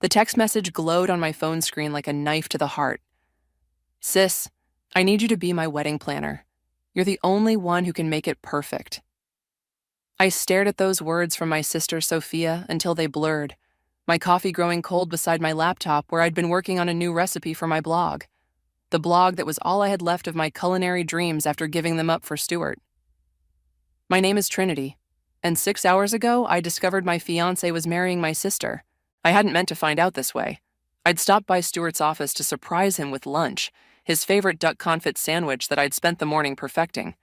The text message glowed on my phone screen like a knife to the heart. Sis, I need you to be my wedding planner. You're the only one who can make it perfect. I stared at those words from my sister Sophia until they blurred, my coffee growing cold beside my laptop where I'd been working on a new recipe for my blog. The blog that was all I had left of my culinary dreams after giving them up for Stuart. My name is Trinity, and 6 hours ago I discovered my fiancé was marrying my sister. I hadn't meant to find out this way. I'd stopped by Stuart's office to surprise him with lunch, his favorite duck confit sandwich that I'd spent the morning perfecting.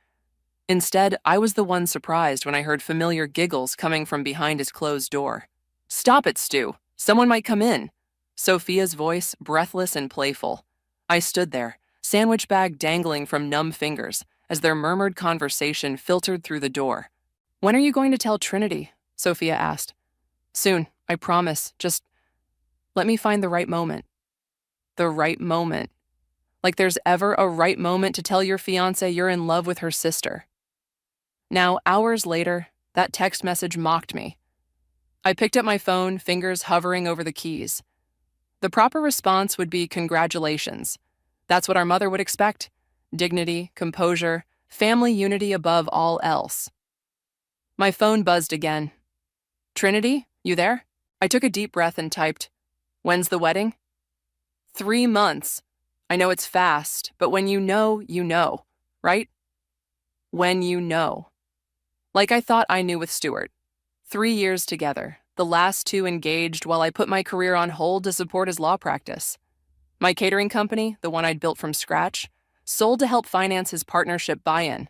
Instead, I was the one surprised when I heard familiar giggles coming from behind his closed door. "Stop it, Stu. Someone might come in." Sophia's voice, breathless and playful. I stood there, sandwich bag dangling from numb fingers, as their murmured conversation filtered through the door. "When are you going to tell Trinity?" Sophia asked. "Soon, I promise. Just let me find the right moment." The right moment. Like there's ever a right moment to tell your fiancé you're in love with her sister. Now, hours later, that text message mocked me. I picked up my phone, fingers hovering over the keys. The proper response would be congratulations. That's what our mother would expect. Dignity, composure, family unity above all else. My phone buzzed again. "Trinity, you there?" I took a deep breath and typed, "When's the wedding?" 3 months. I know it's fast, but when you know, right? When you know. Like I thought I knew with Stuart. 3 years together, the last 2 engaged while I put my career on hold to support his law practice. My catering company, the one I'd built from scratch, sold to help finance his partnership buy-in.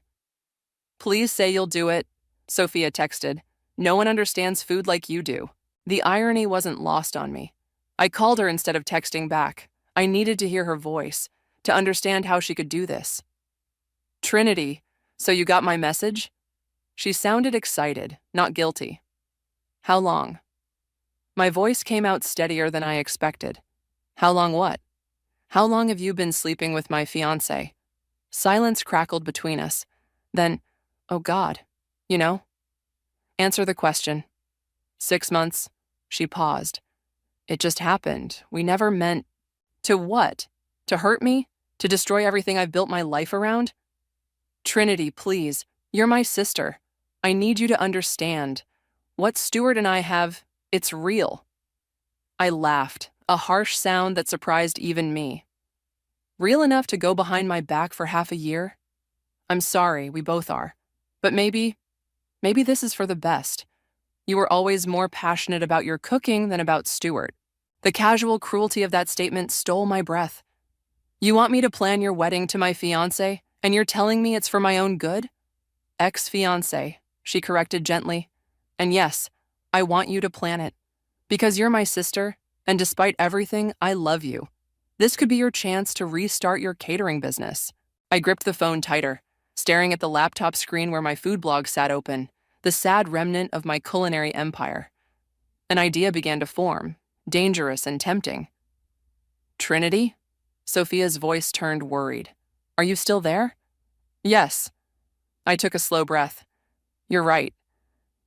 "Please say you'll do it," Sophia texted. "No one understands food like you do." The irony wasn't lost on me. I called her instead of texting back. I needed to hear her voice, to understand how she could do this. "Trinity, so you got my message?" She sounded excited, not guilty. "How long?" My voice came out steadier than I expected. "How long what?" "How long have you been sleeping with my fiancé?" Silence crackled between us. Then, "Oh God, you know?" "Answer the question." 6 months. She paused. "It just happened. We never meant..." "To what? To hurt me? To destroy everything I've built my life around?" "Trinity, please. You're my sister. I need you to understand. What Stuart and I have, it's real." I laughed, a harsh sound that surprised even me. "Real enough to go behind my back for half a year? I'm sorry, we both are. But maybe this is for the best. You were always more passionate about your cooking than about Stuart." The casual cruelty of that statement stole my breath. "You want me to plan your wedding to my fiancé, and you're telling me it's for my own good?" "Ex-fiancé," she corrected gently. "And yes, I want you to plan it. Because you're my sister, and despite everything, I love you. This could be your chance to restart your catering business." I gripped the phone tighter, staring at the laptop screen where my food blog sat open, the sad remnant of my culinary empire. An idea began to form, dangerous and tempting. "Trinity?" Sophia's voice turned worried. "Are you still there?" "Yes." I took a slow breath. "You're right.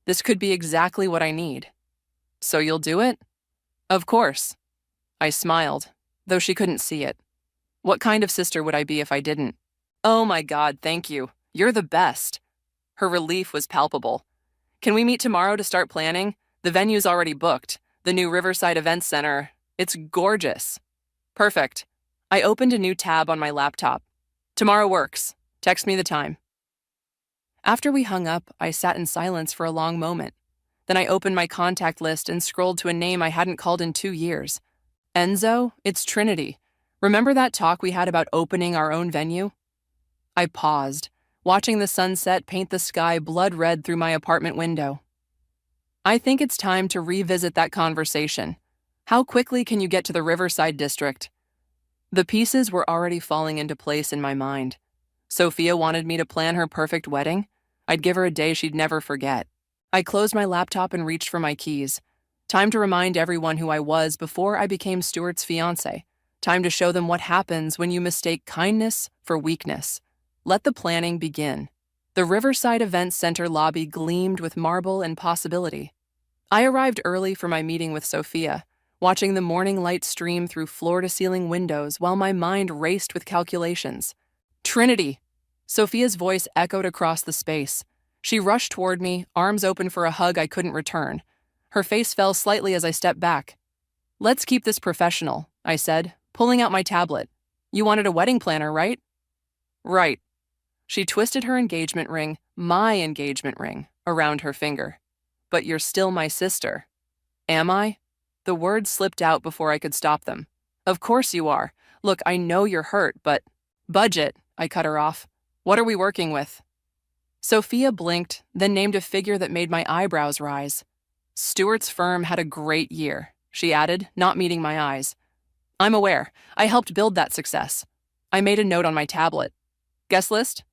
This could be exactly what I need." "So you'll do it?" "Of course." I smiled, though she couldn't see it. What kind of sister would I be if I didn't? "Oh my God, thank you. You're the best." Her relief was palpable. "Can we meet tomorrow to start planning? The venue's already booked. The new Riverside Event Center. It's gorgeous." "Perfect." I opened a new tab on my laptop. "Tomorrow works. Text me the time." After we hung up, I sat in silence for a long moment. Then I opened my contact list and scrolled to a name I hadn't called in 2 years. "Enzo, it's Trinity. Remember that talk we had about opening our own venue?" I paused, watching the sunset paint the sky blood red through my apartment window. "I think it's time to revisit that conversation. How quickly can you get to the Riverside district?" The pieces were already falling into place in my mind. Sophia wanted me to plan her perfect wedding. I'd give her a day she'd never forget. I closed my laptop and reached for my keys. Time to remind everyone who I was before I became Stuart's fiancé. Time to show them what happens when you mistake kindness for weakness. Let the planning begin. The Riverside Event Center lobby gleamed with marble and possibility. I arrived early for my meeting with Sophia, watching the morning light stream through floor-to-ceiling windows while my mind raced with calculations. Trinity! Sophia's voice echoed across the space. She rushed toward me, arms open for a hug I couldn't return. Her face fell slightly as I stepped back. "Let's keep this professional," I said, pulling out my tablet. "You wanted a wedding planner, right?" "Right." She twisted her engagement ring, my engagement ring, around her finger. "But you're still my sister." "Am I?" The words slipped out before I could stop them. "Of course you are. Look, I know you're hurt, but—" "Budget," I cut her off. "What are we working with?" Sophia blinked, then named a figure that made my eyebrows rise. "Stuart's firm had a great year," she added, not meeting my eyes. "I'm aware. I helped build that success." I made a note on my tablet. "Guest list?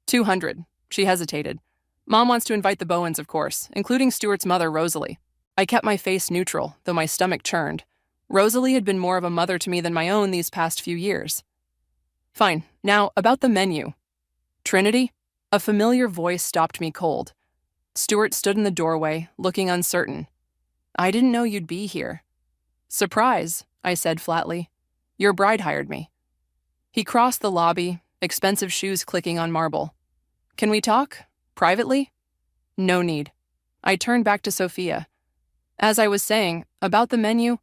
200. She hesitated. "Mom wants to invite the Bowens, of course, including Stuart's mother, Rosalie." I kept my face neutral, though my stomach churned. Rosalie had been more of a mother to me than my own these past few years. "Fine. Now, about the menu." "Trinity?" A familiar voice stopped me cold. Stuart stood in the doorway, looking uncertain. "I didn't know you'd be here." "Surprise," I said flatly. "Your bride hired me." He crossed the lobby, expensive shoes clicking on marble. "Can we talk? Privately?" "No need." I turned back to Sophia. "As I was saying, about the menu—"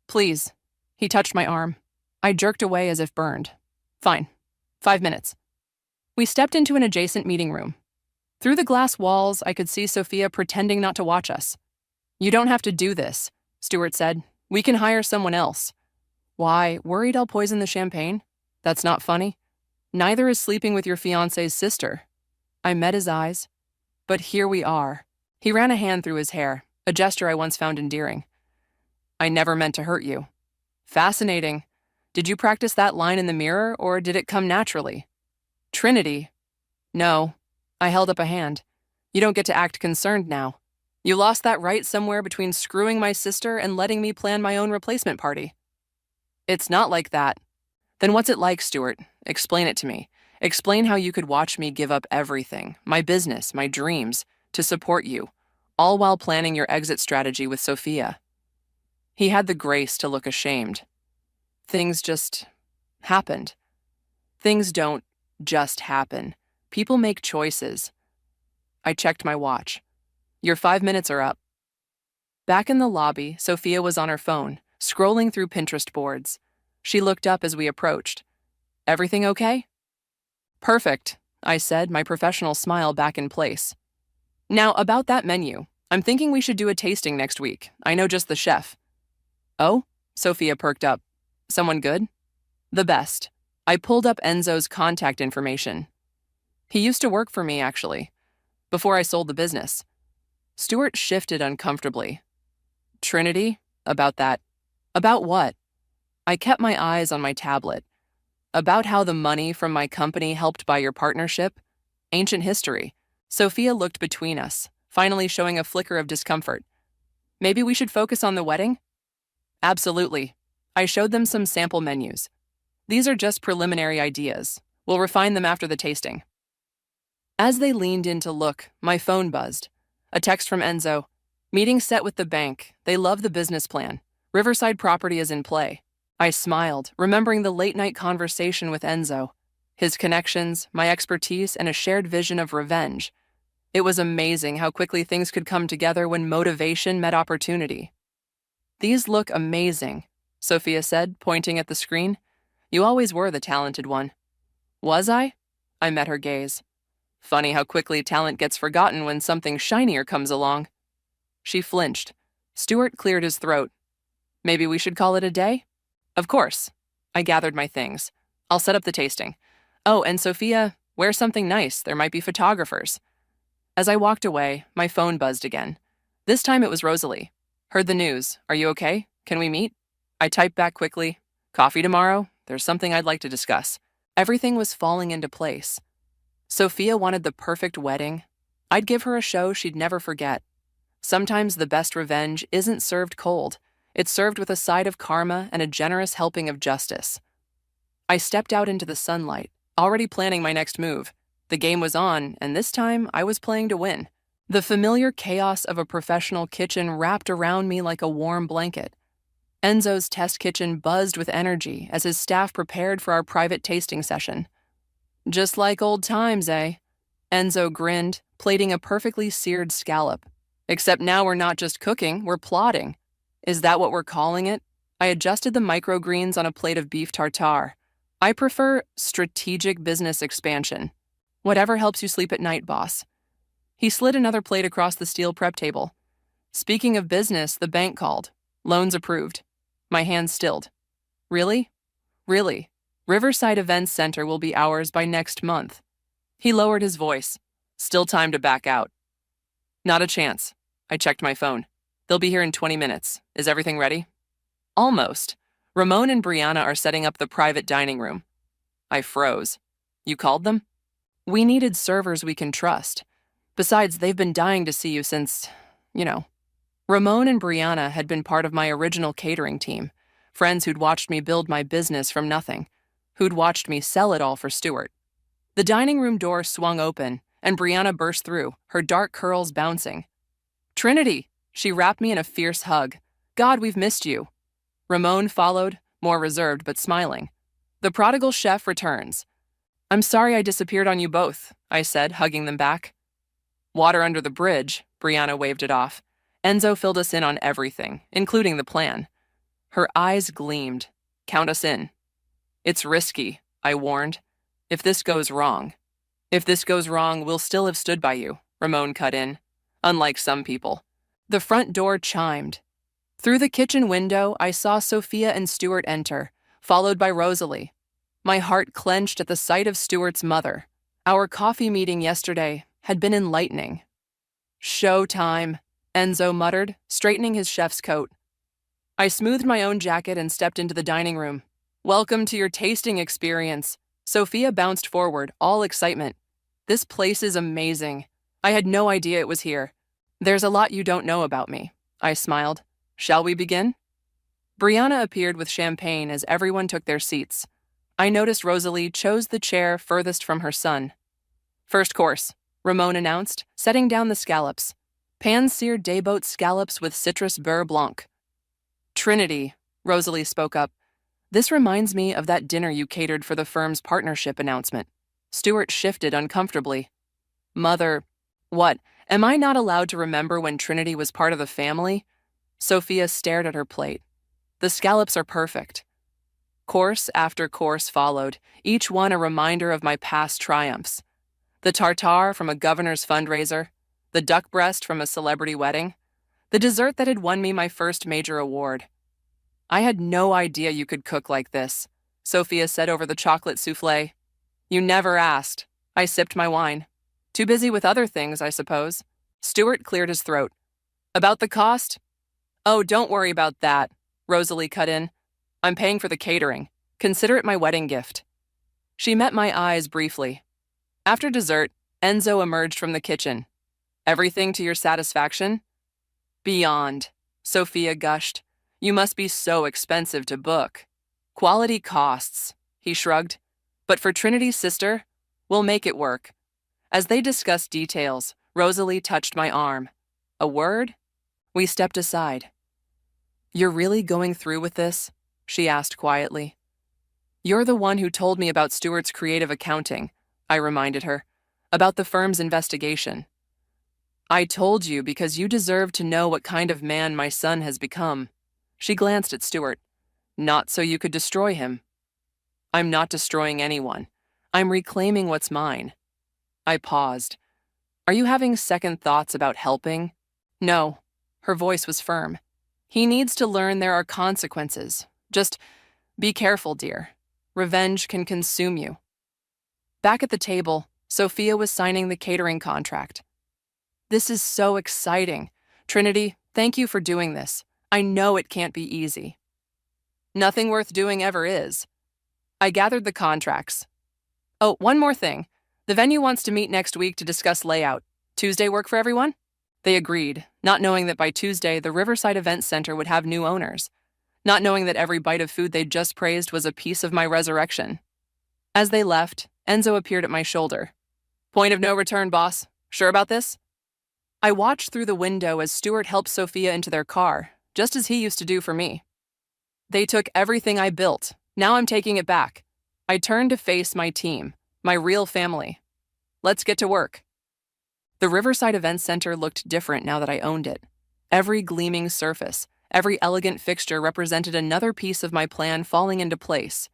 "Please." He touched my arm. I jerked away as if burned. "Fine. 5 minutes." We stepped into an adjacent meeting room. Through the glass walls, I could see Sophia pretending not to watch us. "You don't have to do this," Stuart said. "We can hire someone else." "Why, worried I'll poison the champagne? That's not funny. Neither is sleeping with your fiancé's sister." I met his eyes. "But here we are." He ran a hand through his hair, a gesture I once found endearing. "I never meant to hurt you." "Fascinating. Did you practice that line in the mirror, or did it come naturally?" "Trinity." "No." I held up a hand. "You don't get to act concerned now. You lost that right somewhere between screwing my sister and letting me plan my own replacement party." "It's not like that." "Then what's it like, Stuart? Explain it to me. Explain how you could watch me give up everything, my business, my dreams, to support you, all while planning your exit strategy with Sophia." He had the grace to look ashamed. "Things just happened." "Things don't just happen. People make choices." I checked my watch. "Your 5 minutes are up." Back in the lobby, Sophia was on her phone, scrolling through Pinterest boards. She looked up as we approached. "Everything okay?" "Perfect," I said, my professional smile back in place. "Now, about that menu. I'm thinking we should do a tasting next week. I know just the chef." "Oh?" Sophia perked up. "Someone good?" "The best." I pulled up Enzo's contact information. "He used to work for me, actually, before I sold the business." Stuart shifted uncomfortably. "Trinity? About that?" "About what?" I kept my eyes on my tablet. "About how the money from my company helped buy your partnership? Ancient history." Sophia looked between us, finally showing a flicker of discomfort. "Maybe we should focus on the wedding?" "Absolutely." I showed them some sample menus. "These are just preliminary ideas. We'll refine them after the tasting." As they leaned in to look, my phone buzzed. A text from Enzo. "Meeting set with the bank. They love the business plan. Riverside property is in play." I smiled, remembering the late-night conversation with Enzo. His connections, my expertise, and a shared vision of revenge. It was amazing how quickly things could come together when motivation met opportunity. "These look amazing," Sophia said, pointing at the screen. "You always were the talented one." "Was I?" I met her gaze. "Funny how quickly talent gets forgotten when something shinier comes along." She flinched. Stuart cleared his throat. "Maybe we should call it a day?" "Of course." I gathered my things. "I'll set up the tasting. Oh, and Sophia, wear something nice. There might be photographers." As I walked away, my phone buzzed again. This time it was Rosalie. "Heard the news. Are you okay? Can we meet?" I typed back quickly. "Coffee tomorrow? There's something I'd like to discuss." Everything was falling into place. Sophia wanted the perfect wedding. I'd give her a show she'd never forget. Sometimes the best revenge isn't served cold. It's served with a side of karma and a generous helping of justice. I stepped out into the sunlight, already planning my next move. The game was on, and this time I was playing to win. The familiar chaos of a professional kitchen wrapped around me like a warm blanket. Enzo's test kitchen buzzed with energy as his staff prepared for our private tasting session. Just like old times, eh? Enzo grinned, plating a perfectly seared scallop. Except now we're not just cooking, we're plotting. Is that what we're calling it? I adjusted the microgreens on a plate of beef tartare. I prefer strategic business expansion. Whatever helps you sleep at night, boss. He slid another plate across the steel prep table. Speaking of business, the bank called. Loans approved. My hands stilled. Really? Really? Riverside Events Center will be ours by next month. He lowered his voice. Still time to back out. Not a chance. I checked my phone. They'll be here in 20 minutes. Is everything ready? Almost. Ramon and Brianna are setting up the private dining room. I froze. You called them? We needed servers we can trust. Besides, they've been dying to see you since, Ramon and Brianna had been part of my original catering team, friends who'd watched me build my business from nothing, who'd watched me sell it all for Stuart. The dining room door swung open, and Brianna burst through, her dark curls bouncing. Trinity! She wrapped me in a fierce hug. God, we've missed you. Ramon followed, more reserved but smiling. The prodigal chef returns. I'm sorry I disappeared on you both, I said, hugging them back. Water under the bridge, Brianna waved it off. Enzo filled us in on everything, including the plan. Her eyes gleamed. Count us in. It's risky, I warned. If this goes wrong, we'll still have stood by you, Ramon cut in. Unlike some people. The front door chimed. Through the kitchen window, I saw Sophia and Stuart enter, followed by Rosalie. My heart clenched at the sight of Stuart's mother. Our coffee meeting yesterday had been enlightening. Showtime, Enzo muttered, straightening his chef's coat. I smoothed my own jacket and stepped into the dining room. Welcome to your tasting experience. Sophia bounced forward, all excitement. This place is amazing. I had no idea it was here. There's a lot you don't know about me. I smiled. Shall we begin? Brianna appeared with champagne as everyone took their seats. I noticed Rosalie chose the chair furthest from her son. First course, Ramon announced, setting down the scallops. Pan-seared dayboat scallops with citrus beurre blanc. Trinity, Rosalie spoke up. This reminds me of that dinner you catered for the firm's partnership announcement. Stuart shifted uncomfortably. Mother, what? Am I not allowed to remember when Trinity was part of the family? Sophia stared at her plate. The scallops are perfect. Course after course followed, each one a reminder of my past triumphs. The tartare from a governor's fundraiser, the duck breast from a celebrity wedding, the dessert that had won me my first major award. I had no idea you could cook like this, Sophia said over the chocolate souffle. You never asked. I sipped my wine. Too busy with other things, I suppose. Stuart cleared his throat. About the cost? Oh, don't worry about that, Rosalie cut in. I'm paying for the catering. Consider it my wedding gift. She met my eyes briefly. After dessert, Enzo emerged from the kitchen. Everything to your satisfaction? Beyond, Sophia gushed. You must be so expensive to book. Quality costs, he shrugged. But for Trinity's sister, we'll make it work. As they discussed details, Rosalie touched my arm. A word? We stepped aside. You're really going through with this? She asked quietly. You're the one who told me about Stuart's creative accounting, I reminded her, about the firm's investigation. I told you because you deserve to know what kind of man my son has become. She glanced at Stuart. Not so you could destroy him. I'm not destroying anyone. I'm reclaiming what's mine. I paused. Are you having second thoughts about helping? No. Her voice was firm. He needs to learn there are consequences. Just be careful, dear. Revenge can consume you. Back at the table, Sophia was signing the catering contract. This is so exciting. Trinity, thank you for doing this. I know it can't be easy. Nothing worth doing ever is. I gathered the contracts. Oh, one more thing. The venue wants to meet next week to discuss layout. Tuesday work for everyone? They agreed, not knowing that by Tuesday the Riverside Events Center would have new owners, not knowing that every bite of food they'd just praised was a piece of my resurrection. As they left, Enzo appeared at my shoulder. Point of no return, boss. Sure about this? I watched through the window as Stuart helped Sophia into their car, just as he used to do for me. They took everything I built. Now I'm taking it back. I turned to face my team, my real family. Let's get to work. The Riverside Events Center looked different now that I owned it. Every gleaming surface, every elegant fixture represented another piece of my plan falling into place.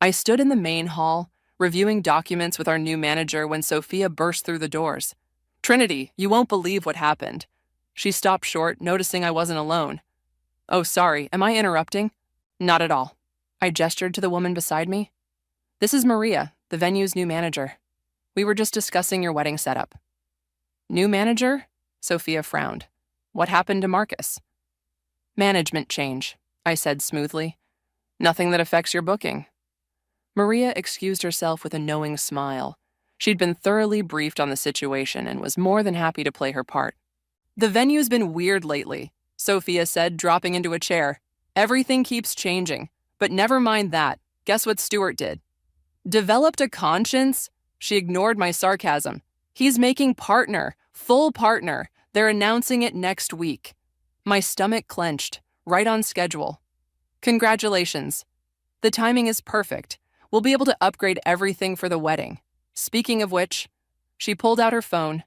I stood in the main hall, reviewing documents with our new manager when Sophia burst through the doors. "Trinity, you won't believe what happened." She stopped short, noticing I wasn't alone. "Oh, sorry, am I interrupting?" "Not at all." I gestured to the woman beside me. "This is Maria, the venue's new manager. We were just discussing your wedding setup." "New manager?" Sophia frowned. "What happened to Marcus?" "Management change," I said smoothly. "Nothing that affects your booking." Maria excused herself with a knowing smile. She'd been thoroughly briefed on the situation and was more than happy to play her part. "The venue's been weird lately," Sophia said, dropping into a chair. "Everything keeps changing. But never mind that. Guess what Stuart did?" "Developed a conscience?" She ignored my sarcasm. "He's making partner, full partner. They're announcing it next week." My stomach clenched, right on schedule. "Congratulations. The timing is perfect. We'll be able to upgrade everything for the wedding. Speaking of which," she pulled out her phone.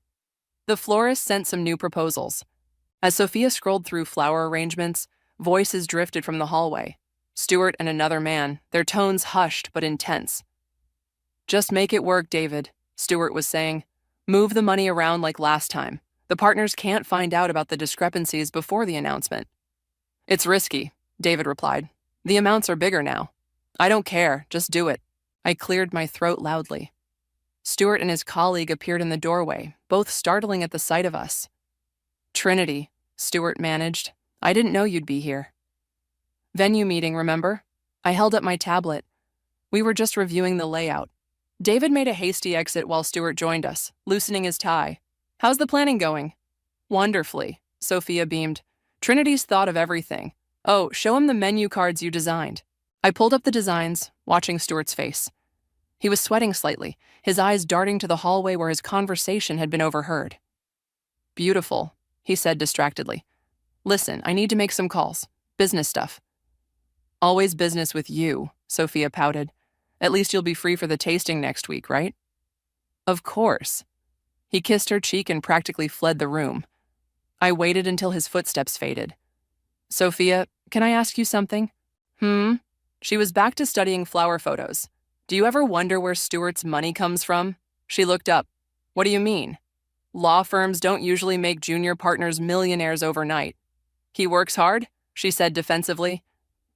The florist sent some new proposals. As Sophia scrolled through flower arrangements, voices drifted from the hallway. Stuart and another man, their tones hushed but intense. "Just make it work, David," Stuart was saying. "Move the money around like last time. The partners can't find out about the discrepancies before the announcement." "It's risky," David replied. "The amounts are bigger now." "I don't care, just do it." I cleared my throat loudly. Stuart and his colleague appeared in the doorway, both startling at the sight of us. "Trinity," Stuart managed. "I didn't know you'd be here." "Venue meeting, remember?" I held up my tablet. We were just reviewing the layout. David made a hasty exit while Stuart joined us, loosening his tie. "How's the planning going?" "Wonderfully," Sophia beamed. "Trinity's thought of everything. Oh, show him the menu cards you designed." I pulled up the designs, watching Stuart's face. He was sweating slightly, his eyes darting to the hallway where his conversation had been overheard. "Beautiful," he said distractedly. "Listen, I need to make some calls. Business stuff." "Always business with you," Sophia pouted. "At least you'll be free for the tasting next week, right?" "Of course." He kissed her cheek and practically fled the room. I waited until his footsteps faded. "Sophia, can I ask you something?" She was back to studying flower photos. "Do you ever wonder where Stuart's money comes from?" She looked up. "What do you mean?" "Law firms don't usually make junior partners millionaires overnight." "He works hard?" she said defensively.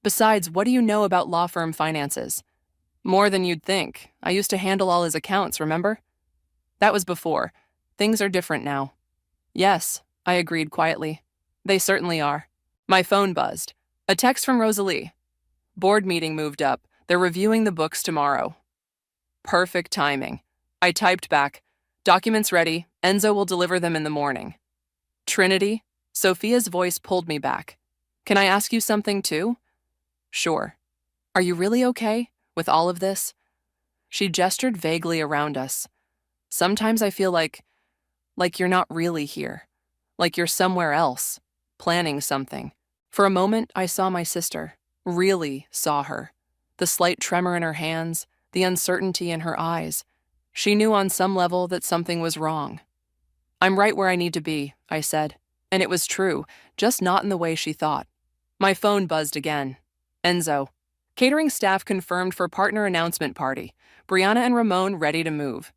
"Besides, what do you know about law firm finances?" "More than you'd think. I used to handle all his accounts, remember?" "That was before. Things are different now." "Yes," I agreed quietly. "They certainly are." My phone buzzed. A text from Rosalie. "Board meeting moved up. They're reviewing the books tomorrow." Perfect timing. I typed back, "Documents ready. Enzo will deliver them in the morning." "Trinity?" Sophia's voice pulled me back. "Can I ask you something too?" "Sure." "Are you really okay with all of this?" She gestured vaguely around us. "Sometimes I feel like you're not really here. Like you're somewhere else, planning something." For a moment, I saw my sister. Really saw her. The slight tremor in her hands, the uncertainty in her eyes. She knew on some level that something was wrong. "I'm right where I need to be," I said. And it was true, just not in the way she thought. My phone buzzed again. Enzo. "Catering staff confirmed for partner announcement party. Brianna and Ramon ready to move."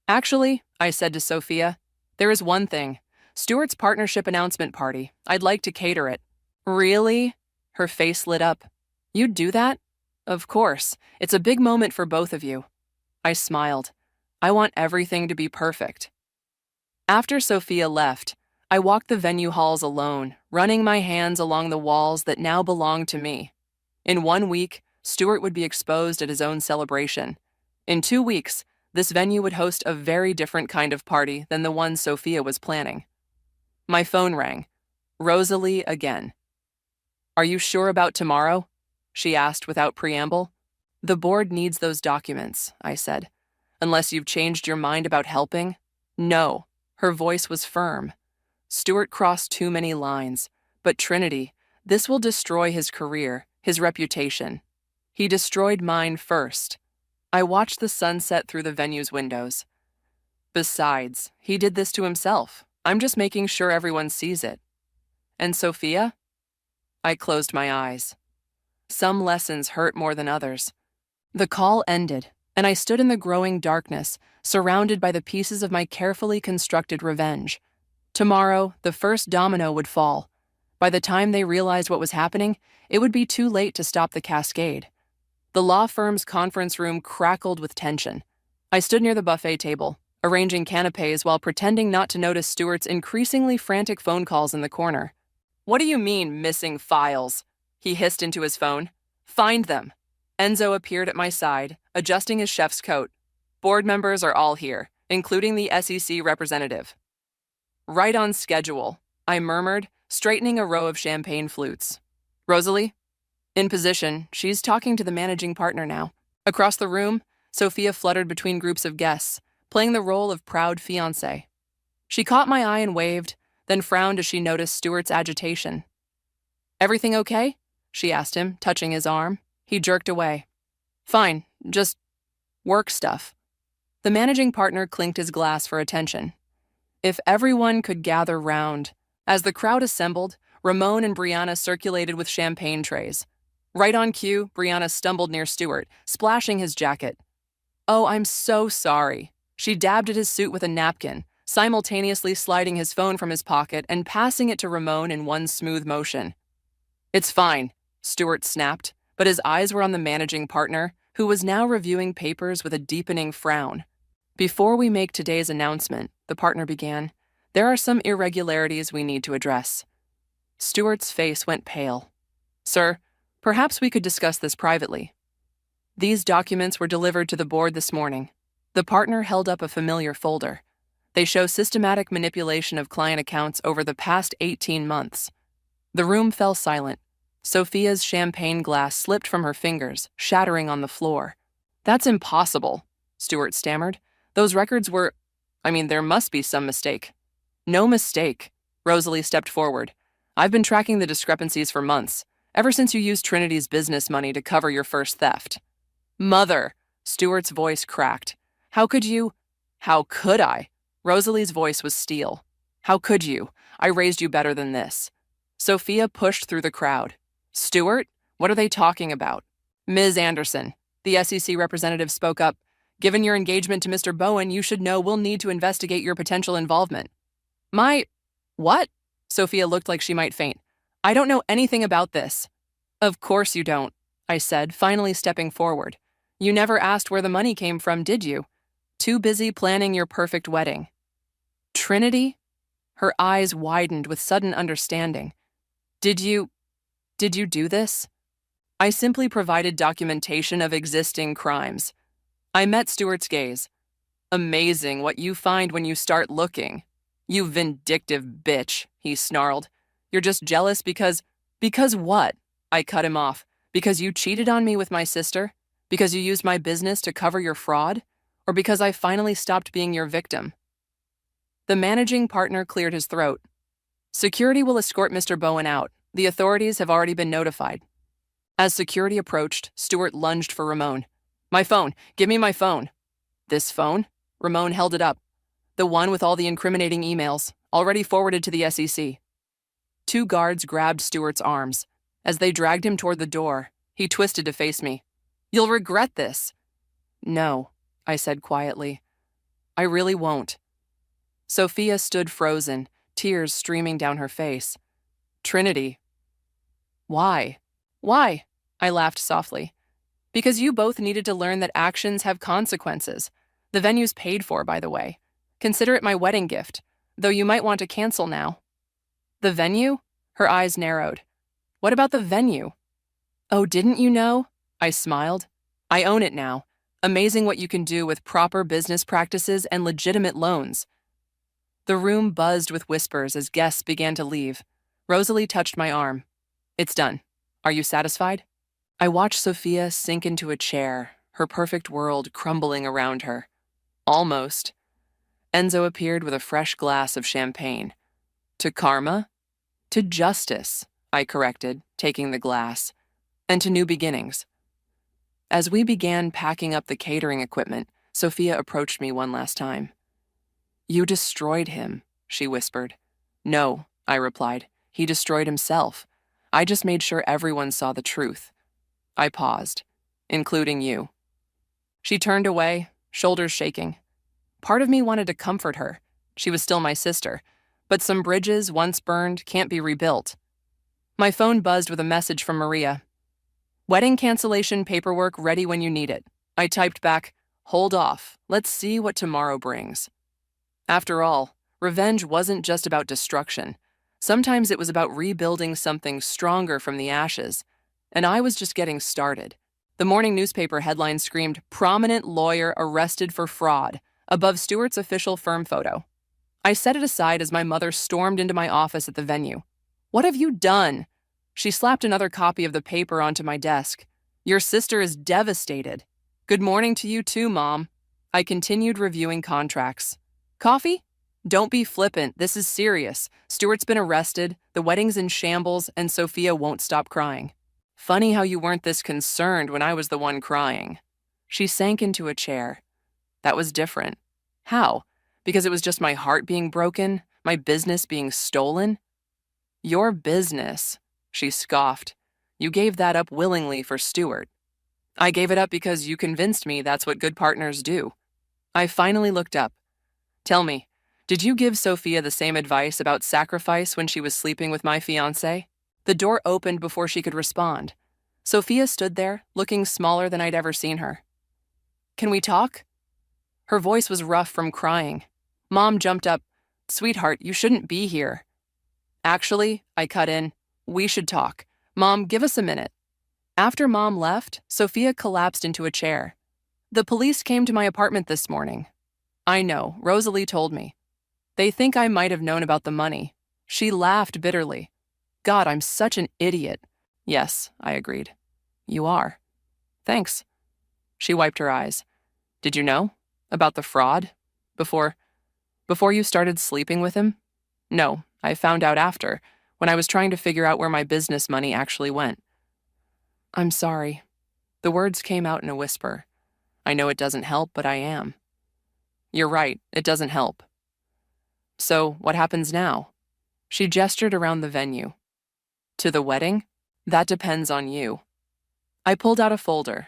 "Actually," I said to Sophia, "there is one thing. Stuart's partnership announcement party. I'd like to cater it." "Really?" Her face lit up. "You'd do that?" "Of course. It's a big moment for both of you." I smiled. I want everything to be perfect. After Sophia left, I walked the venue halls alone, running my hands along the walls that now belonged to me. In 1 week, Stuart would be exposed at his own celebration. In 2 weeks, this venue would host a very different kind of party than the one Sophia was planning. My phone rang. Rosalie again. "Are you sure about tomorrow?" she asked without preamble. "The board needs those documents," I said. "Unless you've changed your mind about helping?" "No." Her voice was firm. "Stuart crossed too many lines. But Trinity, This will destroy his career, his reputation. He destroyed mine first. I watched the sunset through the venue's windows. Besides, he did this to himself. I'm just making sure everyone sees it. And Sophia? I closed my eyes. Some lessons hurt more than others. The call ended, and I stood in the growing darkness, surrounded by the pieces of my carefully constructed revenge. Tomorrow, the first domino would fall. By the time they realized what was happening, it would be too late to stop the cascade. The law firm's conference room crackled with tension. I stood near the buffet table, arranging canapes while pretending not to notice Stuart's increasingly frantic phone calls in the corner. "What do you mean, missing files?" he hissed into his phone. "Find them." Enzo appeared at my side, adjusting his chef's coat. "Board members are all here, including the SEC representative." "Right on schedule," I murmured, straightening a row of champagne flutes. "Rosalie?" "In position. She's talking to the managing partner now." Across the room, Sophia fluttered between groups of guests, playing the role of proud fiancé. She caught my eye and waved, then frowned as she noticed Stuart's agitation. "Everything okay?" she asked him, touching his arm. He jerked away. "Fine, just work stuff." The managing partner clinked his glass for attention. If everyone could gather round. As the crowd assembled, Ramon and Brianna circulated with champagne trays. Right on cue, Brianna stumbled near Stuart, splashing his jacket. "Oh, I'm so sorry." She dabbed at his suit with a napkin, simultaneously sliding his phone from his pocket and passing it to Ramon in one smooth motion. "It's fine," Stuart snapped, but his eyes were on the managing partner, who was now reviewing papers with a deepening frown. "Before we make today's announcement," the partner began, "there are some irregularities we need to address." Stuart's face went pale. "Sir, perhaps we could discuss this privately." "These documents were delivered to the board this morning." The partner held up a familiar folder. "They show systematic manipulation of client accounts over the past 18 months. The room fell silent. Sophia's champagne glass slipped from her fingers, shattering on the floor. "That's impossible," Stuart stammered. "Those records were... there must be some mistake." "No mistake." Rosalie stepped forward. "I've been tracking the discrepancies for months, ever since you used Trinity's business money to cover your first theft." "Mother!" Stuart's voice cracked. "How could you..." "How could I?" Rosalie's voice was steel. "How could you? I raised you better than this." Sophia pushed through the crowd. "Stuart, what are they talking about?" "Ms. Anderson," the SEC representative spoke up. "Given your engagement to Mr. Bowen, you should know we'll need to investigate your potential involvement." "My... what?" Sophia looked like she might faint. "I don't know anything about this." "Of course you don't," I said, finally stepping forward. "You never asked where the money came from, did you? Too busy planning your perfect wedding." "Trinity?" Her eyes widened with sudden understanding. Did you do this?" "I simply provided documentation of existing crimes." I met Stuart's gaze. "Amazing what you find when you start looking." "You vindictive bitch," he snarled. "You're just jealous because..." "Because what?" I cut him off. "Because you cheated on me with my sister? Because you used my business to cover your fraud? Or because I finally stopped being your victim?" The managing partner cleared his throat. "Security will escort Mr. Bowen out. The authorities have already been notified." As security approached, Stuart lunged for Ramon. "My phone! Give me my phone!" "This phone?" Ramon held it up. "The one with all the incriminating emails, already forwarded to the SEC." Two guards grabbed Stuart's arms. As they dragged him toward the door, he twisted to face me. "You'll regret this." "No," I said quietly. "I really won't." Sophia stood frozen, tears streaming down her face. "Trinity." "Why?" "Why?" I laughed softly. "Because you both needed to learn that actions have consequences. The venue's paid for, by the way. Consider it my wedding gift, though you might want to cancel now." "The venue?" Her eyes narrowed. "What about the venue?" "Oh, didn't you know?" I smiled. "I own it now. Amazing what you can do with proper business practices and legitimate loans." The room buzzed with whispers as guests began to leave. Rosalie touched my arm. "It's done. Are you satisfied?" I watched Sophia sink into a chair, her perfect world crumbling around her. Almost. Enzo appeared with a fresh glass of champagne. "To karma? To justice," I corrected, taking the glass, and to new beginnings. As we began packing up the catering equipment, Sophia approached me one last time. You destroyed him, she whispered. No, I replied. He destroyed himself. I just made sure everyone saw the truth. I paused, including you. She turned away, shoulders shaking. Part of me wanted to comfort her. She was still my sister. But some bridges, once burned, can't be rebuilt. My phone buzzed with a message from Maria. Wedding cancellation paperwork ready when you need it. I typed back, hold off. Let's see what tomorrow brings. After all, revenge wasn't just about destruction. Sometimes it was about rebuilding something stronger from the ashes. And I was just getting started. The morning newspaper headline screamed, "Prominent lawyer arrested for fraud," above Stewart's official firm photo. I set it aside as my mother stormed into my office at the venue. What have you done? She slapped another copy of the paper onto my desk. Your sister is devastated. Good morning to you too, Mom. I continued reviewing contracts. Coffee? Don't be flippant. This is serious. Stewart's been arrested, the wedding's in shambles, and Sophia won't stop crying. Funny how you weren't this concerned when I was the one crying. She sank into a chair. That was different. How? Because it was just my heart being broken? My business being stolen? Your business, she scoffed. You gave that up willingly for Stewart. I gave it up because you convinced me that's what good partners do. I finally looked up. Tell me, did you give Sophia the same advice about sacrifice when she was sleeping with my fiancé? The door opened before she could respond. Sophia stood there, looking smaller than I'd ever seen her. Can we talk? Her voice was rough from crying. Mom jumped up. Sweetheart, you shouldn't be here. Actually, I cut in, we should talk. Mom, give us a minute. After Mom left, Sophia collapsed into a chair. The police came to my apartment this morning. I know, Rosalie told me. They think I might have known about the money. She laughed bitterly. God, I'm such an idiot. Yes, I agreed. You are. Thanks. She wiped her eyes. Did you know? About the fraud? Before you started sleeping with him? No, I found out after, when I was trying to figure out where my business money actually went. I'm sorry. The words came out in a whisper. I know it doesn't help, but I am. You're right, it doesn't help. So, what happens now? She gestured around the venue. To the wedding? That depends on you. I pulled out a folder.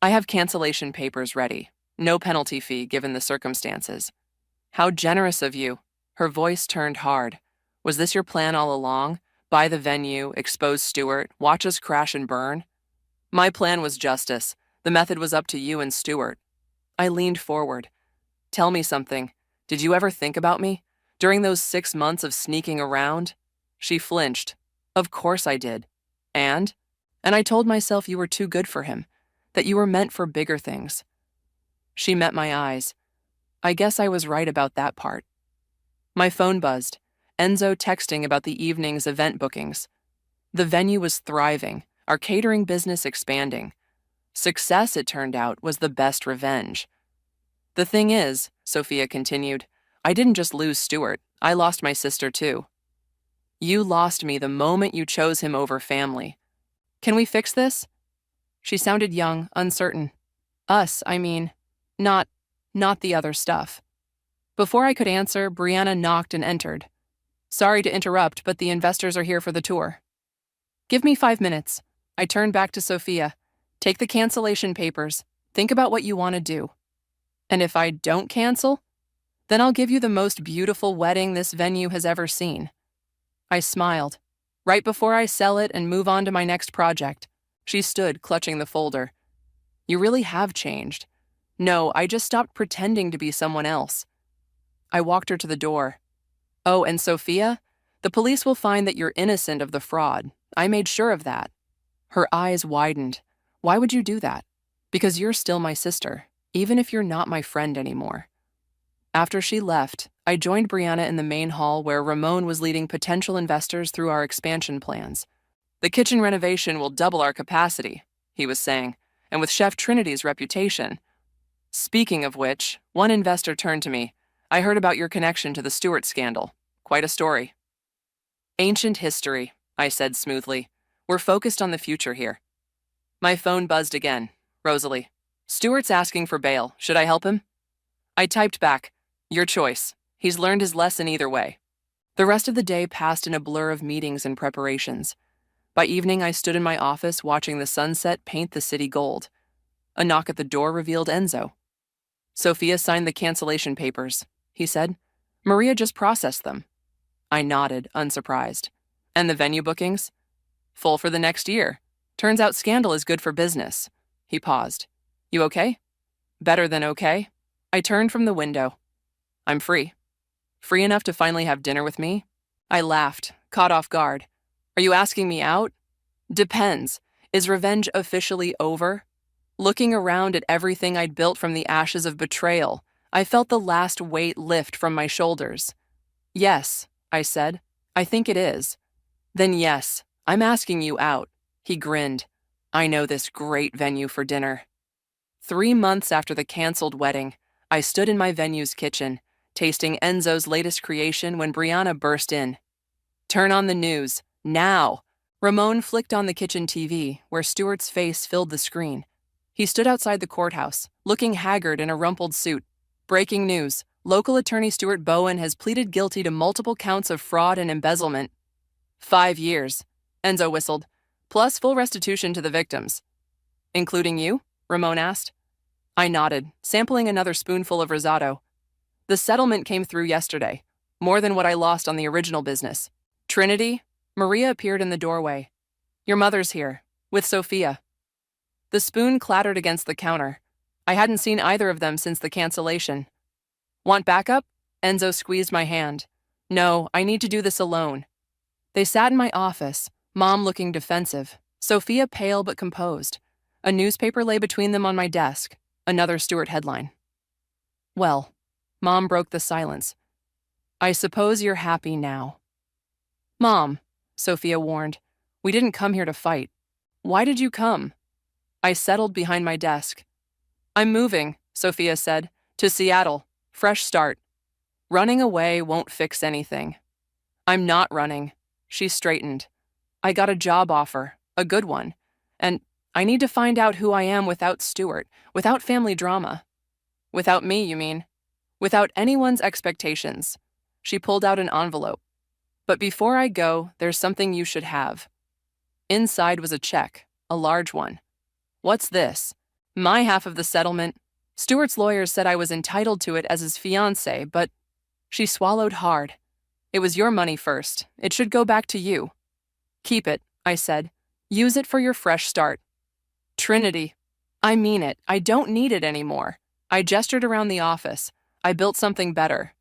I have cancellation papers ready. No penalty fee given the circumstances. How generous of you. Her voice turned hard. Was this your plan all along? Buy the venue, expose Stewart, watch us crash and burn? My plan was justice. The method was up to you and Stewart. I leaned forward. Tell me something. Did you ever think about me? During those 6 months of sneaking around? She flinched. Of course I did. And I told myself you were too good for him, that you were meant for bigger things. She met my eyes. I guess I was right about that part. My phone buzzed. Enzo texting about the evening's event bookings. The venue was thriving, our catering business expanding. Success, it turned out, was the best revenge. The thing is, Sophia continued, I didn't just lose Stewart, I lost my sister too. You lost me the moment you chose him over family. Can we fix this? She sounded young, uncertain. Us, I mean. Not the other stuff. Before I could answer, Brianna knocked and entered. Sorry to interrupt, but the investors are here for the tour. Give me 5 minutes. I turned back to Sophia. Take the cancellation papers. Think about what you want to do. And if I don't cancel, then I'll give you the most beautiful wedding this venue has ever seen. I smiled. Right before I sell it and move on to my next project. She stood, clutching the folder. You really have changed. No, I just stopped pretending to be someone else. I walked her to the door. Oh, and Sophia, the police will find that you're innocent of the fraud. I made sure of that. Her eyes widened. Why would you do that? Because you're still my sister, even if you're not my friend anymore. After she left, I joined Brianna in the main hall where Ramon was leading potential investors through our expansion plans. The kitchen renovation will double our capacity, he was saying, and with Chef Trinity's reputation. Speaking of which, one investor turned to me. I heard about your connection to the Stewart scandal. Quite a story. Ancient history. I said smoothly. We're focused on the future here. My phone buzzed again. Rosalie. Stuart's asking for bail. Should I help him? I typed back, your choice. He's learned his lesson either way. The rest of the day passed in a blur of meetings and preparations. By evening, I stood in my office watching the sunset paint the city gold. A knock at the door revealed Enzo. Sophia signed the cancellation papers, he said. Maria just processed them. I nodded, unsurprised. And the venue bookings? Full for the next year. Turns out scandal is good for business. He paused. You okay? Better than okay? I turned from the window. I'm free. Free enough to finally have dinner with me? I laughed, caught off guard. Are you asking me out? Depends. Is revenge officially over? Looking around at everything I'd built from the ashes of betrayal, I felt the last weight lift from my shoulders. Yes, I said. I think it is. Then yes, I'm asking you out. He grinned. I know this great venue for dinner. 3 months after the canceled wedding, I stood in my venue's kitchen, tasting Enzo's latest creation when Brianna burst in. Turn on the news, now! Ramon flicked on the kitchen TV, where Stuart's face filled the screen. He stood outside the courthouse, looking haggard in a rumpled suit. Breaking news. Local attorney Stuart Bowen has pleaded guilty to multiple counts of fraud and embezzlement. 5 years, Enzo whistled, plus full restitution to the victims. Including you? Ramon asked. I nodded, sampling another spoonful of risotto. The settlement came through yesterday, more than what I lost on the original business. Trinity? Maria appeared in the doorway. Your mother's here, with Sophia. The spoon clattered against the counter. I hadn't seen either of them since the cancellation. Want backup? Enzo squeezed my hand. No, I need to do this alone. They sat in my office, Mom looking defensive, Sophia pale but composed. A newspaper lay between them on my desk, another Stuart headline. Well, Mom broke the silence. I suppose you're happy now. Mom, Sophia warned, we didn't come here to fight. Why did you come? I settled behind my desk. I'm moving, Sophia said, to Seattle. Fresh start. Running away won't fix anything. I'm not running. She straightened. I got a job offer, a good one, and I need to find out who I am without Stuart, without family drama. Without me, you mean? Without anyone's expectations. She pulled out an envelope. But before I go, there's something you should have. Inside was a check, a large one. What's this? My half of the settlement. Stuart's lawyers said I was entitled to it as his fiancé, but she swallowed hard. It was your money first. It should go back to you. Keep it, I said. Use it for your fresh start. Trinity. I mean it. I don't need it anymore. I gestured around the office. I built something better.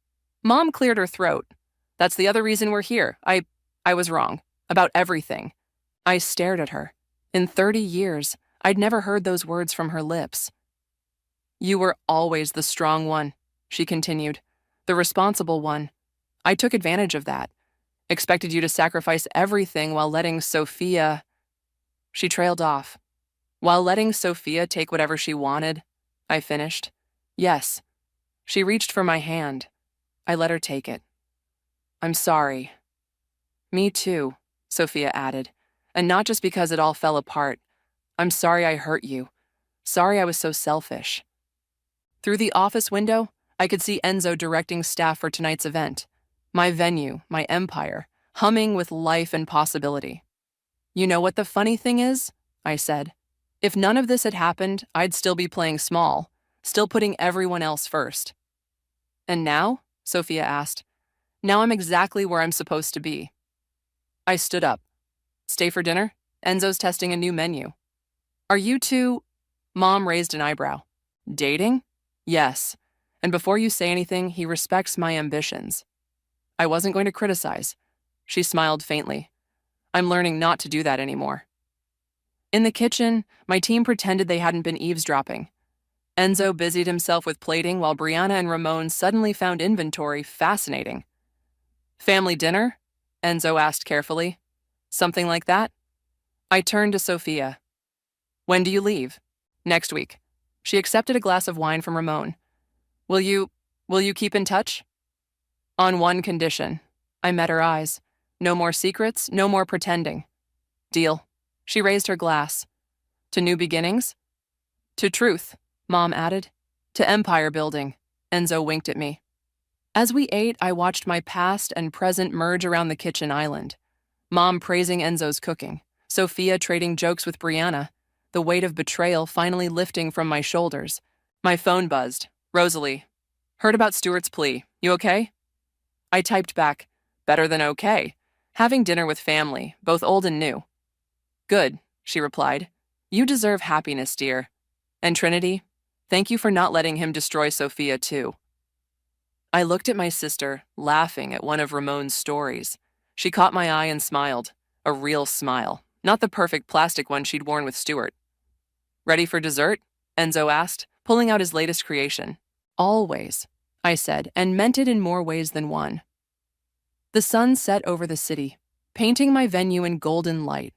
Mom cleared her throat. That's the other reason we're here. I was wrong. About everything. I stared at her. In 30 years, I'd never heard those words from her lips. You were always the strong one, she continued. The responsible one. I took advantage of that. Expected you to sacrifice everything while letting Sophia... She trailed off. While letting Sophia take whatever she wanted, I finished. Yes. She reached for my hand. I let her take it. I'm sorry. Me too, Sophia added. And not just because it all fell apart. I'm sorry I hurt you. Sorry I was so selfish. Through the office window, I could see Enzo directing staff for tonight's event. My venue, my empire, humming with life and possibility. You know what the funny thing is? I said. If none of this had happened, I'd still be playing small, still putting everyone else first. And now? Sophia asked. Now I'm exactly where I'm supposed to be. I stood up. Stay for dinner? Enzo's testing a new menu. Are you two... Mom raised an eyebrow. Dating? Yes. And before you say anything, he respects my ambitions. I wasn't going to criticize. She smiled faintly. I'm learning not to do that anymore. In the kitchen, my team pretended they hadn't been eavesdropping. Enzo busied himself with plating while Brianna and Ramon suddenly found inventory fascinating. Family dinner? Enzo asked carefully. Something like that? I turned to Sophia. When do you leave? Next week. She accepted a glass of wine from Ramon. Will you keep in touch? On one condition. I met her eyes. No more secrets, no more pretending. Deal. She raised her glass. To new beginnings? To truth, Mom added. To empire building. Enzo winked at me. As we ate, I watched my past and present merge around the kitchen island. Mom praising Enzo's cooking, Sophia trading jokes with Brianna, the weight of betrayal finally lifting from my shoulders. My phone buzzed. Rosalie. Heard about Stuart's plea. You okay? I typed back, better than okay. Having dinner with family, both old and new. Good, she replied. You deserve happiness, dear. And Trinity, thank you for not letting him destroy Sophia too. I looked at my sister, laughing at one of Ramon's stories. She caught my eye and smiled. A real smile, not the perfect plastic one she'd worn with Stuart. Ready for dessert? Enzo asked, pulling out his latest creation. Always, I said, and meant it in more ways than one. The sun set over the city, painting my venue in golden light.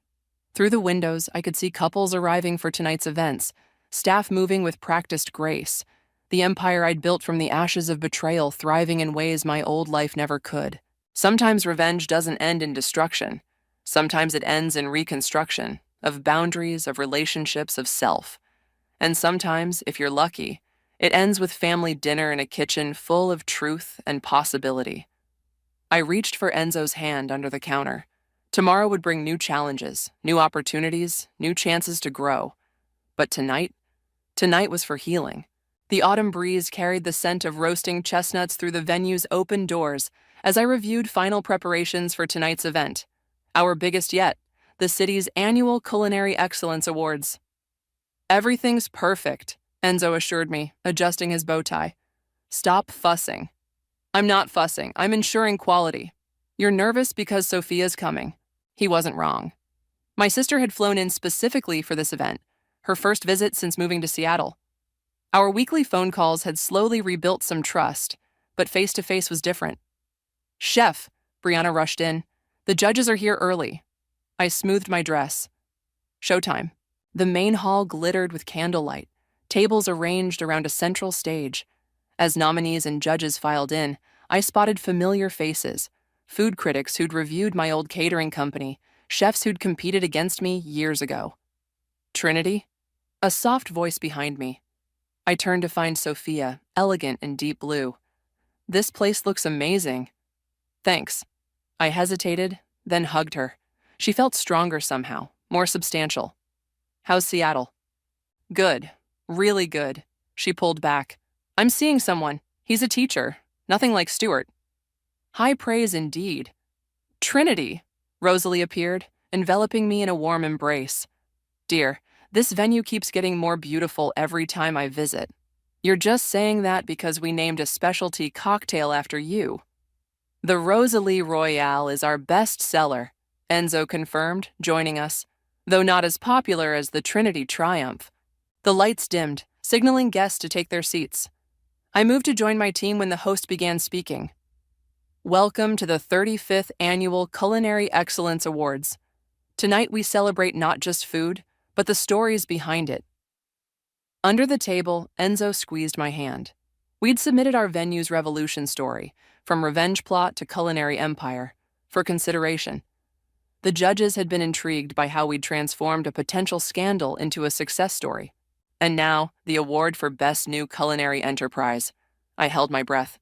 Through the windows, I could see couples arriving for tonight's events, staff moving with practiced grace, the empire I'd built from the ashes of betrayal thriving in ways my old life never could. Sometimes revenge doesn't end in destruction. Sometimes it ends in reconstruction, of boundaries, of relationships, of self. And sometimes, if you're lucky, it ends with family dinner in a kitchen full of truth and possibility. I reached for Enzo's hand under the counter. Tomorrow would bring new challenges, new opportunities, new chances to grow. But tonight was for healing. The autumn breeze carried the scent of roasting chestnuts through the venue's open doors as I reviewed final preparations for tonight's event. Our biggest yet, the city's annual Culinary Excellence Awards. Everything's perfect, Enzo assured me, adjusting his bow tie. Stop fussing. I'm not fussing. I'm ensuring quality. You're nervous because Sophia's coming. He wasn't wrong. My sister had flown in specifically for this event, her first visit since moving to Seattle. Our weekly phone calls had slowly rebuilt some trust, but face-to-face was different. Chef, Brianna rushed in. The judges are here early. I smoothed my dress. Showtime. The main hall glittered with candlelight, tables arranged around a central stage. As nominees and judges filed in, I spotted familiar faces, food critics who'd reviewed my old catering company, chefs who'd competed against me years ago. Trinity? A soft voice behind me. I turned to find Sophia, elegant in deep blue. This place looks amazing. Thanks. I hesitated, then hugged her. She felt stronger somehow, more substantial. How's Seattle? Good. Really good. She pulled back. I'm seeing someone. He's a teacher. Nothing like Stuart. High praise indeed. Trinity, Rosalie appeared, enveloping me in a warm embrace. Dear, this venue keeps getting more beautiful every time I visit. You're just saying that because we named a specialty cocktail after you. The Rosalie Royale is our best seller, Enzo confirmed, joining us, though not as popular as the Trinity Triumph. The lights dimmed, signaling guests to take their seats. I moved to join my team when the host began speaking. Welcome to the 35th Annual Culinary Excellence Awards. Tonight we celebrate not just food, but the stories behind it. Under the table, Enzo squeezed my hand. We'd submitted our venue's revolution story, from revenge plot to culinary empire, for consideration. The judges had been intrigued by how we'd transformed a potential scandal into a success story. And now, the award for Best New Culinary Enterprise. I held my breath.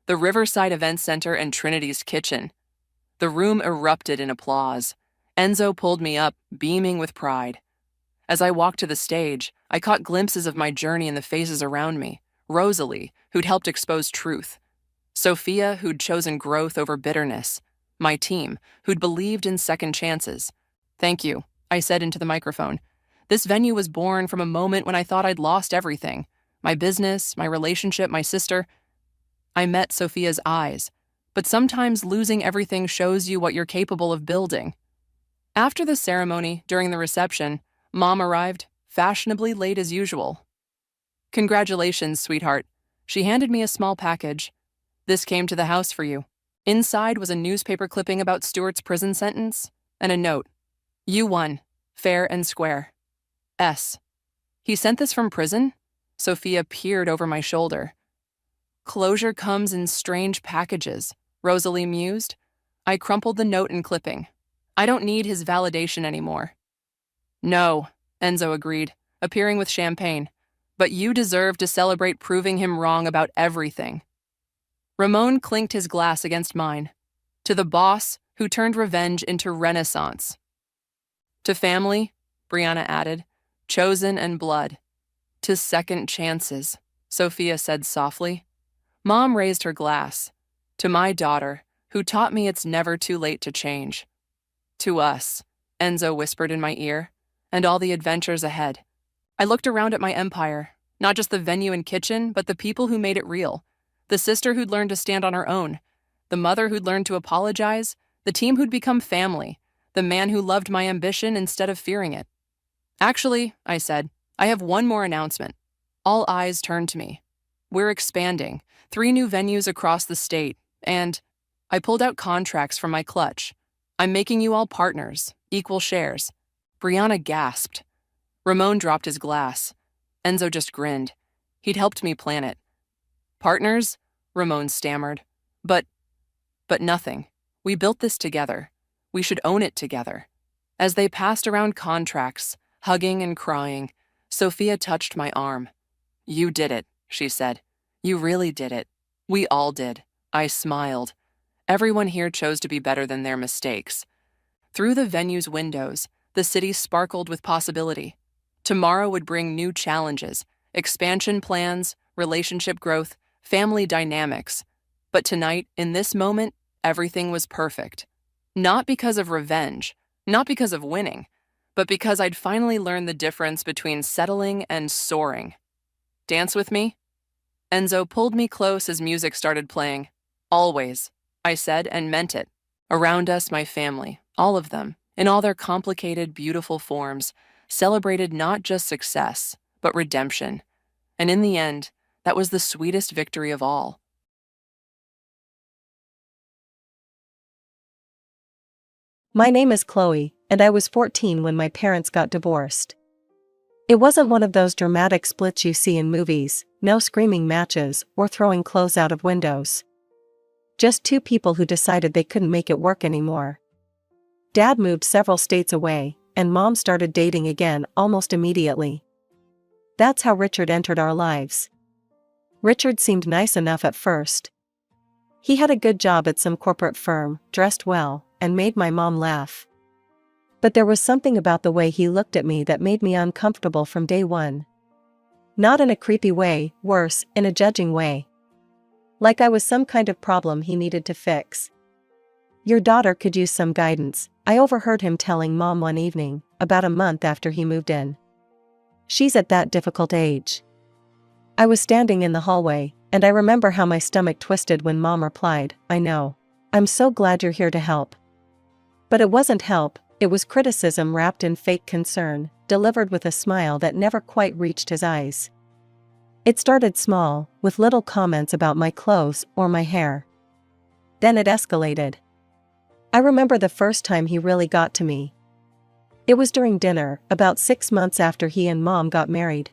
The Riverside Event Center and Trinity's kitchen. The room erupted in applause. Enzo pulled me up, beaming with pride. As I walked to the stage, I caught glimpses of my journey in the faces around me. Rosalie, who'd helped expose truth. Sophia, who'd chosen growth over bitterness. My team, who'd believed in second chances. Thank you, I said into the microphone. This venue was born from a moment when I thought I'd lost everything. My business, my relationship, my sister. I met Sophia's eyes. But sometimes losing everything shows you what you're capable of building. After the ceremony, during the reception, Mom arrived, fashionably late as usual. Congratulations, sweetheart. She handed me a small package. This came to the house for you. Inside was a newspaper clipping about Stuart's prison sentence and a note. You won. Fair and square. S. He sent this from prison? Sophia peered over my shoulder. Closure comes in strange packages, Rosalie mused. I crumpled the note and clipping. I don't need his validation anymore. No, Enzo agreed, appearing with champagne. But you deserve to celebrate proving him wrong about everything. Ramon clinked his glass against mine. To the boss who turned revenge into renaissance. To family, Brianna added, chosen and blood. To second chances, Sophia said softly. Mom raised her glass. To my daughter, who taught me it's never too late to change. To us, Enzo whispered in my ear, and all the adventures ahead. I looked around at my empire, not just the venue and kitchen, but the people who made it real. The sister who'd learned to stand on her own, the mother who'd learned to apologize, the team who'd become family, the man who loved my ambition instead of fearing it. Actually, I said, I have one more announcement. All eyes turned to me. We're expanding, 3 new venues across the state, and I pulled out contracts from my clutch. I'm making you all partners, equal shares. Brianna gasped. Ramon dropped his glass. Enzo just grinned. He'd helped me plan it. Partners? Ramon stammered. But nothing. We built this together. We should own it together. As they passed around contracts, hugging and crying, Sophia touched my arm. You did it, she said. You really did it. We all did. I smiled. Everyone here chose to be better than their mistakes. Through the venue's windows, the city sparkled with possibility. Tomorrow would bring new challenges, expansion plans, relationship growth, family dynamics. But tonight, in this moment, everything was perfect. Not because of revenge, not because of winning, but because I'd finally learned the difference between settling and soaring. Dance with me? Enzo pulled me close as music started playing. Always, I said and meant it. Around us, my family, all of them, in all their complicated, beautiful forms, celebrated not just success, but redemption. And in the end, that was the sweetest victory of all. My name is Chloe, and I was 14 when my parents got divorced. It wasn't one of those dramatic splits you see in movies, no screaming matches or throwing clothes out of windows. Just 2 people who decided they couldn't make it work anymore. Dad moved several states away, and Mom started dating again almost immediately. That's how Richard entered our lives. Richard seemed nice enough at first. He had a good job at some corporate firm, dressed well, and made my mom laugh. But there was something about the way he looked at me that made me uncomfortable from day one. Not in a creepy way, worse, in a judging way. Like I was some kind of problem he needed to fix. Your daughter could use some guidance, I overheard him telling Mom one evening, about a month after he moved in. She's at that difficult age. I was standing in the hallway, and I remember how my stomach twisted when Mom replied, I know. I'm so glad you're here to help. But it wasn't help, it was criticism wrapped in fake concern, delivered with a smile that never quite reached his eyes. It started small, with little comments about my clothes or my hair. Then it escalated. I remember the first time he really got to me. It was during dinner, about 6 months after he and Mom got married.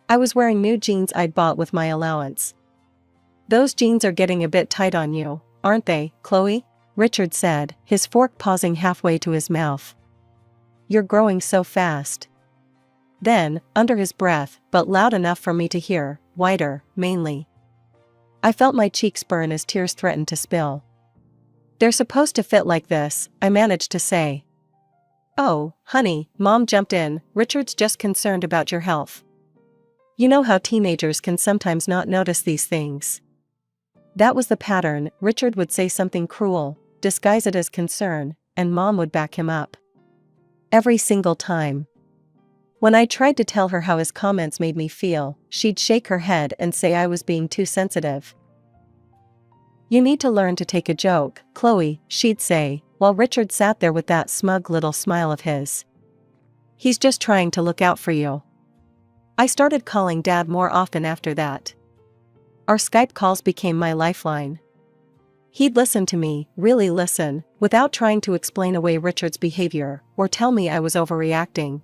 I was wearing new jeans I'd bought with my allowance. Those jeans are getting a bit tight on you, aren't they, Chloe? Richard said, his fork pausing halfway to his mouth. You're growing so fast. Then, under his breath, but loud enough for me to hear, wider, mainly. I felt my cheeks burn as tears threatened to spill. They're supposed to fit like this, I managed to say. Oh, honey, Mom jumped in, Richard's just concerned about your health. You know how teenagers can sometimes not notice these things. That was the pattern, Richard would say something cruel, disguise it as concern, and Mom would back him up. Every single time. When I tried to tell her how his comments made me feel, she'd shake her head and say I was being too sensitive. You need to learn to take a joke, Chloe, she'd say, while Richard sat there with that smug little smile of his. He's just trying to look out for you. I started calling Dad more often after that. Our Skype calls became my lifeline. He'd listen to me, really listen, without trying to explain away Richard's behavior, or tell me I was overreacting.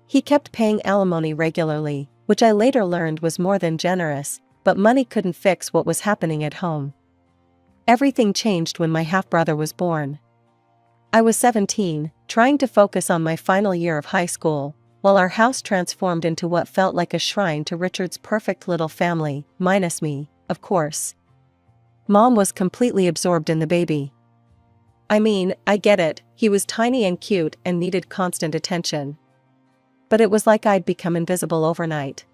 He kept paying alimony regularly, which I later learned was more than generous, but money couldn't fix what was happening at home. Everything changed when my half-brother was born. I was 17, trying to focus on my final year of high school, while our house transformed into what felt like a shrine to Richard's perfect little family, minus me, of course. Mom was completely absorbed in the baby. I mean, I get it, he was tiny and cute and needed constant attention. But it was like I'd become invisible overnight.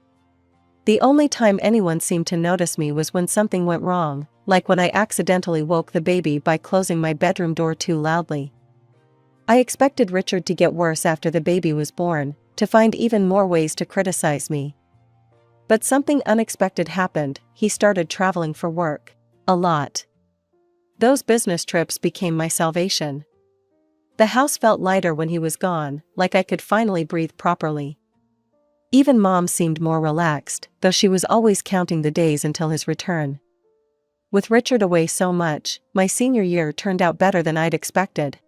The only time anyone seemed to notice me was when something went wrong, like when I accidentally woke the baby by closing my bedroom door too loudly. I expected Richard to get worse after the baby was born, to find even more ways to criticize me. But something unexpected happened. He started traveling for work. A lot. Those business trips became my salvation. The house felt lighter when he was gone, like I could finally breathe properly. Even Mom seemed more relaxed, though she was always counting the days until his return. With Richard away so much, my senior year turned out better than I'd expected.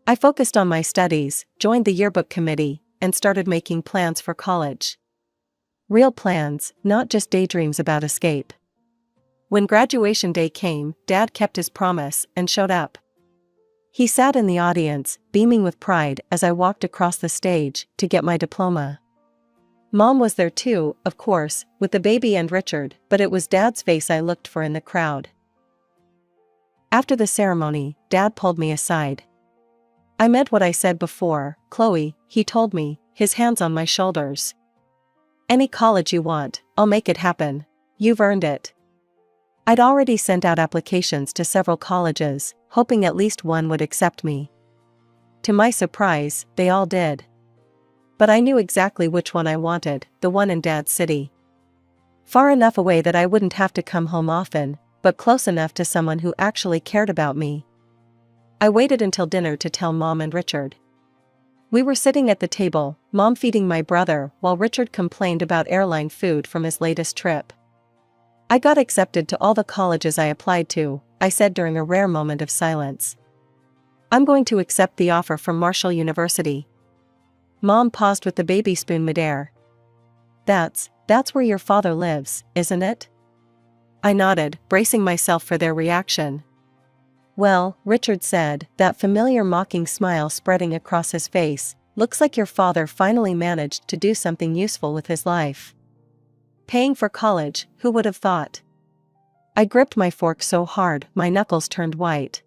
I focused on my studies, joined the yearbook committee, and started making plans for college. Real plans, not just daydreams about escape. When graduation day came, Dad kept his promise and showed up. He sat in the audience, beaming with pride as I walked across the stage to get my diploma. Mom was there too, of course, with the baby and Richard, but it was Dad's face I looked for in the crowd. After the ceremony, Dad pulled me aside. I meant what I said before, Chloe, he told me, his hands on my shoulders. Any college you want, I'll make it happen. You've earned it. I'd already sent out applications to several colleges, hoping at least one would accept me. To my surprise, they all did. But I knew exactly which one I wanted, the one in Dad's city. Far enough away that I wouldn't have to come home often, but close enough to someone who actually cared about me. I waited until dinner to tell Mom and Richard. We were sitting at the table, Mom feeding my brother while Richard complained about airline food from his latest trip. I got accepted to all the colleges I applied to, I said during a rare moment of silence. I'm going to accept the offer from Marshall University. Mom paused with the baby spoon midair. That's where your father lives, isn't it? I nodded, bracing myself for their reaction. Well, Richard said, that familiar mocking smile spreading across his face, looks like your father finally managed to do something useful with his life. Paying for college, who would have thought? I gripped my fork so hard, my knuckles turned white.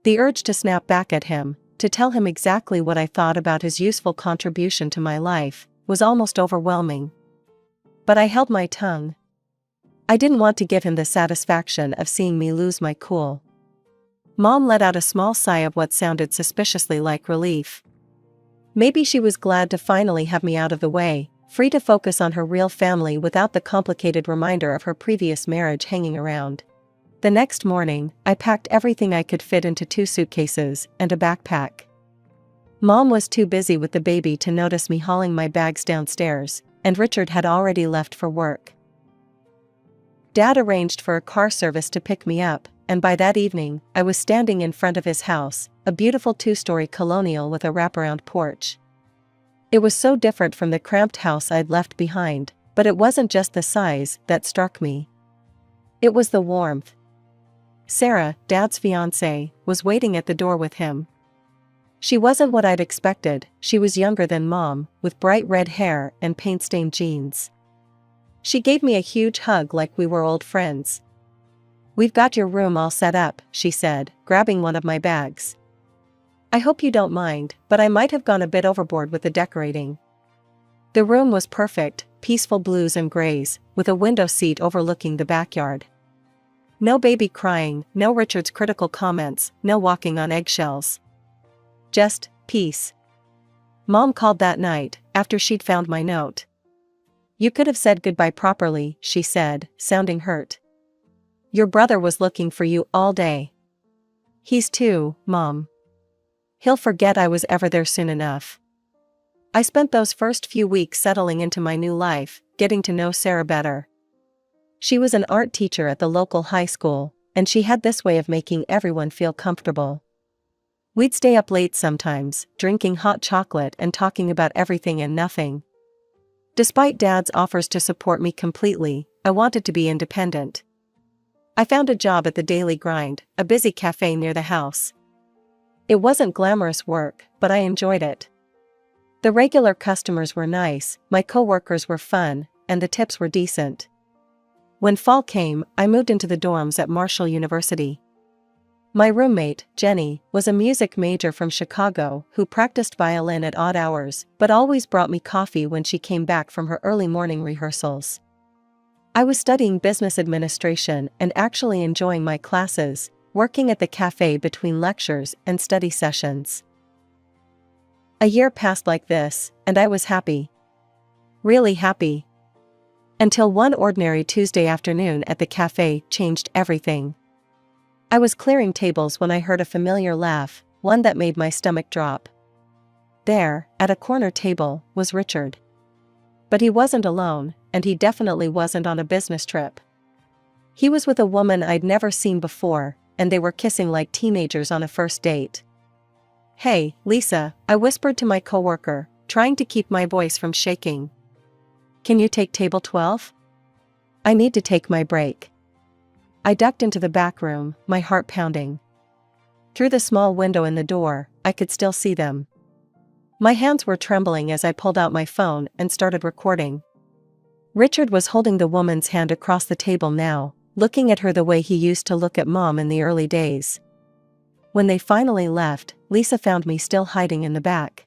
The urge to snap back at him, to tell him exactly what I thought about his useful contribution to my life, was almost overwhelming. But I held my tongue. I didn't want to give him the satisfaction of seeing me lose my cool. Mom let out a small sigh of what sounded suspiciously like relief. Maybe she was glad to finally have me out of the way, free to focus on her real family without the complicated reminder of her previous marriage hanging around. The next morning, I packed everything I could fit into 2 suitcases and a backpack. Mom was too busy with the baby to notice me hauling my bags downstairs, and Richard had already left for work. Dad arranged for a car service to pick me up, and by that evening, I was standing in front of his house, a beautiful 2-story colonial with a wraparound porch. It was so different from the cramped house I'd left behind, but it wasn't just the size that struck me. It was the warmth. Sarah, Dad's fiancé, was waiting at the door with him. She wasn't what I'd expected. She was younger than Mom, with bright red hair and paint-stained jeans. She gave me a huge hug like we were old friends. "We've got your room all set up," she said, grabbing one of my bags. "I hope you don't mind, but I might have gone a bit overboard with the decorating." The room was perfect, peaceful blues and grays, with a window seat overlooking the backyard. No baby crying, no Richard's critical comments, no walking on eggshells. Just peace. Mom called that night, after she'd found my note. "You could have said goodbye properly," she said, sounding hurt. "Your brother was looking for you all day." "He's 2, Mom. He'll forget I was ever there soon enough." I spent those first few weeks settling into my new life, getting to know Sarah better. She was an art teacher at the local high school, and she had this way of making everyone feel comfortable. We'd stay up late sometimes, drinking hot chocolate and talking about everything and nothing. Despite Dad's offers to support me completely, I wanted to be independent. I found a job at the Daily Grind, a busy cafe near the house. It wasn't glamorous work, but I enjoyed it. The regular customers were nice, my coworkers were fun, and the tips were decent. When fall came, I moved into the dorms at Marshall University. My roommate, Jenny, was a music major from Chicago who practiced violin at odd hours, but always brought me coffee when she came back from her early morning rehearsals. I was studying business administration and actually enjoying my classes, working at the cafe between lectures and study sessions. A year passed like this, and I was happy. Really happy. Until one ordinary Tuesday afternoon at the cafe changed everything. I was clearing tables when I heard a familiar laugh, one that made my stomach drop. There, at a corner table, was Richard. But he wasn't alone, and he definitely wasn't on a business trip. He was with a woman I'd never seen before, and they were kissing like teenagers on a first date. "Hey, Lisa," I whispered to my coworker, trying to keep my voice from shaking. "Can you take table 12? I need to take my break." I ducked into the back room, my heart pounding. Through the small window in the door, I could still see them. My hands were trembling as I pulled out my phone and started recording. Richard was holding the woman's hand across the table now, looking at her the way he used to look at Mom in the early days. When they finally left, Lisa found me still hiding in the back.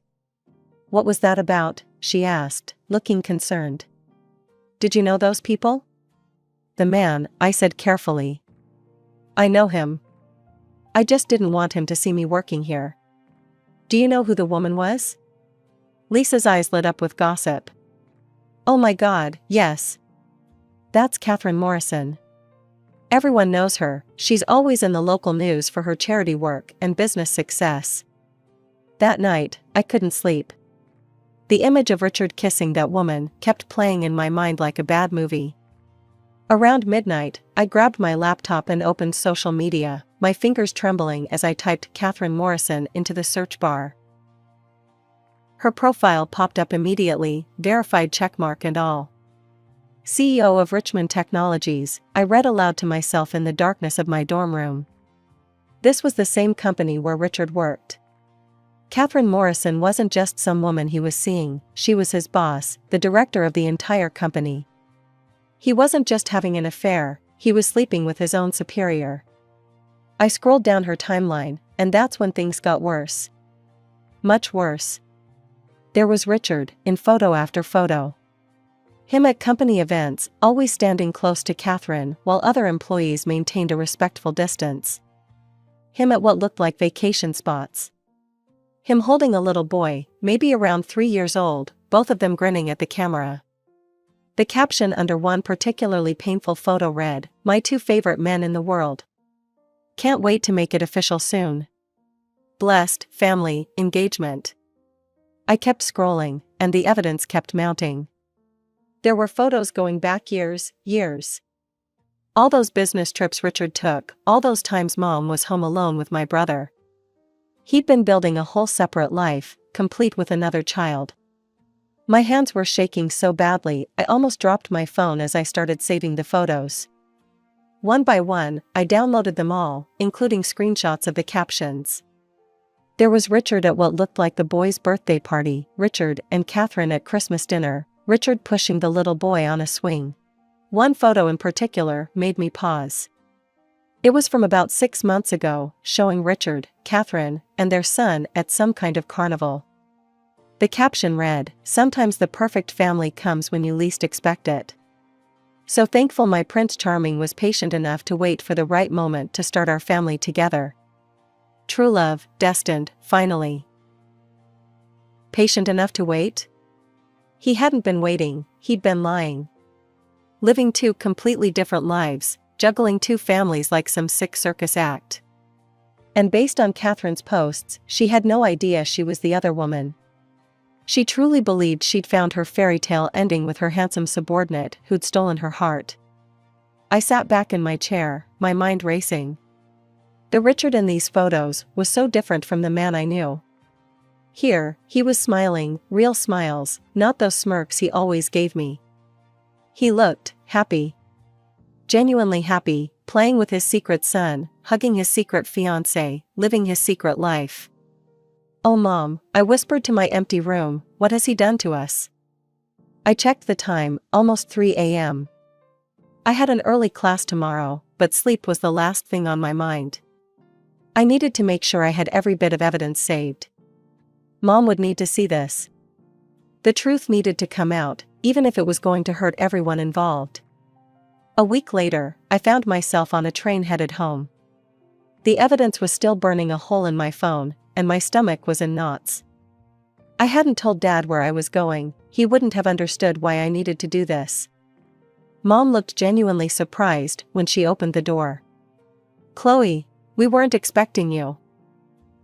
"What was that about?" she asked, looking concerned. "Did you know those people?" "The man," I said carefully. "I know him. I just didn't want him to see me working here." "Do you know who the woman was?" Lisa's eyes lit up with gossip. "Oh my God, yes. That's Catherine Morrison. Everyone knows her, she's always in the local news for her charity work and business success." That night, I couldn't sleep. The image of Richard kissing that woman kept playing in my mind like a bad movie. Around midnight, I grabbed my laptop and opened social media, my fingers trembling as I typed Catherine Morrison into the search bar. Her profile popped up immediately, verified checkmark and all. "CEO of Richmond Technologies," I read aloud to myself in the darkness of my dorm room. This was the same company where Richard worked. Catherine Morrison wasn't just some woman he was seeing, she was his boss, the director of the entire company. He wasn't just having an affair, he was sleeping with his own superior. I scrolled down her timeline, and that's when things got worse. Much worse. There was Richard, in photo after photo. Him at company events, always standing close to Catherine while other employees maintained a respectful distance. Him at what looked like vacation spots. Him holding a little boy, maybe around 3 years old, both of them grinning at the camera. The caption under one particularly painful photo read, "My 2 favorite men in the world. Can't wait to make it official soon. Blessed, family, engagement." I kept scrolling, and the evidence kept mounting. There were photos going back years. All those business trips Richard took, all those times Mom was home alone with my brother. He'd been building a whole separate life, complete with another child. My hands were shaking so badly, I almost dropped my phone as I started saving the photos. One by one, I downloaded them all, including screenshots of the captions. There was Richard at what looked like the boy's birthday party, Richard and Catherine at Christmas dinner, Richard pushing the little boy on a swing. One photo in particular made me pause. It was from about 6 months ago, showing Richard, Catherine, and their son at some kind of carnival. The caption read, "Sometimes the perfect family comes when you least expect it. So thankful my Prince Charming was patient enough to wait for the right moment to start our family together. True love, destined, finally." Patient enough to wait? He hadn't been waiting, he'd been lying. Living 2 completely different lives, juggling 2 families like some sick circus act. And based on Catherine's posts, she had no idea she was the other woman. She truly believed she'd found her fairy tale ending with her handsome subordinate who'd stolen her heart. I sat back in my chair, my mind racing. The Richard in these photos was so different from the man I knew. Here, he was smiling, real smiles, not those smirks he always gave me. He looked happy. Genuinely happy, playing with his secret son, hugging his secret fiancé, living his secret life. "Oh Mom," I whispered to my empty room, "what has he done to us?" I checked the time, almost 3 a.m. I had an early class tomorrow, but sleep was the last thing on my mind. I needed to make sure I had every bit of evidence saved. Mom would need to see this. The truth needed to come out, even if it was going to hurt everyone involved. A week later, I found myself on a train headed home. The evidence was still burning a hole in my phone, and my stomach was in knots. I hadn't told Dad where I was going, he wouldn't have understood why I needed to do this. Mom looked genuinely surprised when she opened the door. "Chloe, we weren't expecting you."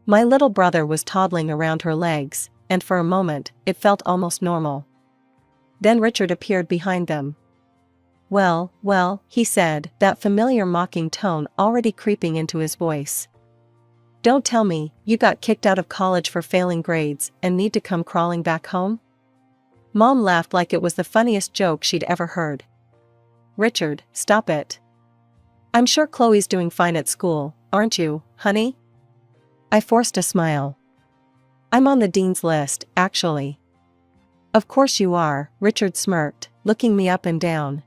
My little brother was toddling around her legs, and for a moment, it felt almost normal. Then Richard appeared behind them. Well, he said, that familiar mocking tone already creeping into his voice. "Don't tell me, you got kicked out of college for failing grades and need to come crawling back home?" Mom laughed like it was the funniest joke she'd ever heard. "Richard, stop it. I'm sure Chloe's doing fine at school, aren't you, honey?" I forced a smile. "I'm on the dean's list, actually." "Of course you are," Richard smirked, looking me up and down.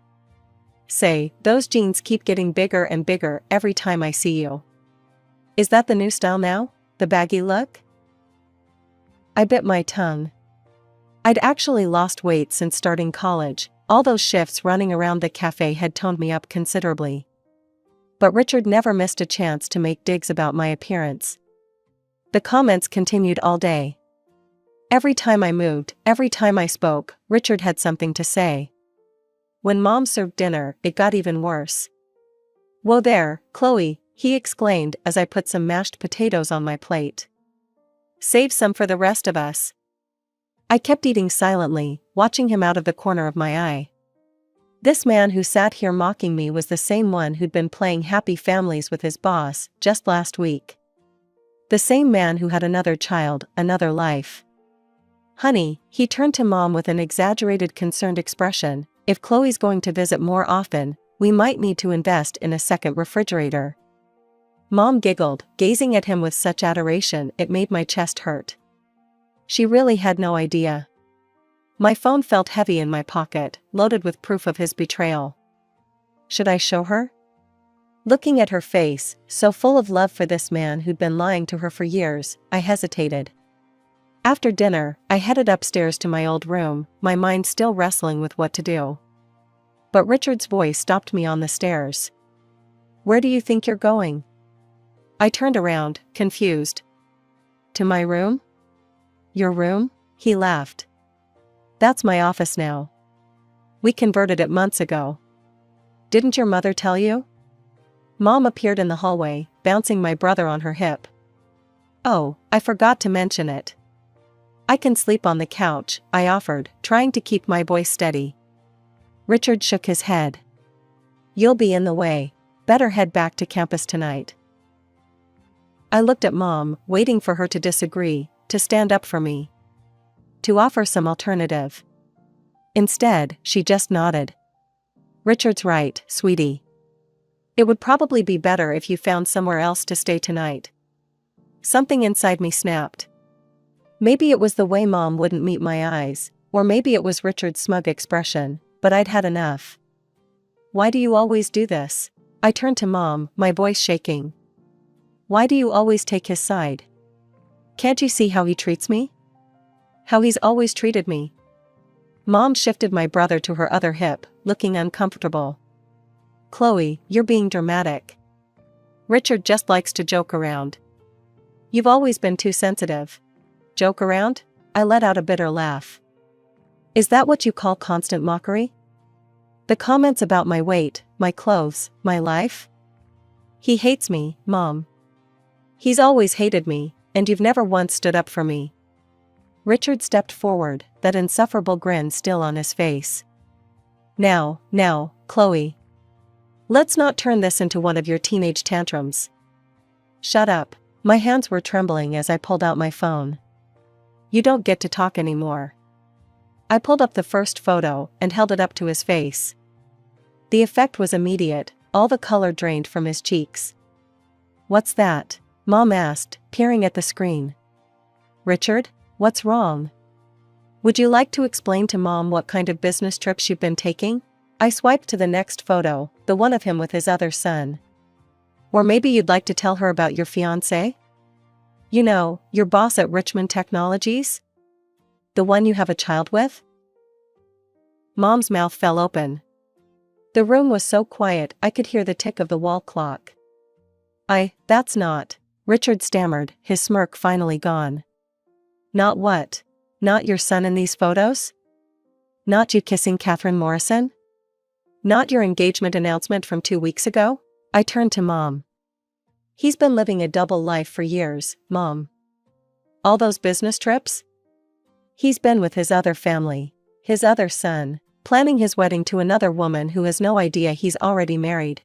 "Say, those jeans keep getting bigger and bigger every time I see you. Is that the new style now? The baggy look?" I bit my tongue. I'd actually lost weight since starting college. All those shifts running around the cafe had toned me up considerably. But Richard never missed a chance to make digs about my appearance. The comments continued all day. Every time I moved, every time I spoke, Richard had something to say. When Mom served dinner, it got even worse. "Whoa there, Chloe," he exclaimed as I put some mashed potatoes on my plate. "Save some for the rest of us." I kept eating silently, watching him out of the corner of my eye. This man who sat here mocking me was the same one who'd been playing happy families with his boss just last week. The same man who had another child, another life. "Honey," he turned to Mom with an exaggerated concerned expression, "if Chloe's going to visit more often, we might need to invest in a second refrigerator." Mom giggled, gazing at him with such adoration it made my chest hurt. She really had no idea. My phone felt heavy in my pocket, loaded with proof of his betrayal. Should I show her? Looking at her face, so full of love for this man who'd been lying to her for years, I hesitated. After dinner, I headed upstairs to my old room, my mind still wrestling with what to do. But Richard's voice stopped me on the stairs. "Where do you think you're going?" I turned around, confused. "To my room?" "Your room?" He laughed. "That's my office now. We converted it months ago. Didn't your mother tell you?" Mom appeared in the hallway, bouncing my brother on her hip. "Oh, I forgot to mention it." "I can sleep on the couch," I offered, trying to keep my voice steady. Richard shook his head. "You'll be in the way. Better head back to campus tonight." I looked at Mom, waiting for her to disagree, to stand up for me, to offer some alternative. Instead, she just nodded. "Richard's right, sweetie. It would probably be better if you found somewhere else to stay tonight." Something inside me snapped. Maybe it was the way Mom wouldn't meet my eyes, or maybe it was Richard's smug expression, but I'd had enough. "Why do you always do this?" I turned to Mom, my voice shaking. "Why do you always take his side? Can't you see how he treats me? How he's always treated me?" Mom shifted my brother to her other hip, looking uncomfortable. "Chloe, you're being dramatic. Richard just likes to joke around. You've always been too sensitive." "Joke around?" I let out a bitter laugh. "Is that what you call constant mockery? The comments about my weight, my clothes, my life? He hates me, Mom. He's always hated me, and you've never once stood up for me." Richard stepped forward, that insufferable grin still on his face. Now, Chloe. Let's not turn this into one of your teenage tantrums." "Shut up." My hands were trembling as I pulled out my phone. "You don't get to talk anymore." I pulled up the first photo and held it up to his face. The effect was immediate, all the color drained from his cheeks. "What's that?" Mom asked, peering at the screen. "Richard, what's wrong? Would you like to explain to Mom what kind of business trips you've been taking?" I swiped to the next photo, the one of him with his other son. "Or maybe you'd like to tell her about your fiancé? You know, your boss at Richmond Technologies? The one you have a child with?" Mom's mouth fell open. The room was so quiet I could hear the tick of the wall clock. That's not," Richard stammered, his smirk finally gone. "Not what? Not your son in these photos? Not you kissing Catherine Morrison? Not your engagement announcement from 2 weeks ago?" I turned to Mom. "He's been living a double life for years, Mom. All those business trips? He's been with his other family, his other son, planning his wedding to another woman who has no idea he's already married."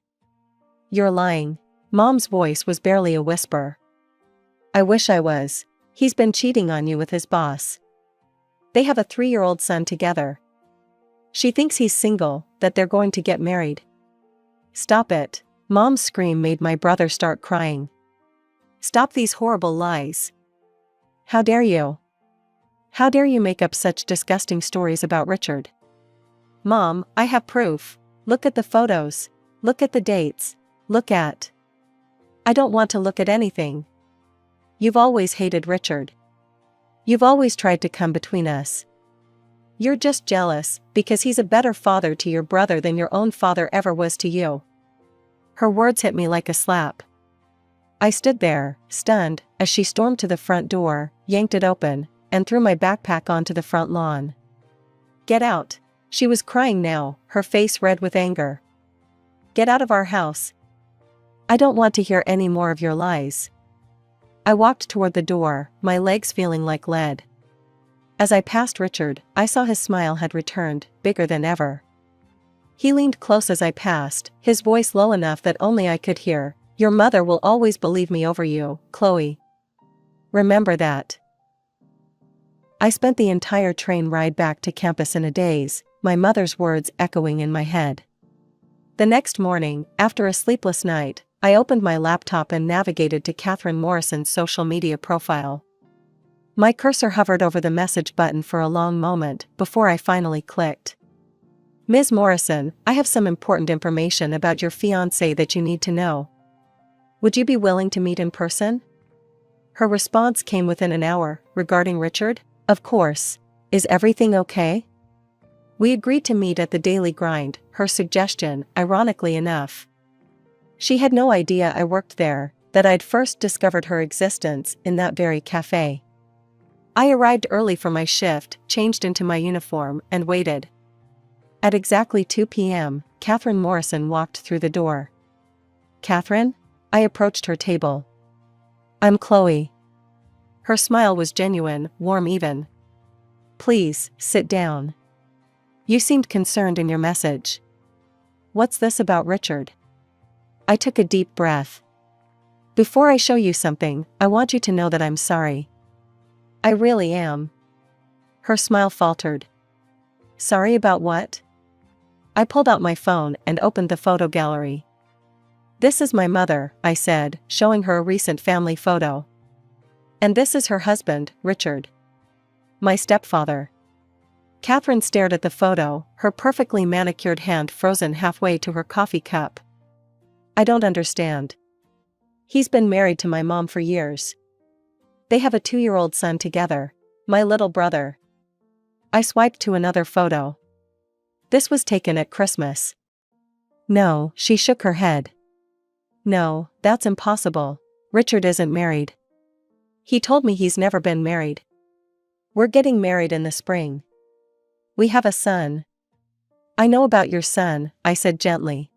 "You're lying." Mom's voice was barely a whisper. "I wish I was. He's been cheating on you with his boss. They have a 3-year-old son together. She thinks he's single, that they're going to get married." "Stop it." Mom's scream made my brother start crying. "Stop these horrible lies. How dare you? How dare you make up such disgusting stories about Richard?" "Mom, I have proof. Look at the photos. Look at the dates. Look at..." "I don't want to look at anything. You've always hated Richard. You've always tried to come between us. You're just jealous, because he's a better father to your brother than your own father ever was to you." Her words hit me like a slap. I stood there, stunned, as she stormed to the front door, yanked it open, and threw my backpack onto the front lawn. "Get out." She was crying now, her face red with anger. "Get out of our house. I don't want to hear any more of your lies." I walked toward the door, my legs feeling like lead. As I passed Richard, I saw his smile had returned, bigger than ever. He leaned close as I passed, his voice low enough that only I could hear. "Your mother will always believe me over you, Chloe. Remember that." I spent the entire train ride back to campus in a daze, my mother's words echoing in my head. The next morning, after a sleepless night, I opened my laptop and navigated to Catherine Morrison's social media profile. My cursor hovered over the message button for a long moment before I finally clicked. "Ms. Morrison, I have some important information about your fiancé that you need to know. Would you be willing to meet in person?" Her response came within an hour, regarding Richard. "Of course. Is everything okay?" We agreed to meet at the Daily Grind, her suggestion, ironically enough. She had no idea I worked there, that I'd first discovered her existence in that very cafe. I arrived early for my shift, changed into my uniform, and waited. At exactly 2 p.m., Catherine Morrison walked through the door. "Catherine?" I approached her table. "I'm Chloe." Her smile was genuine, warm even. "Please, sit down. You seemed concerned in your message. What's this about Richard?" I took a deep breath. "Before I show you something, I want you to know that I'm sorry. I really am." Her smile faltered. "Sorry about what?" I pulled out my phone and opened the photo gallery. "This is my mother," I said, showing her a recent family photo. "And this is her husband, Richard. My stepfather." Catherine stared at the photo, her perfectly manicured hand frozen halfway to her coffee cup. "I don't understand." "He's been married to my mom for years. They have a 2-year-old son together, my little brother." I swiped to another photo. "This was taken at Christmas." "No," she shook her head. "No, that's impossible. Richard isn't married. He told me he's never been married. We're getting married in the spring. We have a son." "I know about your son," I said gently.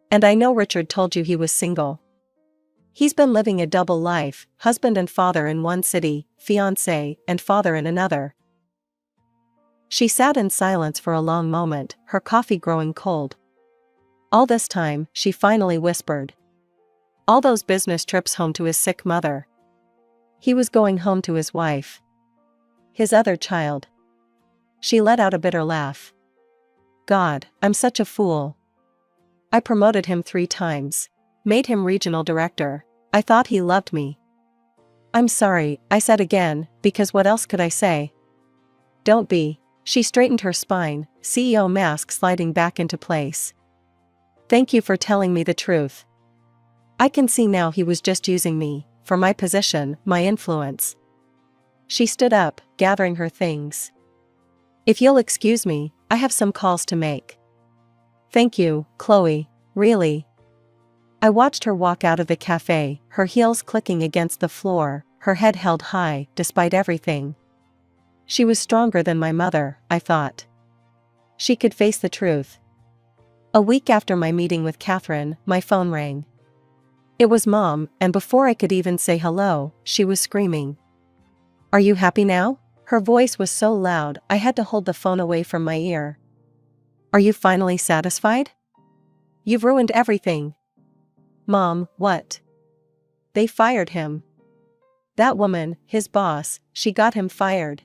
"And I know Richard told you he was single. He's been living a double life, husband and father in one city, fiancé and father in another." She sat in silence for a long moment, her coffee growing cold. All this time, she finally whispered. "All those business trips home to his sick mother. He was going home to his wife. His other child." She let out a bitter laugh. "God, I'm such a fool. I promoted him 3 times. Made him regional director. I thought he loved me. I'm sorry, I said again, because what else could I say? Don't be. She straightened her spine, CEO mask sliding back into place. Thank you for telling me the truth. I can see now he was just using me, for my position, my influence. She stood up, gathering her things. If you'll excuse me, I have some calls to make. Thank you, Chloe. Really? I watched her walk out of the cafe, her heels clicking against the floor, her head held high, despite everything. She was stronger than my mother, I thought. She could face the truth. A week after my meeting with Catherine, my phone rang. It was Mom, and before I could even say hello, she was screaming. Are you happy now? Her voice was so loud I had to hold the phone away from my ear. Are you finally satisfied? You've ruined everything. Mom, what? They fired him. That woman, his boss, she got him fired.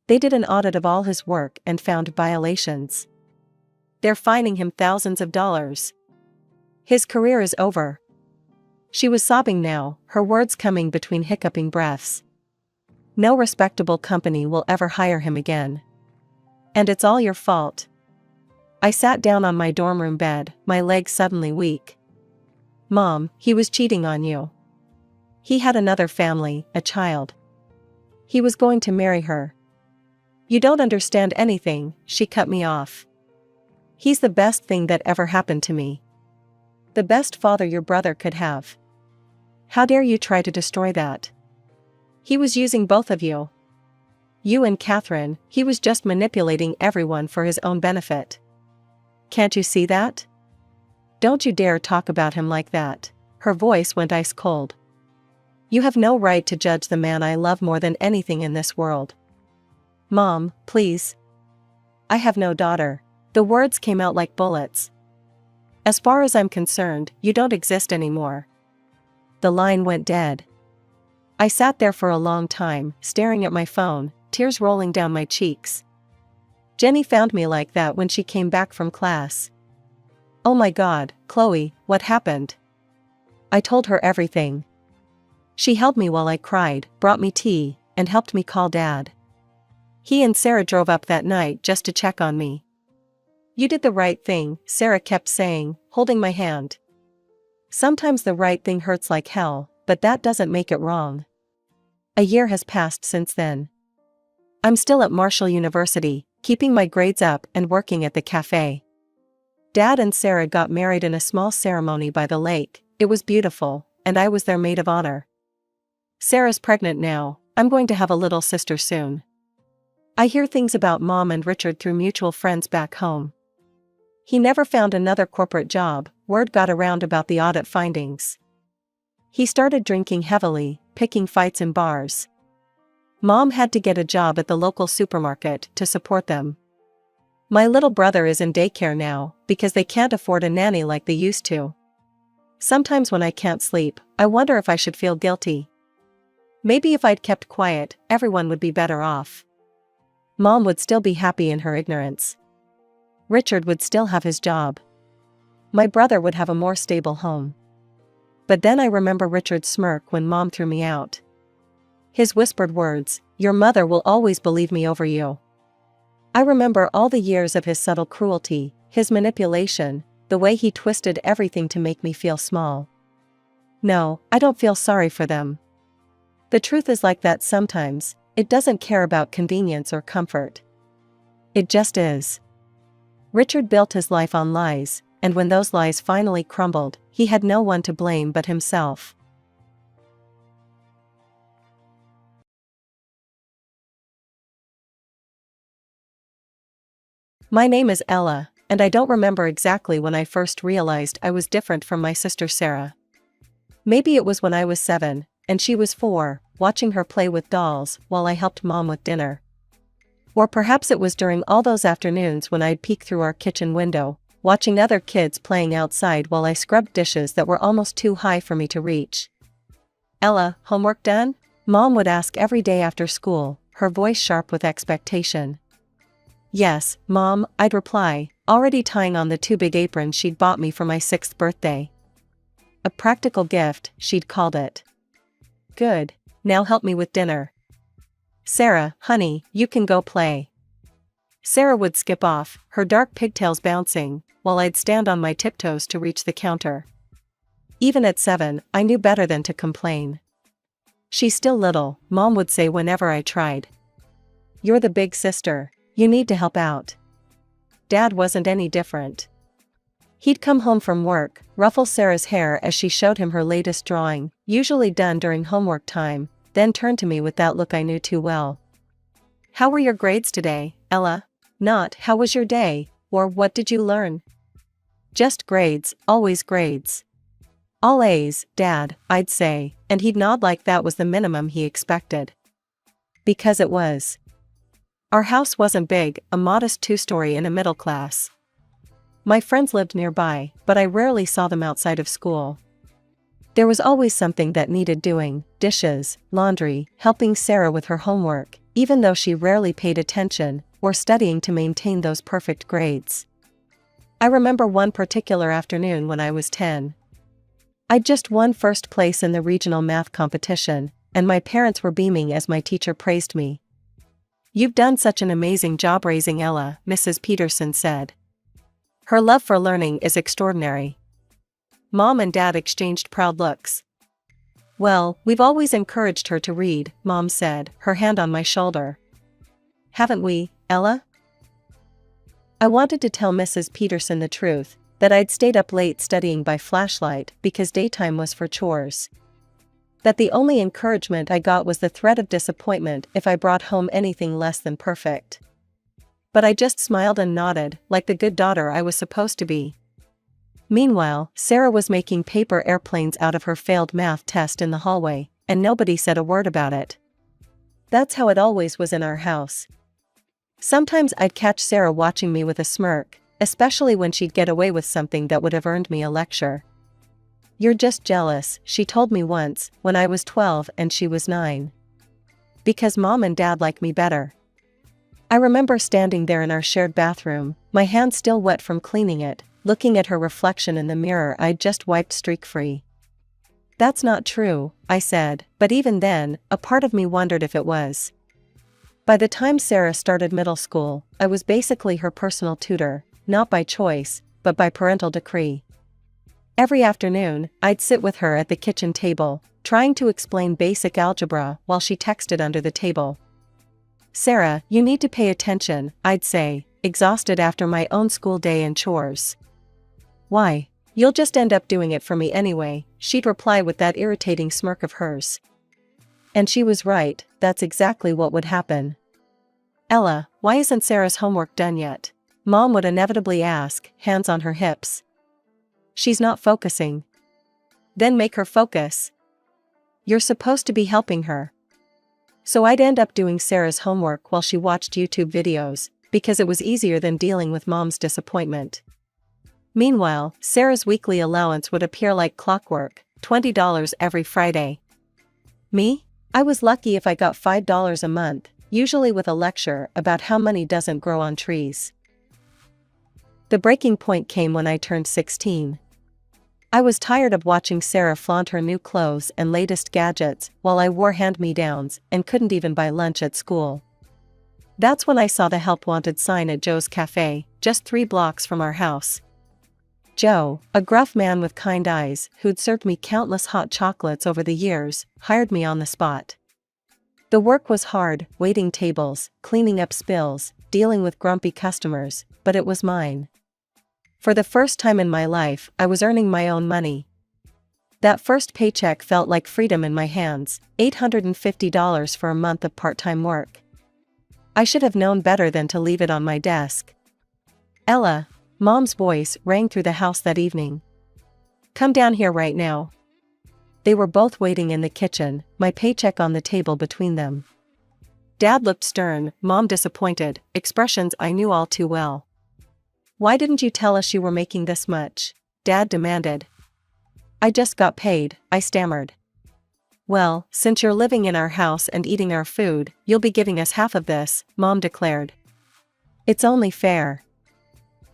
They did an audit of all his work and found violations. They're fining him thousands of dollars. His career is over. She was sobbing now, her words coming between hiccuping breaths. No respectable company will ever hire him again. And it's all your fault. I sat down on my dorm room bed, my legs suddenly weak. Mom, he was cheating on you. He had another family, a child. He was going to marry her. You don't understand anything, she cut me off. He's the best thing that ever happened to me. The best father your brother could have. How dare you try to destroy that? He was using both of you. You and Catherine, he was just manipulating everyone for his own benefit. Can't you see that? Don't you dare talk about him like that. Her voice went ice cold. You have no right to judge the man I love more than anything in this world. Mom, please. I have no daughter. The words came out like bullets. As far as I'm concerned, you don't exist anymore. The line went dead. I sat there for a long time, staring at my phone, tears rolling down my cheeks. Jenny found me like that when she came back from class. Oh my God, Chloe, what happened? I told her everything. She held me while I cried, brought me tea, and helped me call Dad. He and Sarah drove up that night just to check on me. You did the right thing, Sarah kept saying, holding my hand. Sometimes the right thing hurts like hell, but that doesn't make it wrong. A year has passed since then. I'm still at Marshall University, keeping my grades up and working at the cafe. Dad and Sarah got married in a small ceremony by the lake. It was beautiful, and I was their maid of honor. Sarah's pregnant now. I'm going to have a little sister soon. I hear things about Mom and Richard through mutual friends back home. He never found another corporate job. Word got around about the audit findings. He started drinking heavily, picking fights in bars. Mom had to get a job at the local supermarket to support them. My little brother is in daycare now, because they can't afford a nanny like they used to. Sometimes when I can't sleep, I wonder if I should feel guilty. Maybe if I'd kept quiet, everyone would be better off. Mom would still be happy in her ignorance. Richard would still have his job. My brother would have a more stable home. But then I remember Richard's smirk when Mom threw me out. His whispered words, "Your mother will always believe me over you." I remember all the years of his subtle cruelty, his manipulation, the way he twisted everything to make me feel small. No, I don't feel sorry for them. The truth is like that sometimes. It doesn't care about convenience or comfort. It just is. Richard built his life on lies, and when those lies finally crumbled, he had no one to blame but himself. My name is Ella, and I don't remember exactly when I first realized I was different from my sister Sarah. Maybe it was when I was 7, and she was 4, watching her play with dolls while I helped Mom with dinner. Or perhaps it was during all those afternoons when I'd peek through our kitchen window, watching other kids playing outside while I scrubbed dishes that were almost too high for me to reach. Ella, homework done? Mom would ask every day after school, her voice sharp with expectation. Yes, Mom, I'd reply, already tying on the two big aprons she'd bought me for my 6th birthday. A practical gift, she'd called it. Good. Now help me with dinner. Sarah, honey, you can go play. Sarah would skip off, her dark pigtails bouncing, while I'd stand on my tiptoes to reach the counter. Even at 7, I knew better than to complain. She's still little, Mom would say whenever I tried. You're the big sister, you need to help out. Dad wasn't any different. He'd come home from work, ruffle Sarah's hair as she showed him her latest drawing, usually done during homework time, then turn to me with that look I knew too well. How were your grades today, Ella? Not, how was your day, or what did you learn? Just grades, always grades. All A's, Dad, I'd say, and he'd nod like that was the minimum he expected. Because it was. Our house wasn't big, a modest 2-story in a middle class. My friends lived nearby, but I rarely saw them outside of school. There was always something that needed doing, dishes, laundry, helping Sarah with her homework, even though she rarely paid attention, or studying to maintain those perfect grades. I remember one particular afternoon when I was 10. I'd just won first place in the regional math competition, and my parents were beaming as my teacher praised me. You've done such an amazing job raising Ella, Mrs. Peterson said. Her love for learning is extraordinary. Mom and Dad exchanged proud looks. Well, we've always encouraged her to read, Mom said, her hand on my shoulder. Haven't we, Ella? I wanted to tell Mrs. Peterson the truth, that I'd stayed up late studying by flashlight because daytime was for chores. That the only encouragement I got was the threat of disappointment if I brought home anything less than perfect. But I just smiled and nodded, like the good daughter I was supposed to be. Meanwhile, Sarah was making paper airplanes out of her failed math test in the hallway, and nobody said a word about it. That's how it always was in our house. Sometimes I'd catch Sarah watching me with a smirk, especially when she'd get away with something that would have earned me a lecture. You're just jealous, she told me once, when I was 12 and she was 9. Because Mom and Dad like me better. I remember standing there in our shared bathroom, my hands still wet from cleaning it, looking at her reflection in the mirror I'd just wiped streak-free. That's not true, I said, but even then, a part of me wondered if it was. By the time Sarah started middle school, I was basically her personal tutor, not by choice, but by parental decree. Every afternoon, I'd sit with her at the kitchen table, trying to explain basic algebra while she texted under the table. Sarah, you need to pay attention, I'd say, exhausted after my own school day and chores. Why? You'll just end up doing it for me anyway, she'd reply with that irritating smirk of hers. And she was right, that's exactly what would happen. Ella, why isn't Sarah's homework done yet? Mom would inevitably ask, hands on her hips. She's not focusing. Then make her focus. You're supposed to be helping her. So I'd end up doing Sarah's homework while she watched YouTube videos, because it was easier than dealing with Mom's disappointment. Meanwhile, Sarah's weekly allowance would appear like clockwork, $20 every Friday. Me? I was lucky if I got $5 a month, usually with a lecture about how money doesn't grow on trees. The breaking point came when I turned 16. I was tired of watching Sarah flaunt her new clothes and latest gadgets while I wore hand-me-downs and couldn't even buy lunch at school. That's when I saw the help wanted sign at Joe's Cafe, just 3 blocks from our house. Joe, a gruff man with kind eyes who'd served me countless hot chocolates over the years, hired me on the spot. The work was hard, waiting tables, cleaning up spills, dealing with grumpy customers, but it was mine. For the first time in my life, I was earning my own money. That first paycheck felt like freedom in my hands, $850 for a month of part-time work. I should have known better than to leave it on my desk. Ella, Mom's voice rang through the house that evening. Come down here right now. They were both waiting in the kitchen, my paycheck on the table between them. Dad looked stern, Mom disappointed, expressions I knew all too well. Why didn't you tell us you were making this much? Dad demanded. I just got paid, I stammered. Well, since you're living in our house and eating our food, you'll be giving us half of this, Mom declared. It's only fair.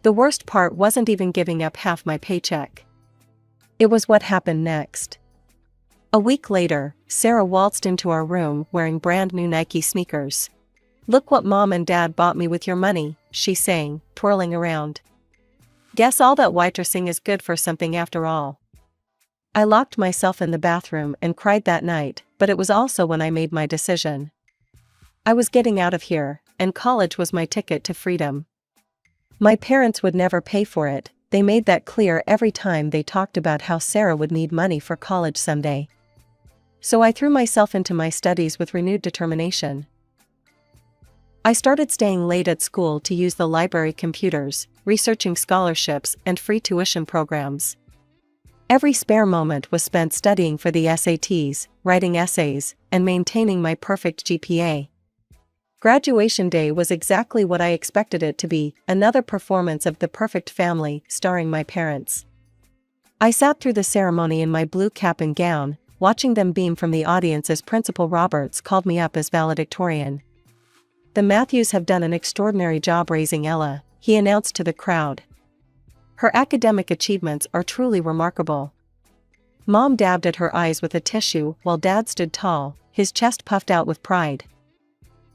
The worst part wasn't even giving up half my paycheck. It was what happened next. A week later, Sarah waltzed into our room wearing brand new Nike sneakers. "Look what Mom and Dad bought me with your money," she sang, twirling around. "Guess all that waitressing is good for something after all." I locked myself in the bathroom and cried that night, but it was also when I made my decision. I was getting out of here, and college was my ticket to freedom. My parents would never pay for it. They made that clear every time they talked about how Sarah would need money for college someday. So I threw myself into my studies with renewed determination. I started staying late at school to use the library computers, researching scholarships and free tuition programs. Every spare moment was spent studying for the SATs, writing essays, and maintaining my perfect GPA. Graduation day was exactly what I expected it to be, another performance of The Perfect Family, starring my parents. I sat through the ceremony in my blue cap and gown, watching them beam from the audience as Principal Roberts called me up as valedictorian. "The Matthews have done an extraordinary job raising Ella," he announced to the crowd. "Her academic achievements are truly remarkable." Mom dabbed at her eyes with a tissue while Dad stood tall, his chest puffed out with pride.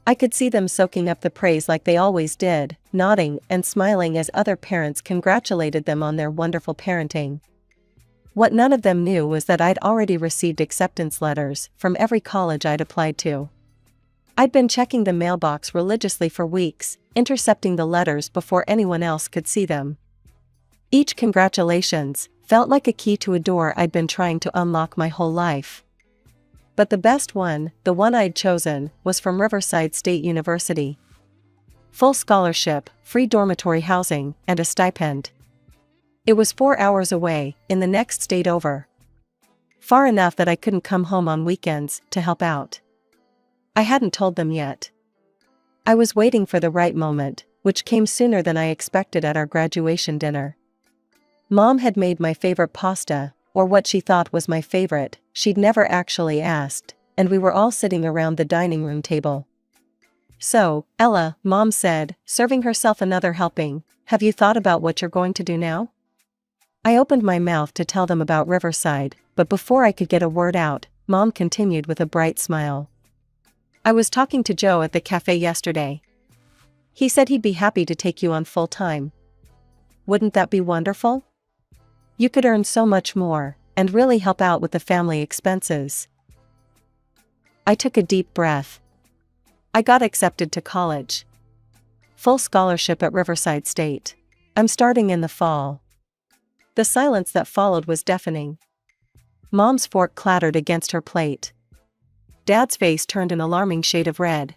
I could see them soaking up the praise like they always did, nodding and smiling as other parents congratulated them on their wonderful parenting. What none of them knew was that I'd already received acceptance letters from every college I'd applied to. I'd been checking the mailbox religiously for weeks, intercepting the letters before anyone else could see them. Each congratulations felt like a key to a door I'd been trying to unlock my whole life. But the best one, the one I'd chosen, was from Riverside State University. Full scholarship, free dormitory housing, and a stipend. It was 4 hours away, in the next state over. Far enough that I couldn't come home on weekends to help out. I hadn't told them yet. I was waiting for the right moment, which came sooner than I expected at our graduation dinner. Mom had made my favorite pasta, or what she thought was my favorite. She'd never actually asked, and we were all sitting around the dining room table. "So, Ella," Mom said, serving herself another helping, "have you thought about what you're going to do now?" I opened my mouth to tell them about Riverside, but before I could get a word out, Mom continued with a bright smile. "I was talking to Joe at the cafe yesterday. He said he'd be happy to take you on full time. Wouldn't that be wonderful? You could earn so much more, and really help out with the family expenses." I took a deep breath. I got accepted to college. Full scholarship at Riverside State. I'm starting in the fall. The silence that followed was deafening. Mom's fork clattered against her plate. Dad's face turned an alarming shade of red.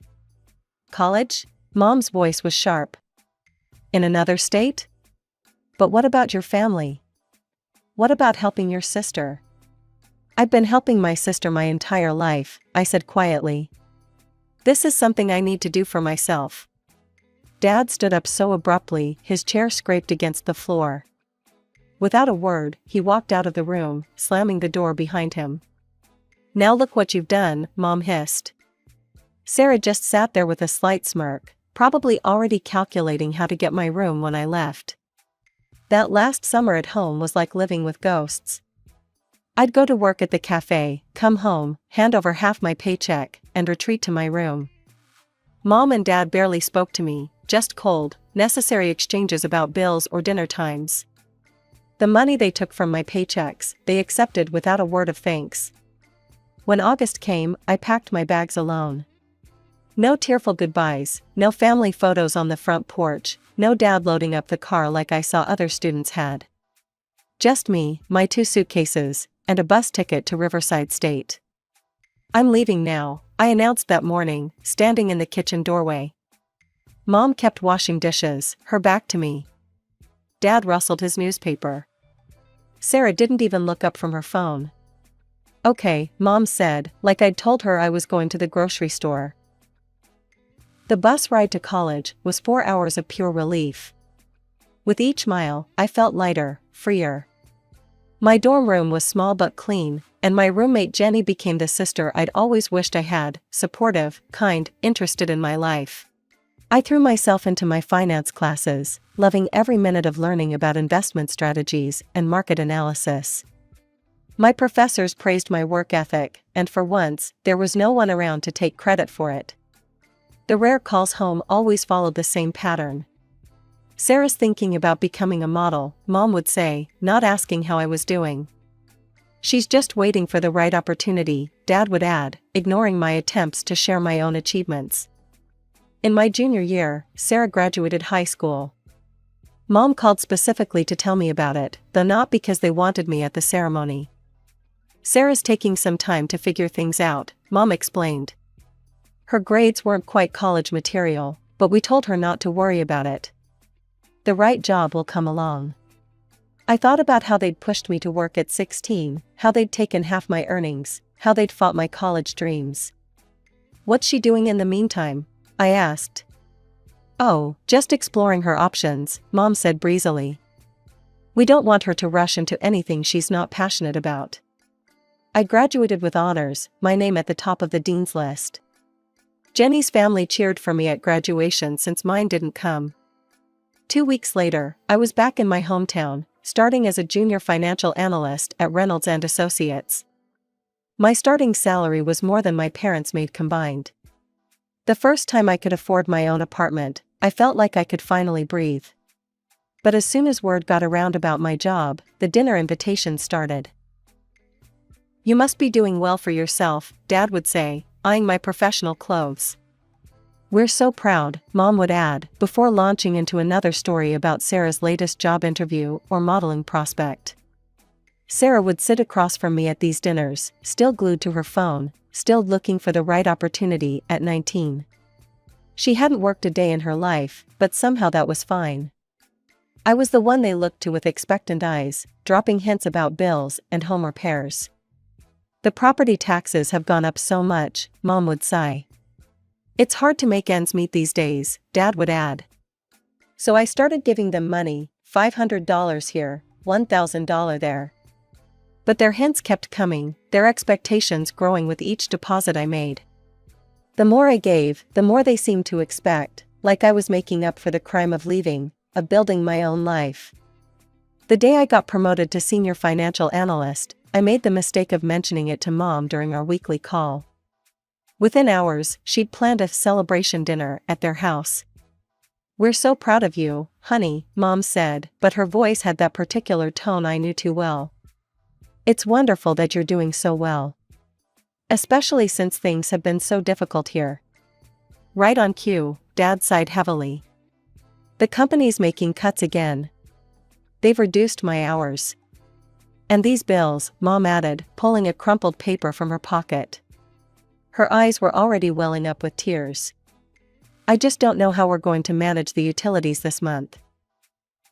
"College?" Mom's voice was sharp. "In another state? But what about your family? What about helping your sister?" "I've been helping my sister my entire life," I said quietly. "This is something I need to do for myself." Dad stood up so abruptly, his chair scraped against the floor. Without a word, he walked out of the room, slamming the door behind him. "Now look what you've done," Mom hissed. Sarah just sat there with a slight smirk, probably already calculating how to get my room when I left. That last summer at home was like living with ghosts. I'd go to work at the cafe, come home, hand over half my paycheck, and retreat to my room. Mom and Dad barely spoke to me, just cold, necessary exchanges about bills or dinner times. The money they took from my paychecks, they accepted without a word of thanks. When August came, I packed my bags alone. No tearful goodbyes, no family photos on the front porch, no Dad loading up the car like I saw other students had. Just me, my 2 suitcases, and a bus ticket to Riverside State. "I'm leaving now," I announced that morning, standing in the kitchen doorway. Mom kept washing dishes, her back to me. Dad rustled his newspaper. Sarah didn't even look up from her phone. "Okay," Mom said, like I'd told her I was going to the grocery store. The bus ride to college was 4 hours of pure relief. With each mile, I felt lighter, freer. My dorm room was small but clean, and my roommate Jenny became the sister I'd always wished I had, supportive, kind, interested in my life. I threw myself into my finance classes, loving every minute of learning about investment strategies and market analysis. My professors praised my work ethic, and for once, there was no one around to take credit for it. The rare calls home always followed the same pattern. "Sarah's thinking about becoming a model," Mom would say, not asking how I was doing. "She's just waiting for the right opportunity," Dad would add, ignoring my attempts to share my own achievements. In my junior year, Sarah graduated high school. Mom called specifically to tell me about it, though not because they wanted me at the ceremony. "Sarah's taking some time to figure things out," Mom explained. "Her grades weren't quite college material, but we told her not to worry about it. The right job will come along." I thought about how they'd pushed me to work at 16, how they'd taken half my earnings, how they'd fought my college dreams. "What's she doing in the meantime?" I asked. "Oh, just exploring her options," Mom said breezily. "We don't want her to rush into anything she's not passionate about." I graduated with honors, my name at the top of the dean's list. Jenny's family cheered for me at graduation since mine didn't come. 2 weeks later, I was back in my hometown, starting as a junior financial analyst at Reynolds and Associates. My starting salary was more than my parents made combined. The first time I could afford my own apartment, I felt like I could finally breathe. But as soon as word got around about my job, the dinner invitations started. "You must be doing well for yourself," Dad would say, eyeing my professional clothes. "We're so proud," Mom would add, before launching into another story about Sarah's latest job interview or modeling prospect. Sarah would sit across from me at these dinners, still glued to her phone, still looking for the right opportunity at 19. She hadn't worked a day in her life, but somehow that was fine. I was the one they looked to with expectant eyes, dropping hints about bills and home repairs. "The property taxes have gone up so much," Mom would sigh. "It's hard to make ends meet these days," Dad would add. So I started giving them money, $500 here, $1,000 there. But their hints kept coming, their expectations growing with each deposit I made. The more I gave, the more they seemed to expect, like I was making up for the crime of leaving, of building my own life. The day I got promoted to senior financial analyst, I made the mistake of mentioning it to Mom during our weekly call. Within hours, she'd planned a celebration dinner at their house. "We're so proud of you, honey," Mom said, but her voice had that particular tone I knew too well. "It's wonderful that you're doing so well. Especially since things have been so difficult here." Right on cue, Dad sighed heavily. "The company's making cuts again. They've reduced my hours. And these bills," Mom added, pulling a crumpled paper from her pocket. Her eyes were already welling up with tears. "I just don't know how we're going to manage the utilities this month."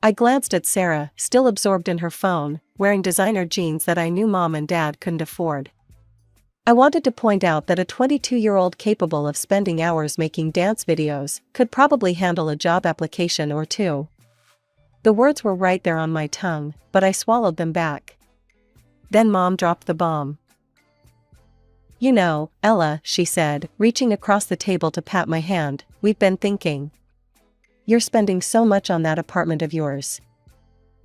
I glanced at Sarah, still absorbed in her phone, wearing designer jeans that I knew Mom and Dad couldn't afford. I wanted to point out that a 22-year-old capable of spending hours making dance videos could probably handle a job application or two. The words were right there on my tongue, but I swallowed them back. Then Mom dropped the bomb. "You know, Ella," she said, reaching across the table to pat my hand, "we've been thinking. You're spending so much on that apartment of yours.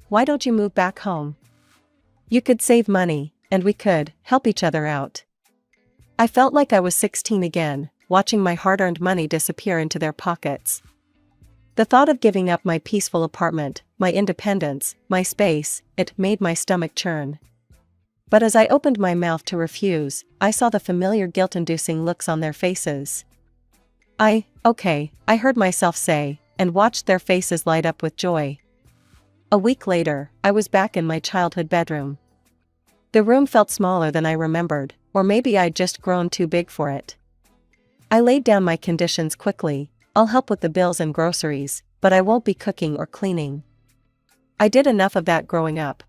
Why don't you move back home? You could save money, and we could help each other out." I felt like I was 16 again, watching my hard-earned money disappear into their pockets. The thought of giving up my peaceful apartment, my independence, my space, it made my stomach churn. But as I opened my mouth to refuse, I saw the familiar guilt-inducing looks on their faces. Okay, I heard myself say, and watched their faces light up with joy. A week later, I was back in my childhood bedroom. The room felt smaller than I remembered, or maybe I'd just grown too big for it. I laid down my conditions quickly. "I'll help with the bills and groceries, but I won't be cooking or cleaning. I did enough of that growing up."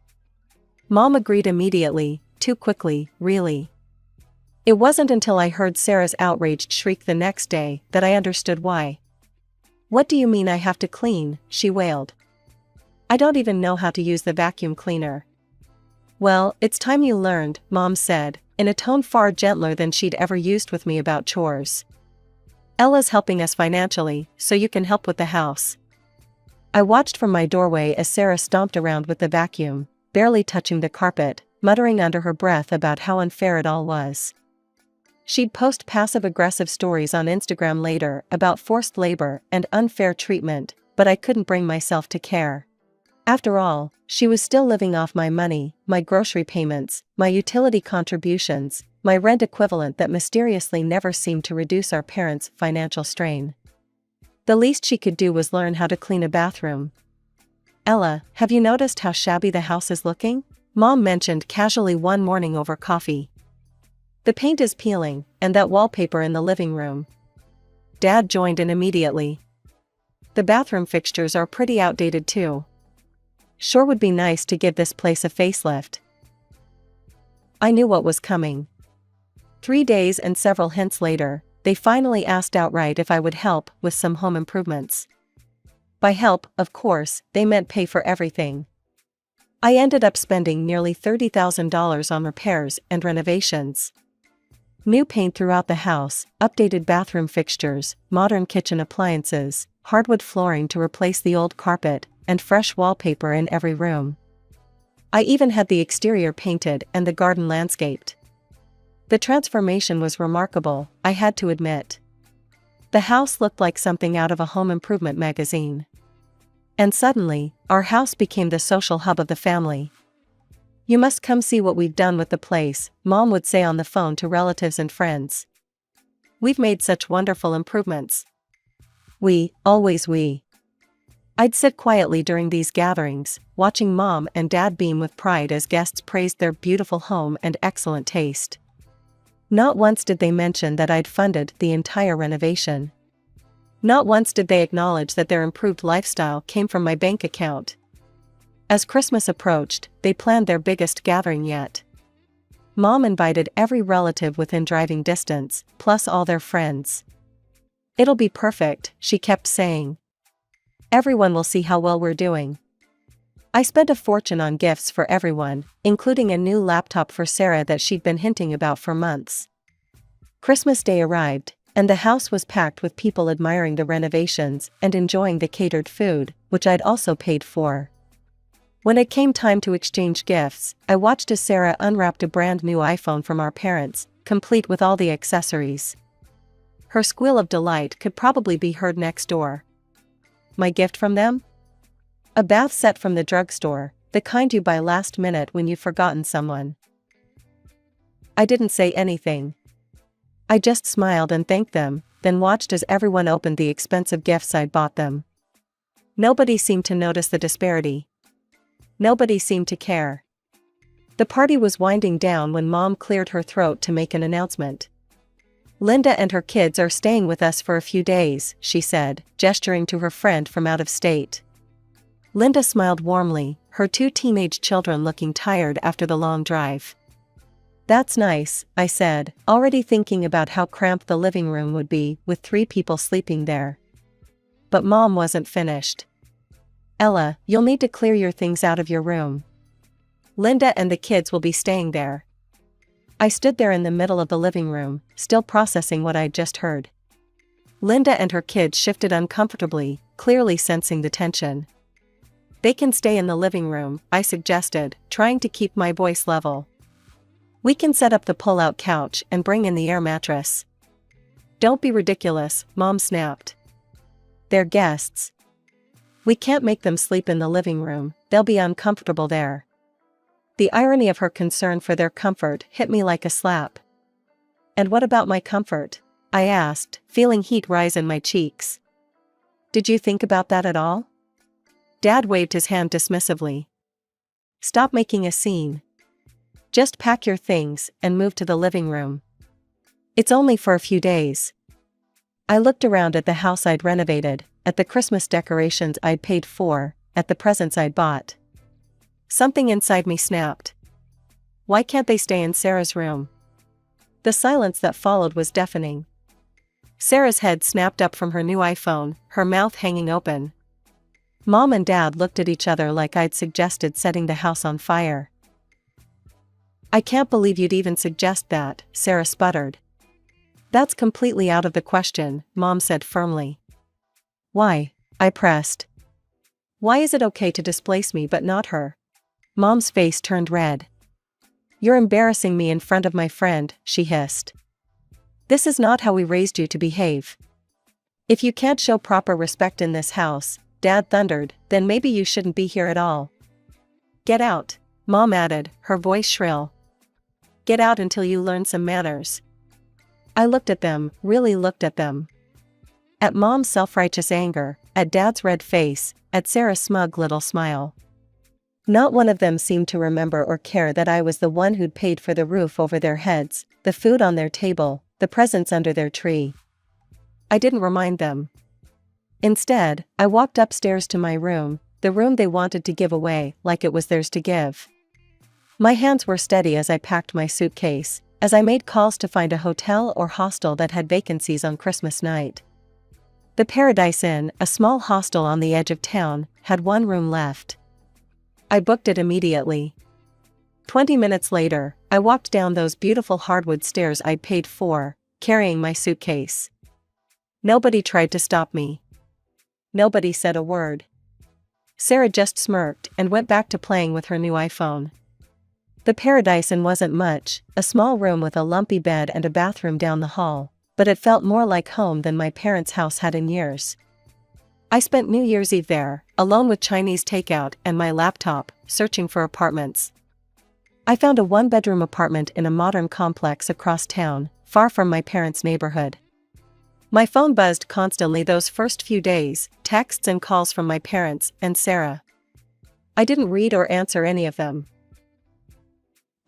Mom agreed immediately, too quickly, really. It wasn't until I heard Sarah's outraged shriek the next day that I understood why. "What do you mean I have to clean?" she wailed. "I don't even know how to use the vacuum cleaner." "Well, it's time you learned," Mom said, in a tone far gentler than she'd ever used with me about chores. Ella's helping us financially, so you can help with the house. I watched from my doorway as Sarah stomped around with the vacuum, barely touching the carpet, muttering under her breath about how unfair it all was. She'd post passive-aggressive stories on Instagram later about forced labor and unfair treatment, but I couldn't bring myself to care. After all, she was still living off my money, my grocery payments, my utility contributions, my rent equivalent that mysteriously never seemed to reduce our parents' financial strain. The least she could do was learn how to clean a bathroom. "Ella, have you noticed how shabby the house is looking?" Mom mentioned casually one morning over coffee. "The paint is peeling, and that wallpaper in the living room." Dad joined in immediately. "The bathroom fixtures are pretty outdated too. Sure would be nice to give this place a facelift." I knew what was coming. 3 days and several hints later, they finally asked outright if I would help with some home improvements. By help, of course, they meant pay for everything. I ended up spending nearly $30,000 on repairs and renovations. New paint throughout the house, updated bathroom fixtures, modern kitchen appliances, hardwood flooring to replace the old carpet, and fresh wallpaper in every room. I even had the exterior painted and the garden landscaped. The transformation was remarkable, I had to admit. The house looked like something out of a home improvement magazine. And suddenly, our house became the social hub of the family. "You must come see what we've done with the place," Mom would say on the phone to relatives and friends. "We've made such wonderful improvements." Always we. I'd sit quietly during these gatherings, watching Mom and Dad beam with pride as guests praised their beautiful home and excellent taste. Not once did they mention that I'd funded the entire renovation. Not once did they acknowledge that their improved lifestyle came from my bank account. As Christmas approached, they planned their biggest gathering yet. Mom invited every relative within driving distance, plus all their friends. "It'll be perfect," she kept saying. "Everyone will see how well we're doing." I spent a fortune on gifts for everyone, including a new laptop for Sarah that she'd been hinting about for months. Christmas Day arrived, and the house was packed with people admiring the renovations and enjoying the catered food, which I'd also paid for. When it came time to exchange gifts, I watched as Sarah unwrapped a brand new iPhone from our parents, complete with all the accessories. Her squeal of delight could probably be heard next door. My gift from them? A bath set from the drugstore, the kind you buy last minute when you've forgotten someone. I didn't say anything. I just smiled and thanked them, then watched as everyone opened the expensive gifts I'd bought them. Nobody seemed to notice the disparity. Nobody seemed to care. The party was winding down when Mom cleared her throat to make an announcement. "Linda and her kids are staying with us for a few days," she said, gesturing to her friend from out of state. Linda smiled warmly, her 2 teenage children looking tired after the long drive. "That's nice," I said, already thinking about how cramped the living room would be with 3 people sleeping there. But Mom wasn't finished. "Ella, you'll need to clear your things out of your room. Linda and the kids will be staying there." I stood there in the middle of the living room, still processing what I'd just heard. Linda and her kids shifted uncomfortably, clearly sensing the tension. "They can stay in the living room," I suggested, trying to keep my voice level. "We can set up the pull-out couch and bring in the air mattress." "Don't be ridiculous," Mom snapped. "They're guests. We can't make them sleep in the living room, they'll be uncomfortable there." The irony of her concern for their comfort hit me like a slap. "And what about my comfort?" I asked, feeling heat rise in my cheeks. "Did you think about that at all?" Dad waved his hand dismissively. "Stop making a scene. Just pack your things and move to the living room. It's only for a few days." I looked around at the house I'd renovated, at the Christmas decorations I'd paid for, at the presents I'd bought. Something inside me snapped. Why can't they stay in Sarah's room? The silence that followed was deafening. Sarah's head snapped up from her new iPhone, her mouth hanging open. Mom and Dad looked at each other like I'd suggested setting the house on fire. "I can't believe you'd even suggest that," Sarah sputtered. That's completely out of the question, Mom said firmly. Why? I pressed. Why is it okay to displace me but not her? Mom's face turned red. You're embarrassing me in front of my friend, she hissed. This is not how we raised you to behave. If you can't show proper respect in this house, Dad thundered, then maybe you shouldn't be here at all. Get out, Mom added, her voice shrill. Get out until you learn some manners. I looked at them, really looked at them. At Mom's self-righteous anger, at Dad's red face, at Sarah's smug little smile. Not one of them seemed to remember or care that I was the one who'd paid for the roof over their heads, the food on their table, the presents under their tree. I didn't remind them. Instead, I walked upstairs to my room, the room they wanted to give away, like it was theirs to give. My hands were steady as I packed my suitcase, as I made calls to find a hotel or hostel that had vacancies on Christmas night. The Paradise Inn, a small hostel on the edge of town, had one room left. I booked it immediately. 20 minutes later, I walked down those beautiful hardwood stairs I'd paid for, carrying my suitcase. Nobody tried to stop me. Nobody said a word. Sarah just smirked and went back to playing with her new iPhone. The Paradise Inn wasn't much, a small room with a lumpy bed and a bathroom down the hall, but it felt more like home than my parents' house had in years. I spent New Year's Eve there, alone with Chinese takeout and my laptop, searching for apartments. I found a one-bedroom apartment in a modern complex across town, far from my parents' neighborhood. My phone buzzed constantly those first few days, texts and calls from my parents and Sarah. I didn't read or answer any of them.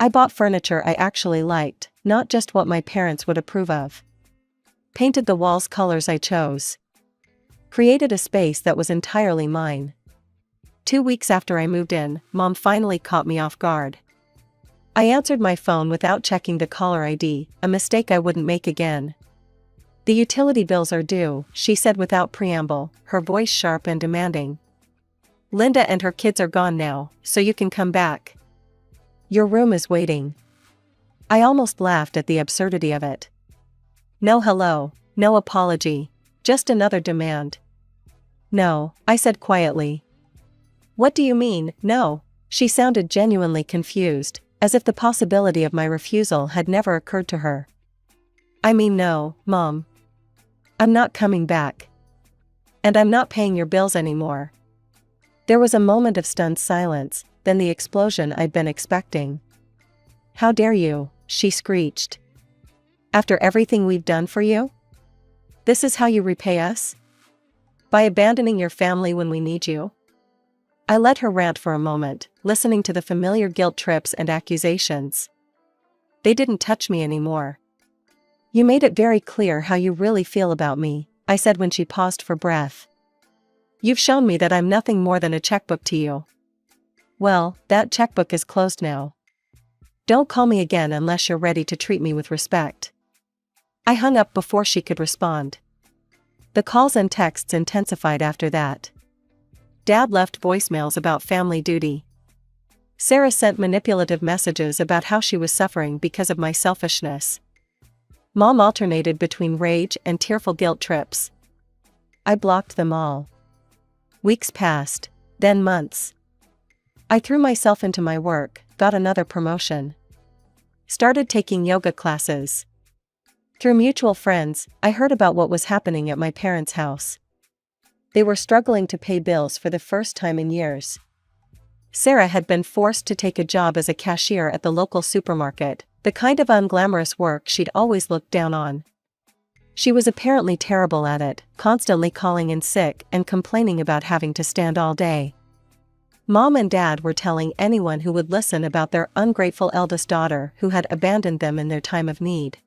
I bought furniture I actually liked, not just what my parents would approve of. Painted the walls colors I chose. Created a space that was entirely mine. 2 weeks after I moved in, Mom finally caught me off guard. I answered my phone without checking the caller ID, a mistake I wouldn't make again. The utility bills are due, she said without preamble, her voice sharp and demanding. Linda and her kids are gone now, so you can come back. Your room is waiting. I almost laughed at the absurdity of it. No hello, no apology, just another demand. No, I said quietly. What do you mean, no? She sounded genuinely confused, as if the possibility of my refusal had never occurred to her. I mean no, Mom. I'm not coming back. And I'm not paying your bills anymore. There was a moment of stunned silence, then the explosion I'd been expecting. How dare you, she screeched. After everything we've done for you? This is how you repay us? By abandoning your family when we need you? I let her rant for a moment, listening to the familiar guilt trips and accusations. They didn't touch me anymore. You made it very clear how you really feel about me, I said when she paused for breath. You've shown me that I'm nothing more than a checkbook to you. Well, that checkbook is closed now. Don't call me again unless you're ready to treat me with respect. I hung up before she could respond. The calls and texts intensified after that. Dad left voicemails about family duty. Sarah sent manipulative messages about how she was suffering because of my selfishness. Mom alternated between rage and tearful guilt trips. I blocked them all. Weeks passed, then months. I threw myself into my work, got another promotion. Started taking yoga classes. Through mutual friends, I heard about what was happening at my parents' house. They were struggling to pay bills for the first time in years. Sarah had been forced to take a job as a cashier at the local supermarket, the kind of unglamorous work she'd always looked down on. She was apparently terrible at it, constantly calling in sick and complaining about having to stand all day. Mom and Dad were telling anyone who would listen about their ungrateful eldest daughter who had abandoned them in their time of need.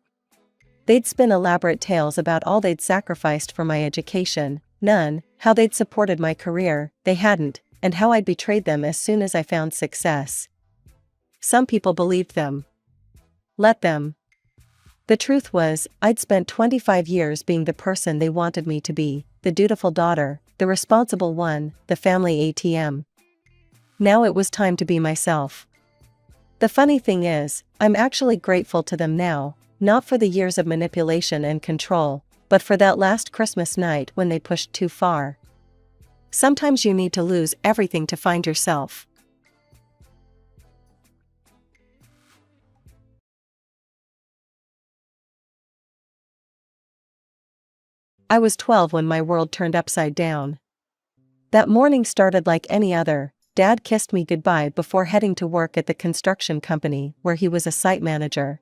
They'd spin elaborate tales about all they'd sacrificed for my education, none, how they'd supported my career, they hadn't, and how I'd betrayed them as soon as I found success. Some people believed them. Let them. The truth was, I'd spent 25 years being the person they wanted me to be, the dutiful daughter, the responsible one, the family ATM. Now it was time to be myself. The funny thing is, I'm actually grateful to them now, not for the years of manipulation and control, but for that last Christmas night when they pushed too far. Sometimes you need to lose everything to find yourself. I was 12 when my world turned upside down. That morning started like any other. Dad kissed me goodbye before heading to work at the construction company where he was a site manager.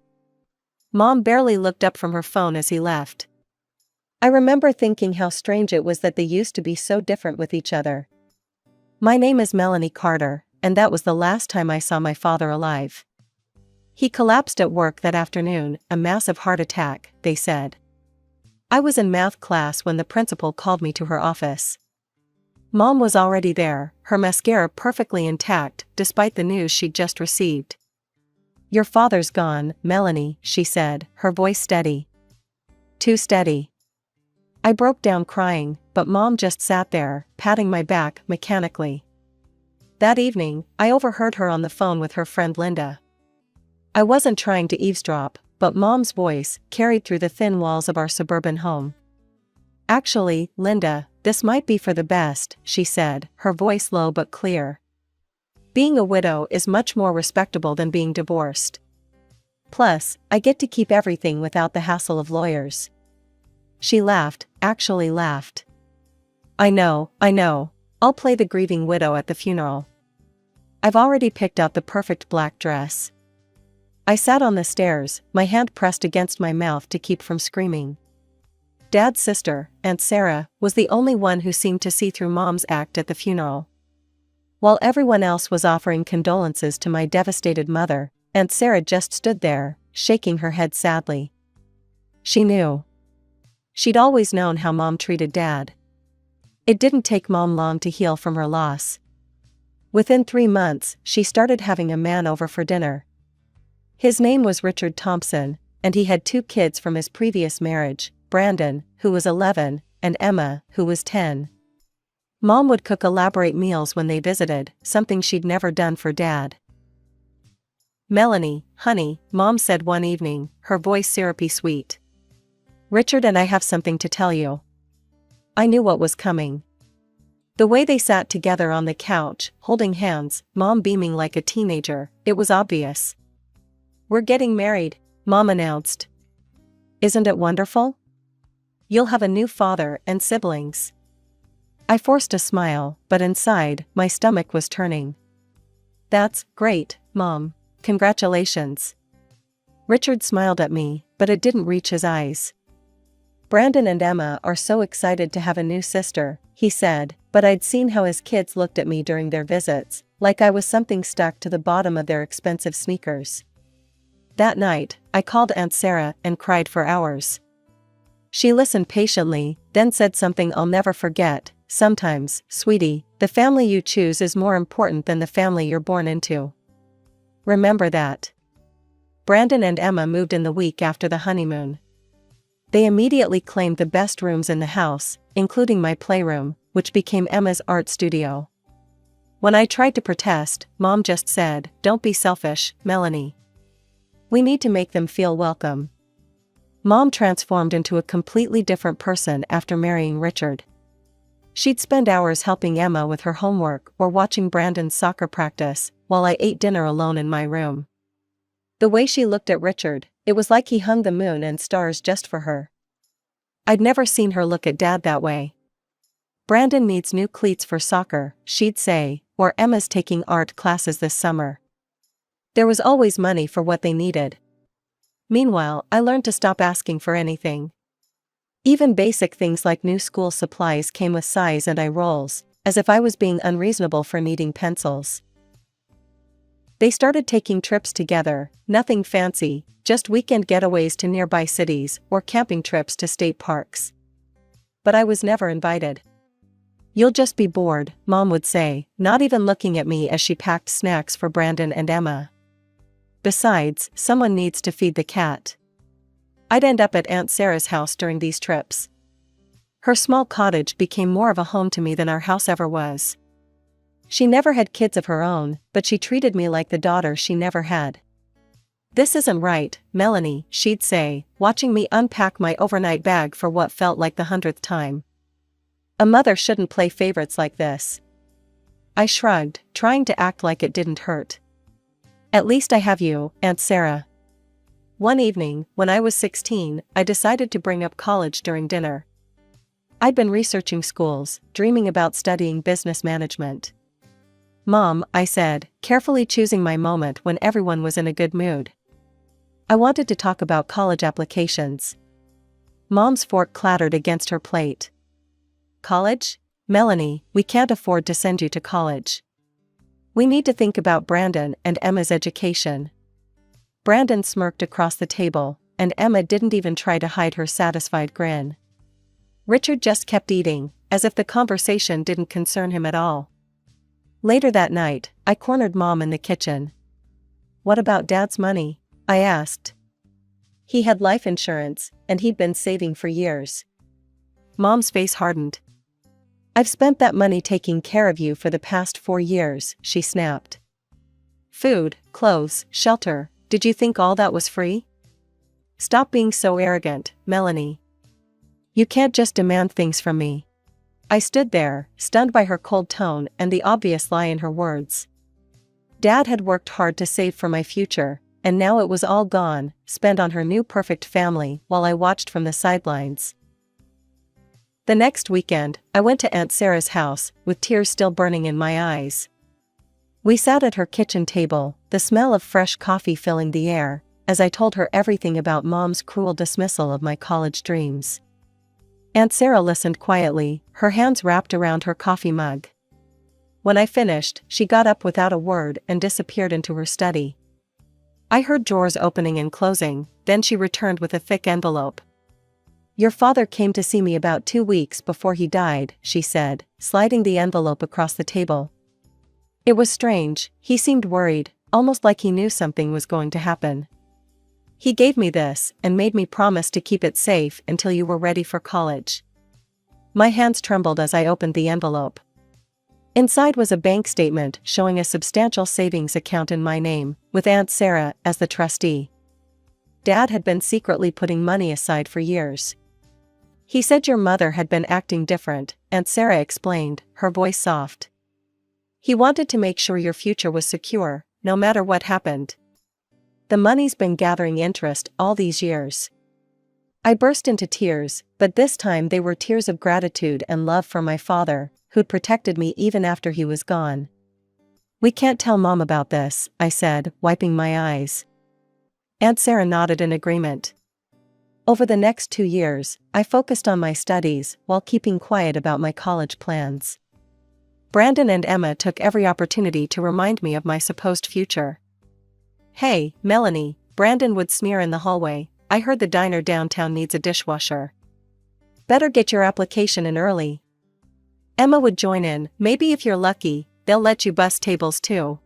Mom barely looked up from her phone as he left. I remember thinking how strange it was that they used to be so different with each other. My name is Melanie Carter, and that was the last time I saw my father alive. He collapsed at work that afternoon, a massive heart attack, they said. I was in math class when the principal called me to her office. Mom was already there, her mascara perfectly intact despite the news she'd just received. "Your father's gone, Melanie," she said, her voice steady. Too steady. I broke down crying, but Mom just sat there, patting my back mechanically. That evening, I overheard her on the phone with her friend Linda. I wasn't trying to eavesdrop, but Mom's voice carried through the thin walls of our suburban home. "Actually, Linda, this might be for the best," she said, her voice low but clear. "Being a widow is much more respectable than being divorced. Plus, I get to keep everything without the hassle of lawyers." She laughed, actually laughed. I know. I'll play the grieving widow at the funeral. I've already picked out the perfect black dress." I sat on the stairs, my hand pressed against my mouth to keep from screaming. Dad's sister, Aunt Sarah, was the only one who seemed to see through Mom's act at the funeral. While everyone else was offering condolences to my devastated mother, Aunt Sarah just stood there, shaking her head sadly. She knew. She'd always known how Mom treated Dad. It didn't take Mom long to heal from her loss. Within 3 months, she started having a man over for dinner. His name was Richard Thompson, and he had 2 kids from his previous marriage, Brandon, who was 11, and Emma, who was 10. Mom would cook elaborate meals when they visited, something she'd never done for Dad. "Melanie, honey," Mom said one evening, her voice syrupy sweet. "Richard and I have something to tell you." I knew what was coming. The way they sat together on the couch, holding hands, Mom beaming like a teenager, it was obvious. "We're getting married," Mom announced. "Isn't it wonderful? You'll have a new father and siblings." I forced a smile, but inside, my stomach was turning. "That's great, Mom. Congratulations." Richard smiled at me, but it didn't reach his eyes. "Brandon and Emma are so excited to have a new sister," he said, but I'd seen how his kids looked at me during their visits, like I was something stuck to the bottom of their expensive sneakers. That night, I called Aunt Sarah and cried for hours. She listened patiently, then said something I'll never forget. "Sometimes, sweetie, the family you choose is more important than the family you're born into. Remember that." Brandon and Emma moved in the week after the honeymoon. They immediately claimed the best rooms in the house, including my playroom, which became Emma's art studio. When I tried to protest, Mom just said, "Don't be selfish, Melanie. We need to make them feel welcome." Mom transformed into a completely different person after marrying Richard. She'd spend hours helping Emma with her homework or watching Brandon's soccer practice, while I ate dinner alone in my room. The way she looked at Richard, it was like he hung the moon and stars just for her. I'd never seen her look at Dad that way. "Brandon needs new cleats for soccer," she'd say, or "Emma's taking art classes this summer." There was always money for what they needed. Meanwhile, I learned to stop asking for anything. Even basic things like new school supplies came with size and eye rolls, as if I was being unreasonable for needing pencils. They started taking trips together, nothing fancy, just weekend getaways to nearby cities or camping trips to state parks. But I was never invited. "You'll just be bored," Mom would say, not even looking at me as she packed snacks for Brandon and Emma. "Besides, someone needs to feed the cat." I'd end up at Aunt Sarah's house during these trips. Her small cottage became more of a home to me than our house ever was. She never had kids of her own, but she treated me like the daughter she never had. "This isn't right, Melanie," she'd say, watching me unpack my overnight bag for what felt like the 100th time. "A mother shouldn't play favorites like this." I shrugged, trying to act like it didn't hurt. "At least I have you, Aunt Sarah." One evening, when I was 16, I decided to bring up college during dinner. I'd been researching schools, dreaming about studying business management. "Mom," I said, carefully choosing my moment when everyone was in a good mood. I wanted to talk about college applications. Mom's fork clattered against her plate. "College? Melanie, we can't afford to send you to college. We need to think about Brandon and Emma's education." Brandon smirked across the table, and Emma didn't even try to hide her satisfied grin. Richard just kept eating, as if the conversation didn't concern him at all. Later that night, I cornered Mom in the kitchen. "What about Dad's money?" I asked. "He had life insurance, and he'd been saving for years." Mom's face hardened. "I've spent that money taking care of you for the past 4 years, she snapped. "Food, clothes, shelter, did you think all that was free?" "Stop being so arrogant, Melanie. You can't just demand things from me." I stood there, stunned by her cold tone and the obvious lie in her words. Dad had worked hard to save for my future, and now it was all gone, spent on her new perfect family while I watched from the sidelines. The next weekend, I went to Aunt Sarah's house, with tears still burning in my eyes. We sat at her kitchen table, the smell of fresh coffee filling the air, as I told her everything about Mom's cruel dismissal of my college dreams. Aunt Sarah listened quietly, her hands wrapped around her coffee mug. When I finished, she got up without a word and disappeared into her study. I heard drawers opening and closing, then she returned with a thick envelope. "Your father came to see me about 2 weeks before he died," she said, sliding the envelope across the table. "It was strange, he seemed worried, almost like he knew something was going to happen. He gave me this, and made me promise to keep it safe until you were ready for college." My hands trembled as I opened the envelope. Inside was a bank statement showing a substantial savings account in my name, with Aunt Sarah as the trustee. Dad had been secretly putting money aside for years. "He said your mother had been acting different," Aunt Sarah explained, her voice soft. "He wanted to make sure your future was secure, no matter what happened. The money's been gathering interest all these years." I burst into tears, but this time they were tears of gratitude and love for my father, who'd protected me even after he was gone. "We can't tell Mom about this," I said, wiping my eyes. Aunt Sarah nodded in agreement. Over the next 2 years, I focused on my studies while keeping quiet about my college plans. Brandon and Emma took every opportunity to remind me of my supposed future. "Hey, Melanie," Brandon would sneer in the hallway, "I heard the diner downtown needs a dishwasher. Better get your application in early." Emma would join in, "Maybe if you're lucky, they'll let you bus tables too."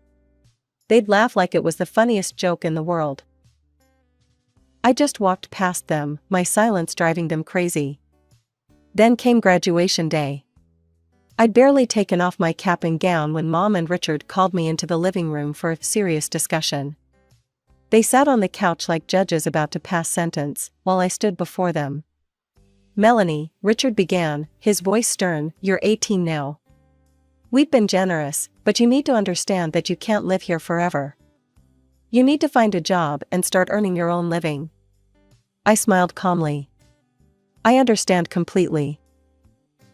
They'd laugh like it was the funniest joke in the world. I just walked past them, my silence driving them crazy. Then came graduation day. I'd barely taken off my cap and gown when Mom and Richard called me into the living room for a serious discussion. They sat on the couch like judges about to pass sentence, while I stood before them. "Melanie," Richard began, his voice stern, "you're 18 now. We've been generous, but you need to understand that you can't live here forever. You need to find a job and start earning your own living." I smiled calmly. "I understand completely.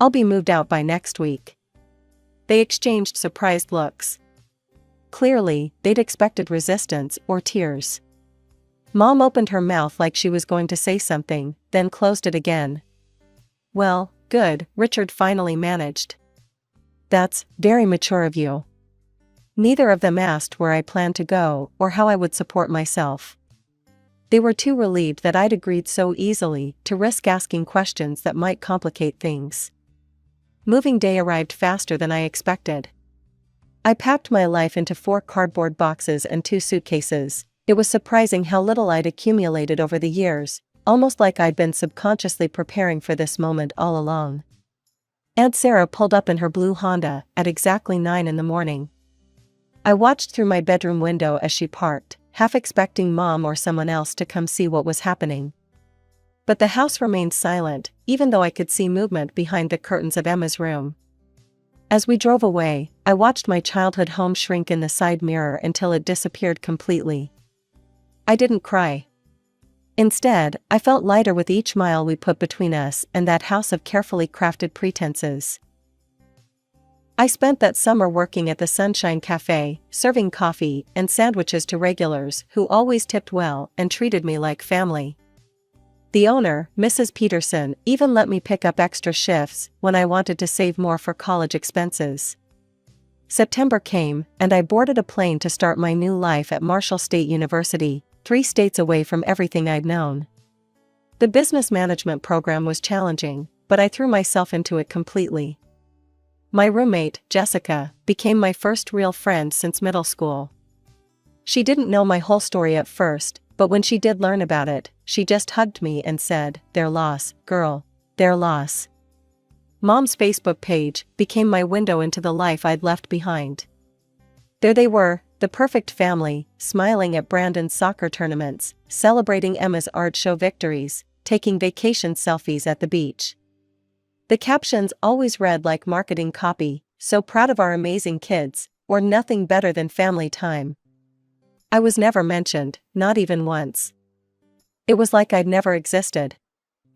I'll be moved out by next week." They exchanged surprised looks. Clearly, they'd expected resistance or tears. Mom opened her mouth like she was going to say something, then closed it again. "Well, good," Richard finally managed. "That's very mature of you." Neither of them asked where I planned to go or how I would support myself. They were too relieved that I'd agreed so easily to risk asking questions that might complicate things. Moving day arrived faster than I expected. I packed my life into 4 cardboard boxes and 2 suitcases. It was surprising how little I'd accumulated over the years, almost like I'd been subconsciously preparing for this moment all along. Aunt Sarah pulled up in her blue Honda at exactly 9 in the morning. I watched through my bedroom window as she parked, half expecting Mom or someone else to come see what was happening. But the house remained silent, even though I could see movement behind the curtains of Emma's room. As we drove away, I watched my childhood home shrink in the side mirror until it disappeared completely. I didn't cry. Instead, I felt lighter with each mile we put between us and that house of carefully crafted pretenses. I spent that summer working at the Sunshine Cafe, serving coffee and sandwiches to regulars who always tipped well and treated me like family. The owner, Mrs. Peterson, even let me pick up extra shifts when I wanted to save more for college expenses. September came, and I boarded a plane to start my new life at Marshall State University, 3 states away from everything I'd known. The business management program was challenging, but I threw myself into it completely. My roommate, Jessica, became my first real friend since middle school. She didn't know my whole story at first, but when she did learn about it, she just hugged me and said, "Their loss, girl, their loss." Mom's Facebook page became my window into the life I'd left behind. There they were, the perfect family, smiling at Brandon's soccer tournaments, celebrating Emma's art show victories, taking vacation selfies at the beach. The captions always read like marketing copy, "So proud of our amazing kids," or "Nothing better than family time." I was never mentioned, not even once. It was like I'd never existed.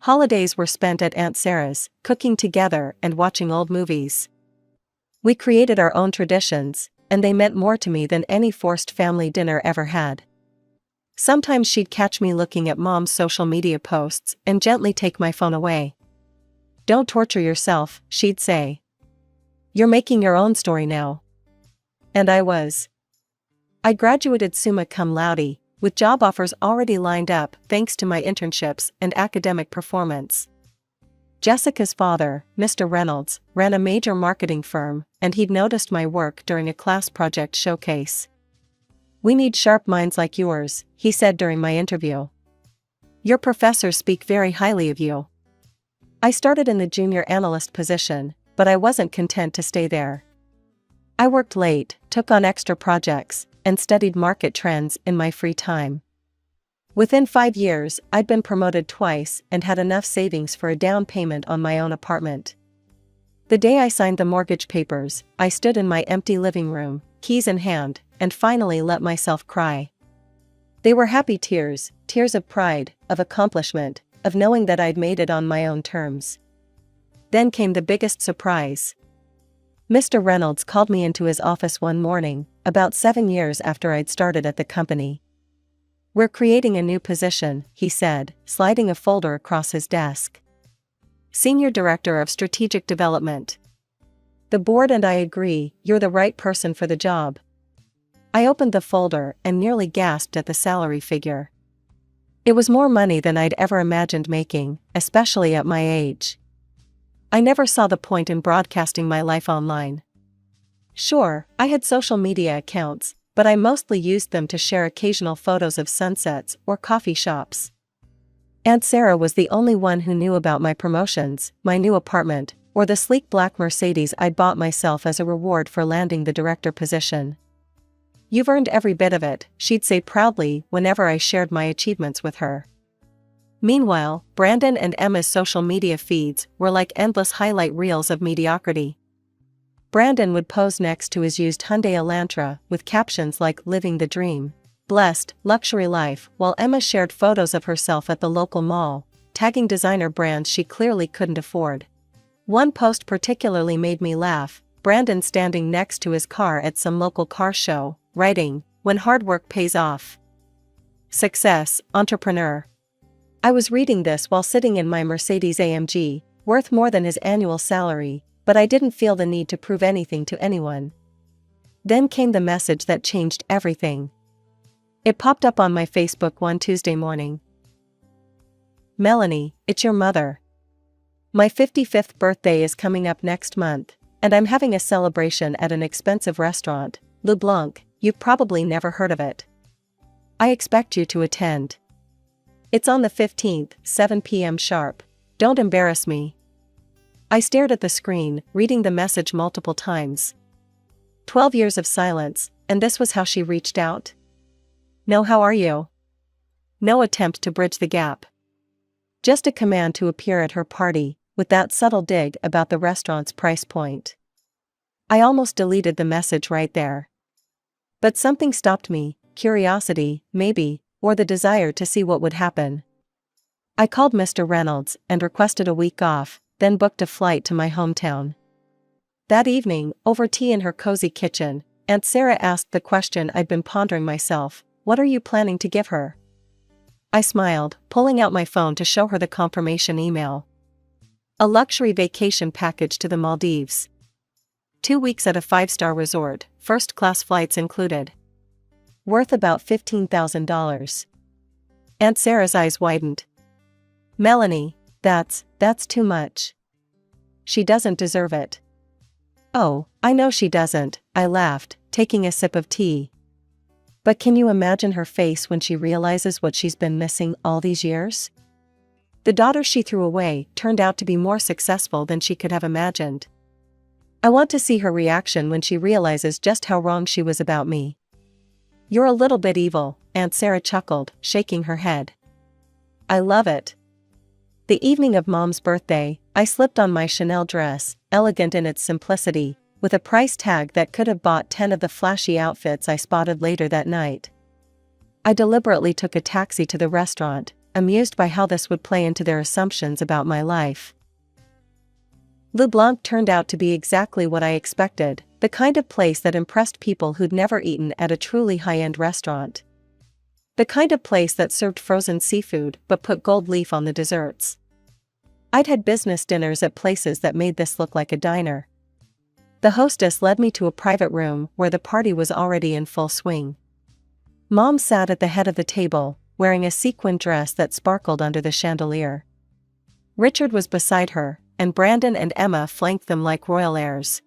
Holidays were spent at Aunt Sarah's, cooking together and watching old movies. We created our own traditions, and they meant more to me than any forced family dinner ever had. Sometimes she'd catch me looking at Mom's social media posts and gently take my phone away. "Don't torture yourself," she'd say. "You're making your own story now." And I was. I graduated summa cum laude, with job offers already lined up thanks to my internships and academic performance. Jessica's father, Mr. Reynolds, ran a major marketing firm, and he'd noticed my work during a class project showcase. "We need sharp minds like yours," he said during my interview. "Your professors speak very highly of you." I started in the junior analyst position, but I wasn't content to stay there. I worked late, took on extra projects, and studied market trends in my free time. Within 5 years, I'd been promoted twice and had enough savings for a down payment on my own apartment. The day I signed the mortgage papers, I stood in my empty living room, keys in hand, and finally let myself cry. They were happy tears, tears of pride, of accomplishment, of knowing that I'd made it on my own terms. Then came the biggest surprise. Mr. Reynolds called me into his office one morning, about 7 years after I'd started at the company. "We're creating a new position," he said, sliding a folder across his desk. "Senior Director of Strategic Development. The board and I agree you're the right person for the job." I opened the folder and nearly gasped at the salary figure. It was more money than I'd ever imagined making, especially at my age. I never saw the point in broadcasting my life online. Sure, I had social media accounts, but I mostly used them to share occasional photos of sunsets or coffee shops. Aunt Sarah was the only one who knew about my promotions, my new apartment, or the sleek black Mercedes I'd bought myself as a reward for landing the director position. "You've earned every bit of it," she'd say proudly whenever I shared my achievements with her. Meanwhile, Brandon and Emma's social media feeds were like endless highlight reels of mediocrity. Brandon would pose next to his used Hyundai Elantra with captions like "Living the Dream," "Blessed," "Luxury Life," while Emma shared photos of herself at the local mall, tagging designer brands she clearly couldn't afford. One post particularly made me laugh, Brandon standing next to his car at some local car show, writing, "When hard work pays off. Success, entrepreneur." I was reading this while sitting in my Mercedes-AMG, worth more than his annual salary, but I didn't feel the need to prove anything to anyone. Then came the message that changed everything. It popped up on my Facebook one Tuesday morning. "Melanie, it's your mother. My 55th birthday is coming up next month, and I'm having a celebration at an expensive restaurant, Le Blanc. You've probably never heard of it. I expect you to attend. It's on the 15th, 7 p.m. sharp. Don't embarrass me." I stared at the screen, reading the message multiple times. 12 years of silence, and this was how she reached out? No, how are you? No attempt to bridge the gap. Just a command to appear at her party, with that subtle dig about the restaurant's price point. I almost deleted the message right there. But something stopped me, curiosity, maybe, or the desire to see what would happen. I called Mr. Reynolds and requested a week off, then booked a flight to my hometown. That evening, over tea in her cozy kitchen, Aunt Sarah asked the question I'd been pondering myself: what are you planning to give her? I smiled, pulling out my phone to show her the confirmation email. A luxury vacation package to the Maldives. 2 weeks at a 5-star resort, first-class flights included. Worth about $15,000. Aunt Sarah's eyes widened. Melanie, that's too much. She doesn't deserve it. Oh, I know she doesn't, I laughed, taking a sip of tea. But can you imagine her face when she realizes what she's been missing all these years? The daughter she threw away turned out to be more successful than she could have imagined. I want to see her reaction when she realizes just how wrong she was about me. You're a little bit evil, Aunt Sarah chuckled, shaking her head. I love it. The evening of Mom's birthday, I slipped on my Chanel dress, elegant in its simplicity, with a price tag that could have bought 10 of the flashy outfits I spotted later that night. I deliberately took a taxi to the restaurant, amused by how this would play into their assumptions about my life. Le Blanc turned out to be exactly what I expected, the kind of place that impressed people who'd never eaten at a truly high-end restaurant. The kind of place that served frozen seafood but put gold leaf on the desserts. I'd had business dinners at places that made this look like a diner. The hostess led me to a private room where the party was already in full swing. Mom sat at the head of the table, wearing a sequin dress that sparkled under the chandelier. Richard was beside her, and Brandon and Emma flanked them like royal heirs.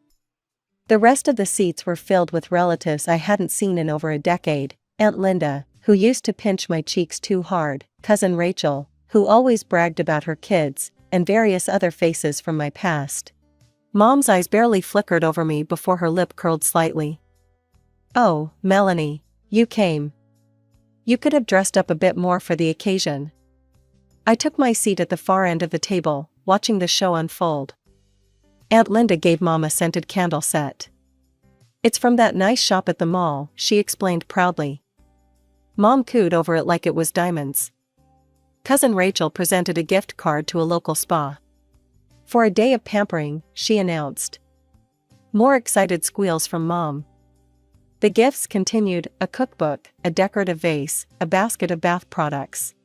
The rest of the seats were filled with relatives I hadn't seen in over a decade: Aunt Linda, who used to pinch my cheeks too hard, Cousin Rachel, who always bragged about her kids, and various other faces from my past. Mom's eyes barely flickered over me before her lip curled slightly. Oh, Melanie, you came. You could have dressed up a bit more for the occasion. I took my seat at the far end of the table, watching the show unfold. Aunt Linda gave Mom a scented candle set. It's from that nice shop at the mall, she explained proudly. Mom cooed over it like it was diamonds. Cousin Rachel presented a gift card to a local spa. For a day of pampering, she announced. More excited squeals from Mom. The gifts continued: a cookbook, a decorative vase, a basket of bath products.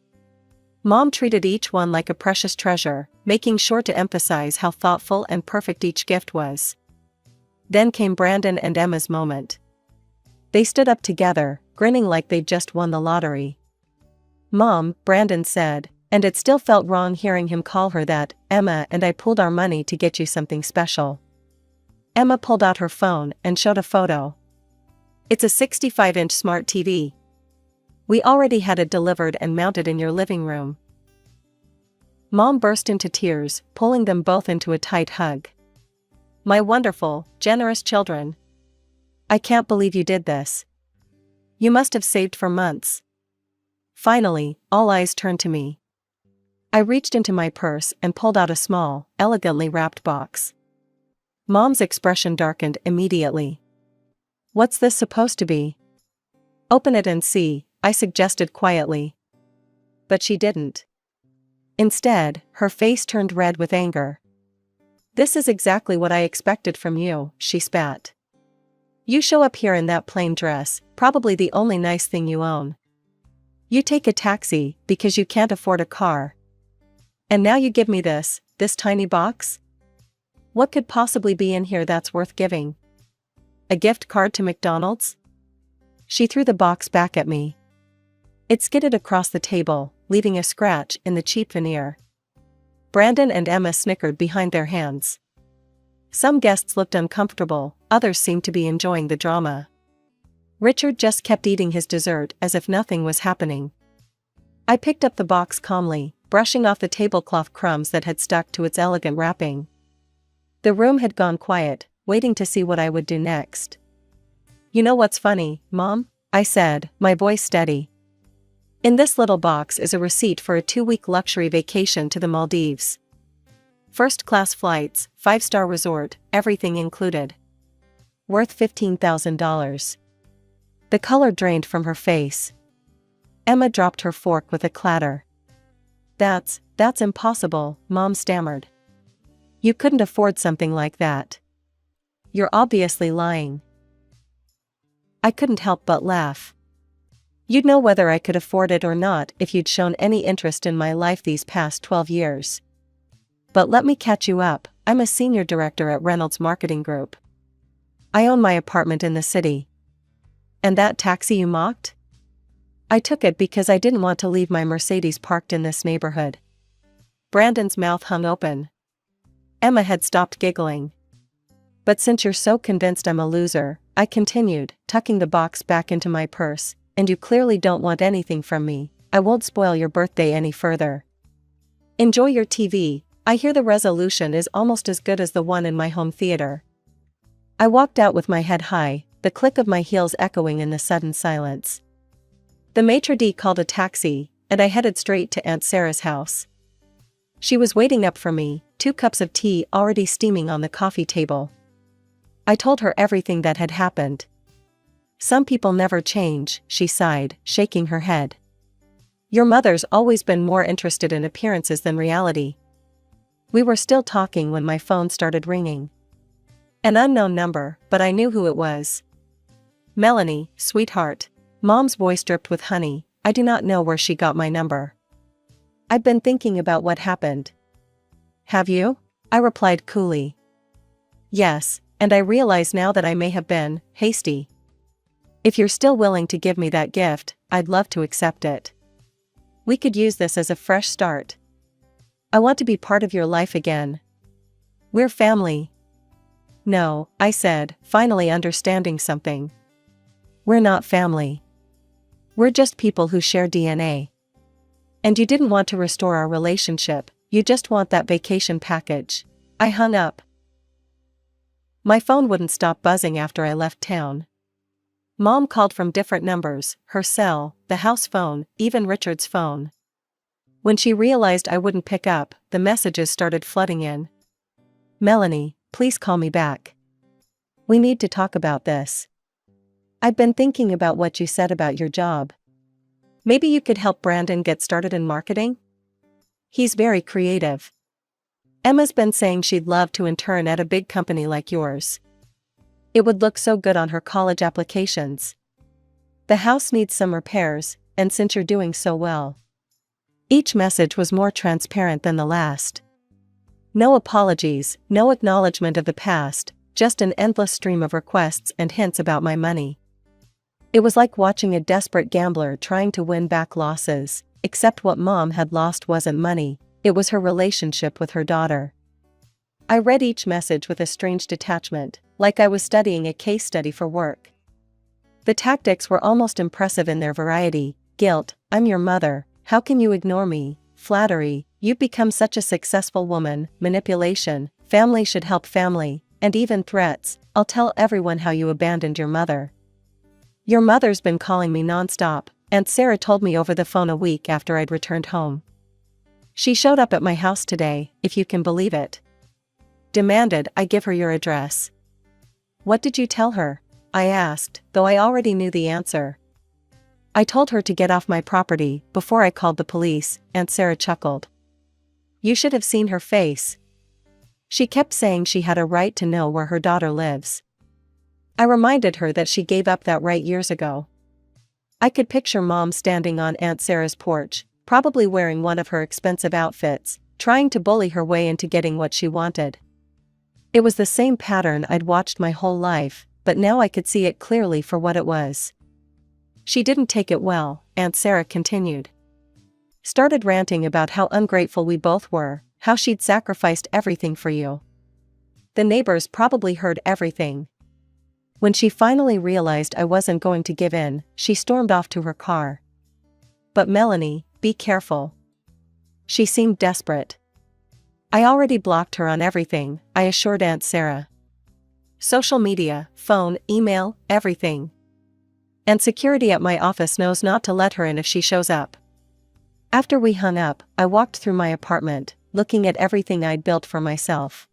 Mom treated each one like a precious treasure, making sure to emphasize how thoughtful and perfect each gift was. Then came Brandon and Emma's moment. They stood up together, grinning like they'd just won the lottery. Mom, Brandon said, and it still felt wrong hearing him call her that, Emma and I pulled our money to get you something special. Emma pulled out her phone and showed a photo. It's a 65-inch smart TV. We already had it delivered and mounted in your living room. Mom burst into tears, pulling them both into a tight hug. My wonderful, generous children. I can't believe you did this. You must have saved for months. Finally, all eyes turned to me. I reached into my purse and pulled out a small, elegantly wrapped box. Mom's expression darkened immediately. What's this supposed to be? Open it and see, I suggested quietly. But she didn't. Instead, her face turned red with anger. This is exactly what I expected from you, she spat. You show up here in that plain dress, probably the only nice thing you own. You take a taxi because you can't afford a car. And now you give me this tiny box? What could possibly be in here that's worth giving? A gift card to McDonald's? She threw the box back at me. It skidded across the table, leaving a scratch in the cheap veneer. Brandon and Emma snickered behind their hands. Some guests looked uncomfortable, others seemed to be enjoying the drama. Richard just kept eating his dessert as if nothing was happening. I picked up the box calmly, brushing off the tablecloth crumbs that had stuck to its elegant wrapping. The room had gone quiet, waiting to see what I would do next. You know what's funny, Mom? I said, my voice steady. In this little box is a receipt for a 2-week luxury vacation to the Maldives. First-class flights, 5-star resort, everything included. Worth $15,000. The color drained from her face. Emma dropped her fork with a clatter. That's impossible, Mom stammered. You couldn't afford something like that. You're obviously lying. I couldn't help but laugh. You'd know whether I could afford it or not if you'd shown any interest in my life these past 12 years. But let me catch you up, I'm a senior director at Reynolds Marketing Group. I own my apartment in the city. And that taxi you mocked? I took it because I didn't want to leave my Mercedes parked in this neighborhood. Brandon's mouth hung open. Emma had stopped giggling. But since you're so convinced I'm a loser, I continued, tucking the box back into my purse, and you clearly don't want anything from me, I won't spoil your birthday any further. Enjoy your TV, I hear the resolution is almost as good as the one in my home theater. I walked out with my head high, the click of my heels echoing in the sudden silence. The maitre d' called a taxi, and I headed straight to Aunt Sarah's house. She was waiting up for me, 2 cups of tea already steaming on the coffee table. I told her everything that had happened. Some people never change, she sighed, shaking her head. Your mother's always been more interested in appearances than reality. We were still talking when my phone started ringing. An unknown number, but I knew who it was. Melanie, sweetheart. Mom's voice dripped with honey, I do not know where she got my number. I've been thinking about what happened. Have you? I replied coolly. Yes, and I realize now that I may have been hasty. If you're still willing to give me that gift, I'd love to accept it. We could use this as a fresh start. I want to be part of your life again. We're family. No, I said, finally understanding something. We're not family. We're just people who share DNA. And you didn't want to restore our relationship, you just want that vacation package. I hung up. My phone wouldn't stop buzzing after I left town. Mom called from different numbers, her cell, the house phone, even Richard's phone. When she realized I wouldn't pick up, the messages started flooding in. Melanie, please call me back. We need to talk about this. I've been thinking about what you said about your job. Maybe you could help Brandon get started in marketing? He's very creative. Emma's been saying she'd love to intern at a big company like yours. It would look so good on her college applications. The house needs some repairs, and since you're doing so well. Each message was more transparent than the last. No apologies, no acknowledgement of the past, just an endless stream of requests and hints about my money. It was like watching a desperate gambler trying to win back losses, except what Mom had lost wasn't money, it was her relationship with her daughter. I read each message with a strange detachment, like I was studying a case study for work. The tactics were almost impressive in their variety: guilt, I'm your mother, how can you ignore me? Flattery, you've become such a successful woman, manipulation, family should help family, and even threats, I'll tell everyone how you abandoned your mother. Your mother's been calling me nonstop, Aunt Sarah told me over the phone a week after I'd returned home. She showed up at my house today, if you can believe it. Demanded I give her your address. What did you tell her? I asked, though I already knew the answer. I told her to get off my property before I called the police, Aunt Sarah chuckled. You should have seen her face. She kept saying she had a right to know where her daughter lives. I reminded her that she gave up that right years ago. I could picture Mom standing on Aunt Sarah's porch, probably wearing one of her expensive outfits, trying to bully her way into getting what she wanted. It was the same pattern I'd watched my whole life, but now I could see it clearly for what it was. She didn't take it well, Aunt Sarah continued. Started ranting about how ungrateful we both were, how she'd sacrificed everything for you. The neighbors probably heard everything. When she finally realized I wasn't going to give in, she stormed off to her car. But Melanie, be careful. She seemed desperate. I already blocked her on everything, I assured Aunt Sarah. social media, phone, email, everything. And security at my office knows not to let her in if she shows up. After we hung up, I walked through my apartment, looking at everything I'd built for myself.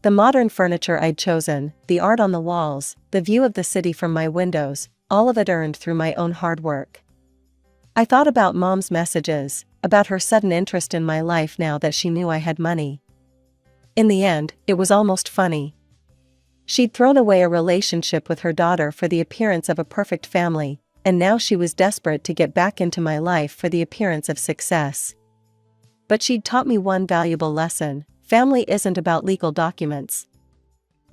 The modern furniture I'd chosen, the art on the walls, the view of the city from my windows, all of it earned through my own hard work. I thought about Mom's messages, about her sudden interest in my life now that she knew I had money. In the end, it was almost funny. She'd thrown away a relationship with her daughter for the appearance of a perfect family, and now she was desperate to get back into my life for the appearance of success. But she'd taught me one valuable lesson: family isn't about legal documents.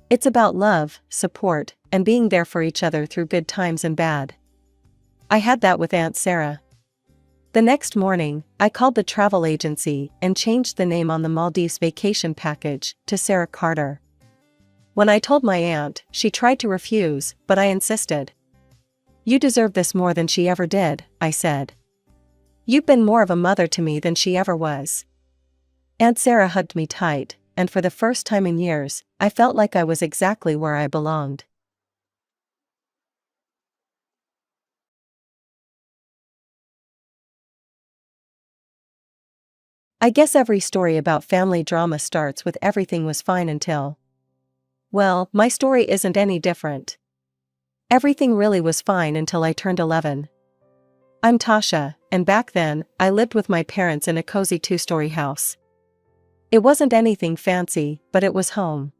It's about love, support, and being there for each other through good times and bad. I had that with Aunt Sarah. The next morning, I called the travel agency and changed the name on the Maldives vacation package to Sarah Carter. When I told my aunt, she tried to refuse, but I insisted. "You deserve this more than she ever did," I said. "You've been more of a mother to me than she ever was." Aunt Sarah hugged me tight, and for the first time in years, I felt like I was exactly where I belonged. I guess every story about family drama starts with everything was fine until... Well, my story isn't any different. Everything really was fine until I turned 11. I'm Tasha, and back then, I lived with my parents in a cozy 2-story house. It wasn't anything fancy, but it was home.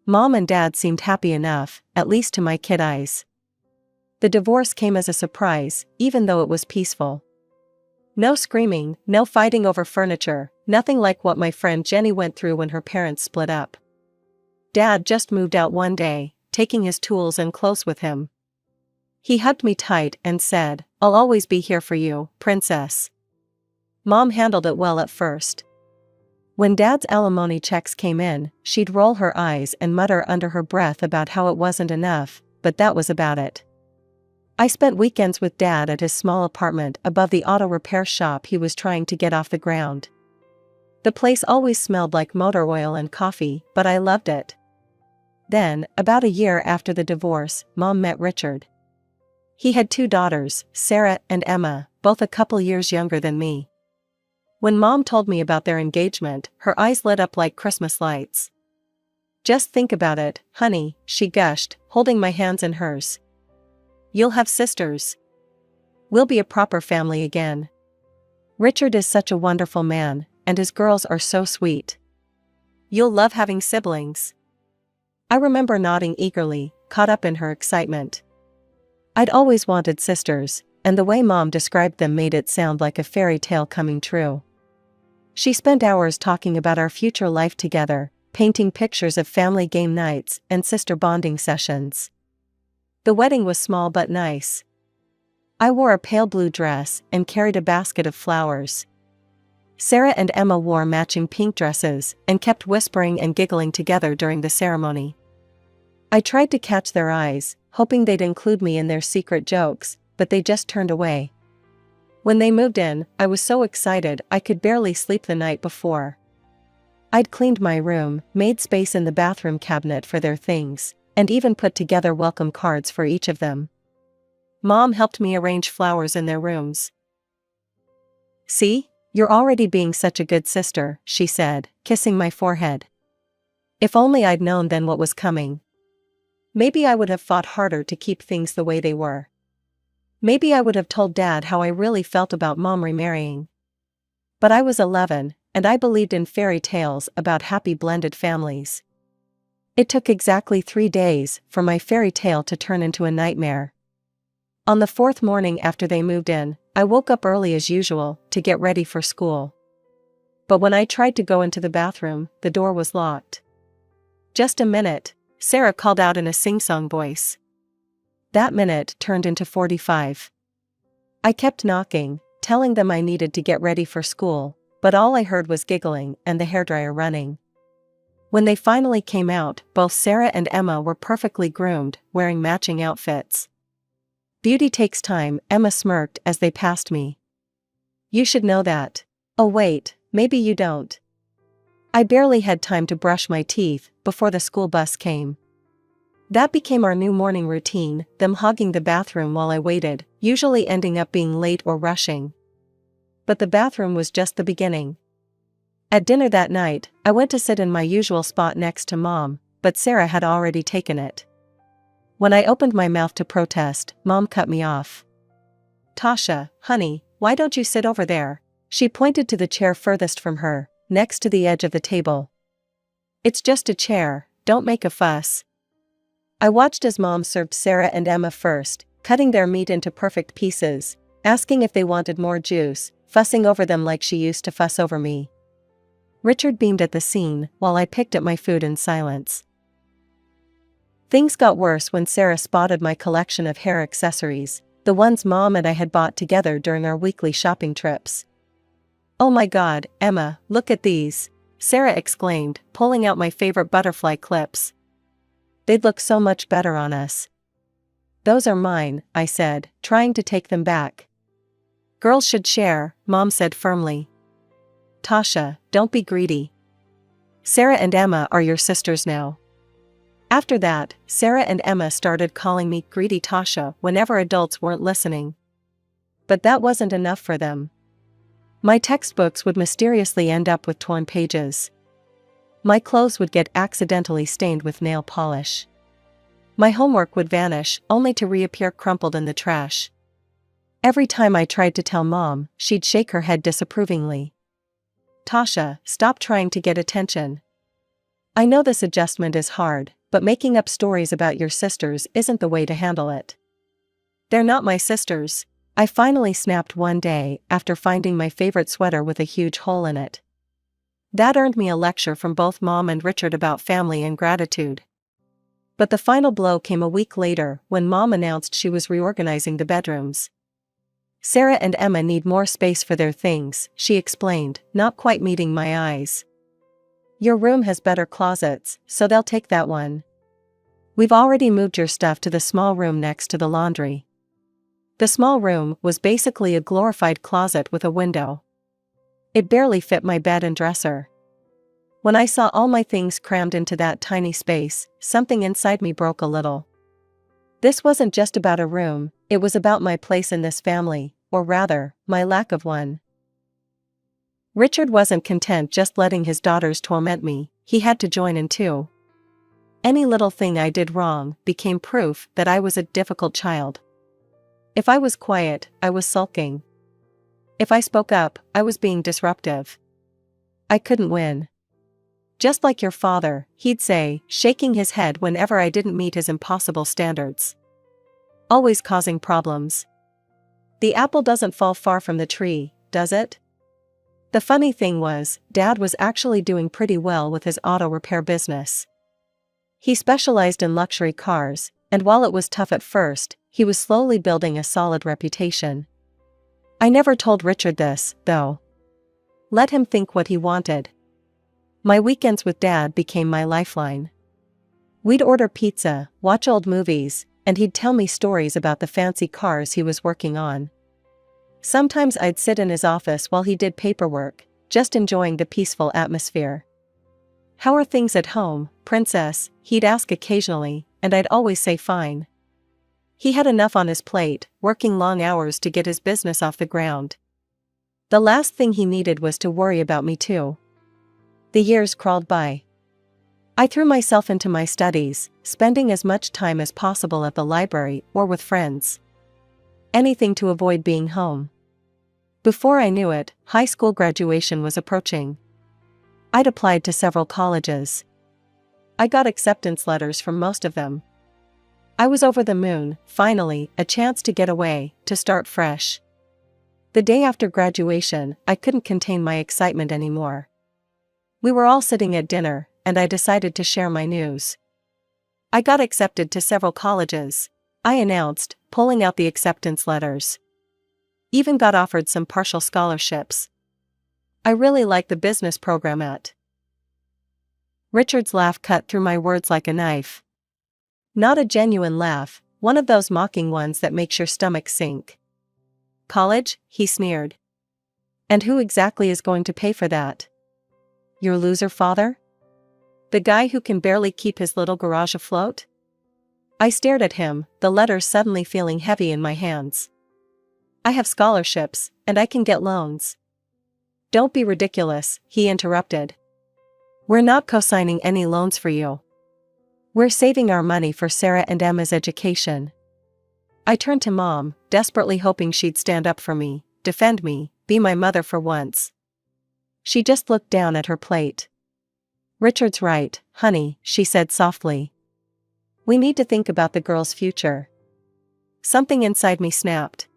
Mom and Dad seemed happy enough, at least to my kid eyes. The divorce came as a surprise, even though it was peaceful. No screaming, no fighting over furniture, nothing like what my friend Jenny went through when her parents split up. Dad just moved out one day, taking his tools and clothes with him. He hugged me tight and said, "I'll always be here for you, princess." Mom handled it well at first. When Dad's alimony checks came in, she'd roll her eyes and mutter under her breath about how it wasn't enough, but that was about it. I spent weekends with Dad at his small apartment above the auto repair shop he was trying to get off the ground. The place always smelled like motor oil and coffee, but I loved it. Then, about a year after the divorce, Mom met Richard. He had 2 daughters, Sarah and Emma, both a couple years younger than me. When Mom told me about their engagement, her eyes lit up like Christmas lights. "Just think about it, honey," she gushed, holding my hands in hers. "You'll have sisters. We'll be a proper family again. Richard is such a wonderful man, and his girls are so sweet. You'll love having siblings." I remember nodding eagerly, caught up in her excitement. I'd always wanted sisters, and the way Mom described them made it sound like a fairy tale coming true. She spent hours talking about our future life together, painting pictures of family game nights and sister bonding sessions. The wedding was small but nice. I wore a pale blue dress and carried a basket of flowers. Sarah and Emma wore matching pink dresses and kept whispering and giggling together during the ceremony. I tried to catch their eyes, hoping they'd include me in their secret jokes, but they just turned away. When they moved in, I was so excited I could barely sleep the night before. I'd cleaned my room, made space in the bathroom cabinet for their things, and even put together welcome cards for each of them. Mom helped me arrange flowers in their rooms. "See? You're already being such a good sister," she said, kissing my forehead. If only I'd known then what was coming. Maybe I would have fought harder to keep things the way they were. Maybe I would have told Dad how I really felt about Mom remarrying. But I was 11, and I believed in fairy tales about happy blended families. It took exactly 3 days for my fairy tale to turn into a nightmare. On the 4th morning after they moved in, I woke up early as usual to get ready for school. But when I tried to go into the bathroom, the door was locked. "Just a minute," Sarah called out in a sing-song voice. That minute turned into 45. I kept knocking, telling them I needed to get ready for school, but all I heard was giggling and the hairdryer running. When they finally came out, both Sarah and Emma were perfectly groomed, wearing matching outfits. "Beauty takes time," Emma smirked as they passed me. "You should know that." "Oh wait, maybe you don't." I barely had time to brush my teeth before the school bus came. That became our new morning routine, them hogging the bathroom while I waited, usually ending up being late or rushing. But the bathroom was just the beginning. At dinner that night, I went to sit in my usual spot next to Mom, but Sarah had already taken it. When I opened my mouth to protest, Mom cut me off. "Tasha, honey, why don't you sit over there?" She pointed to the chair furthest from her, next to the edge of the table. "It's just a chair, don't make a fuss." I watched as Mom served Sarah and Emma first, cutting their meat into perfect pieces, asking if they wanted more juice, fussing over them like she used to fuss over me. Richard beamed at the scene, while I picked at my food in silence. Things got worse when Sarah spotted my collection of hair accessories, the ones Mom and I had bought together during our weekly shopping trips. "Oh my God, Emma, look at these," Sarah exclaimed, pulling out my favorite butterfly clips. "They'd look so much better on us." "Those are mine," I said, trying to take them back. "Girls should share," Mom said firmly. "Tasha, don't be greedy. Sarah and Emma are your sisters now." After that, Sarah and Emma started calling me Greedy Tasha whenever adults weren't listening. But that wasn't enough for them. My textbooks would mysteriously end up with torn pages. My clothes would get accidentally stained with nail polish. My homework would vanish, only to reappear crumpled in the trash. Every time I tried to tell Mom, she'd shake her head disapprovingly. "Tasha, stop trying to get attention. I know this adjustment is hard, but making up stories about your sisters isn't the way to handle it." "They're not my sisters," I finally snapped one day after finding my favorite sweater with a huge hole in it. That earned me a lecture from both Mom and Richard about family and gratitude. But the final blow came a week later when Mom announced she was reorganizing the bedrooms. "Sarah and Emma need more space for their things," she explained, not quite meeting my eyes. "Your room has better closets, so they'll take that one. We've already moved your stuff to the small room next to the laundry." The small room was basically a glorified closet with a window. It barely fit my bed and dresser. When I saw all my things crammed into that tiny space, something inside me broke a little. This wasn't just about a room, it was about my place in this family, or rather, my lack of one. Richard wasn't content just letting his daughters torment me, he had to join in too. Any little thing I did wrong became proof that I was a difficult child. If I was quiet, I was sulking. If I spoke up, I was being disruptive. I couldn't win. "Just like your father," he'd say, shaking his head whenever I didn't meet his impossible standards. "Always causing problems. The apple doesn't fall far from the tree, does it?" The funny thing was, Dad was actually doing pretty well with his auto repair business. He specialized in luxury cars, and while it was tough at first, he was slowly building a solid reputation. I never told Richard this, though. Let him think what he wanted. My weekends with Dad became my lifeline. We'd order pizza, watch old movies, and he'd tell me stories about the fancy cars he was working on. Sometimes I'd sit in his office while he did paperwork, just enjoying the peaceful atmosphere. "How are things at home, Princess?" he'd ask occasionally, and I'd always say fine. He had enough on his plate, working long hours to get his business off the ground. The last thing he needed was to worry about me too. The years crawled by. I threw myself into my studies, spending as much time as possible at the library or with friends. Anything to avoid being home. Before I knew it, high school graduation was approaching. I'd applied to several colleges. I got acceptance letters from most of them. I was over the moon, finally, a chance to get away, to start fresh. The day after graduation, I couldn't contain my excitement anymore. We were all sitting at dinner, and I decided to share my news. "I got accepted to several colleges," I announced, pulling out the acceptance letters. "Even got offered some partial scholarships. I really like the business program at." Richard's laugh cut through my words like a knife. Not a genuine laugh, one of those mocking ones that makes your stomach sink. "College?" he sneered. "And who exactly is going to pay for that? Your loser father? The guy who can barely keep his little garage afloat?" I stared at him, the letters suddenly feeling heavy in my hands. I have scholarships, and I can get loans. Don't be ridiculous, he interrupted. We're not co-signing any loans for you. We're saving our money for Sarah and Emma's education. I turned to Mom, desperately hoping she'd stand up for me, defend me, be my mother for once. She just looked down at her plate. Richard's right, honey, she said softly. We need to think about the girl's future. Something inside me snapped.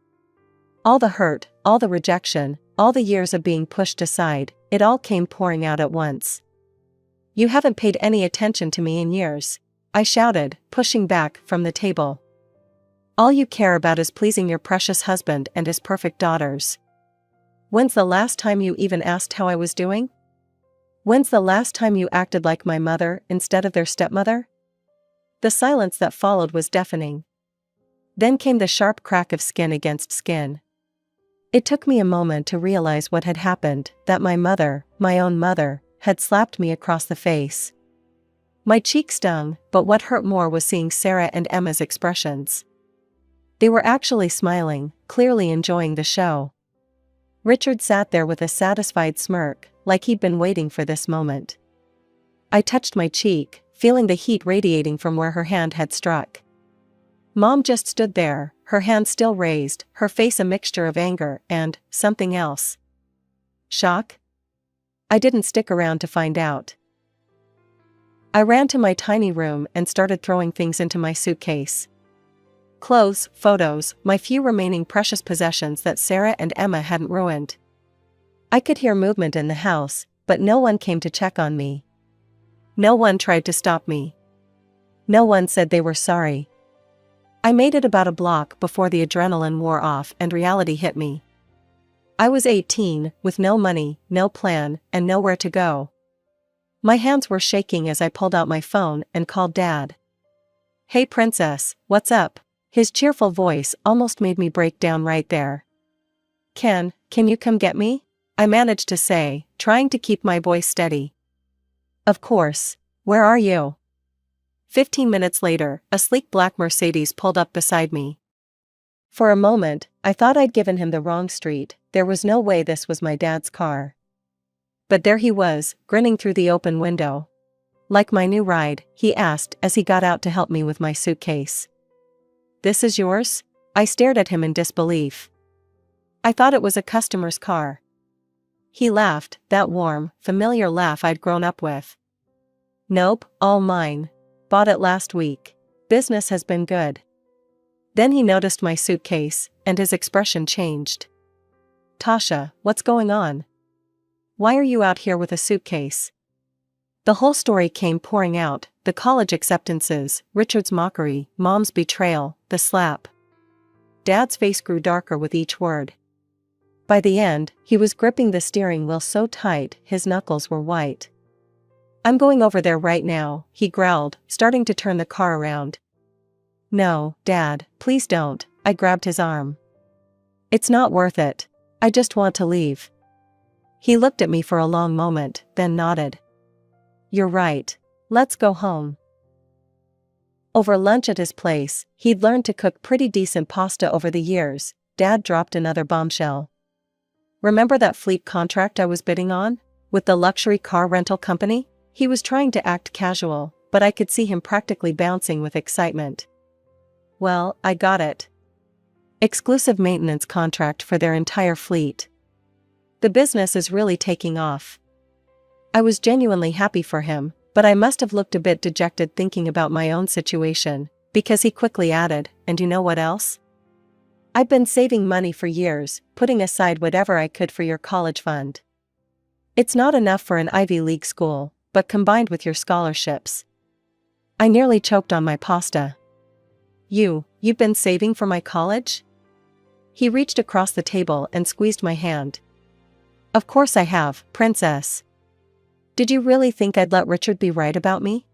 All the hurt, all the rejection, all the years of being pushed aside, it all came pouring out at once. You haven't paid any attention to me in years, I shouted, pushing back from the table. All you care about is pleasing your precious husband and his perfect daughters. When's the last time you even asked how I was doing? When's the last time you acted like my mother instead of their stepmother? The silence that followed was deafening. Then came the sharp crack of skin against skin. It took me a moment to realize what had happened, that my mother, my own mother, had slapped me across the face. My cheek stung, but what hurt more was seeing Sarah and Emma's expressions. They were actually smiling, clearly enjoying the show. Richard sat there with a satisfied smirk, like he'd been waiting for this moment. I touched my cheek, feeling the heat radiating from where her hand had struck. Mom just stood there, her hand still raised, her face a mixture of anger and something else. Shock? I didn't stick around to find out. I ran to my tiny room and started throwing things into my suitcase. Clothes, photos, my few remaining precious possessions that Sarah and Emma hadn't ruined. I could hear movement in the house, but no one came to check on me. No one tried to stop me. No one said they were sorry. I made it about a block before the adrenaline wore off and reality hit me. I was 18, with no money, no plan, and nowhere to go. My hands were shaking as I pulled out my phone and called Dad. Hey princess, what's up? His cheerful voice almost made me break down right there. Can you come get me? I managed to say, trying to keep my voice steady. Of course. Where are you? 15 minutes later, a sleek black Mercedes pulled up beside me. For a moment, I thought I'd given him the wrong street, there was no way this was my dad's car. But there he was, grinning through the open window. Like my new ride, he asked as he got out to help me with my suitcase. This is yours? I stared at him in disbelief. I thought it was a customer's car. He laughed, that warm, familiar laugh I'd grown up with. Nope, all mine. Bought it last week. Business has been good. Then he noticed my suitcase, and his expression changed. Tasha, what's going on? Why are you out here with a suitcase? The whole story came pouring out, the college acceptances, Richard's mockery, Mom's betrayal, the slap. Dad's face grew darker with each word. By the end, he was gripping the steering wheel so tight, his knuckles were white. I'm going over there right now, he growled, starting to turn the car around. No, Dad, please don't, I grabbed his arm. It's not worth it. I just want to leave. He looked at me for a long moment, then nodded. You're right. Let's go home. Over lunch at his place, he'd learned to cook pretty decent pasta over the years. Dad dropped another bombshell. Remember that fleet contract I was bidding on? With the luxury car rental company? He was trying to act casual, but I could see him practically bouncing with excitement. Well, I got it. Exclusive maintenance contract for their entire fleet. The business is really taking off. I was genuinely happy for him, but I must have looked a bit dejected thinking about my own situation, because he quickly added, and you know what else? I've been saving money for years, putting aside whatever I could for your college fund. It's not enough for an Ivy League school, but combined with your scholarships. I nearly choked on my pasta. You've been saving for my college? He reached across the table and squeezed my hand. Of course I have, princess. Did you really think I'd let Richard be right about me?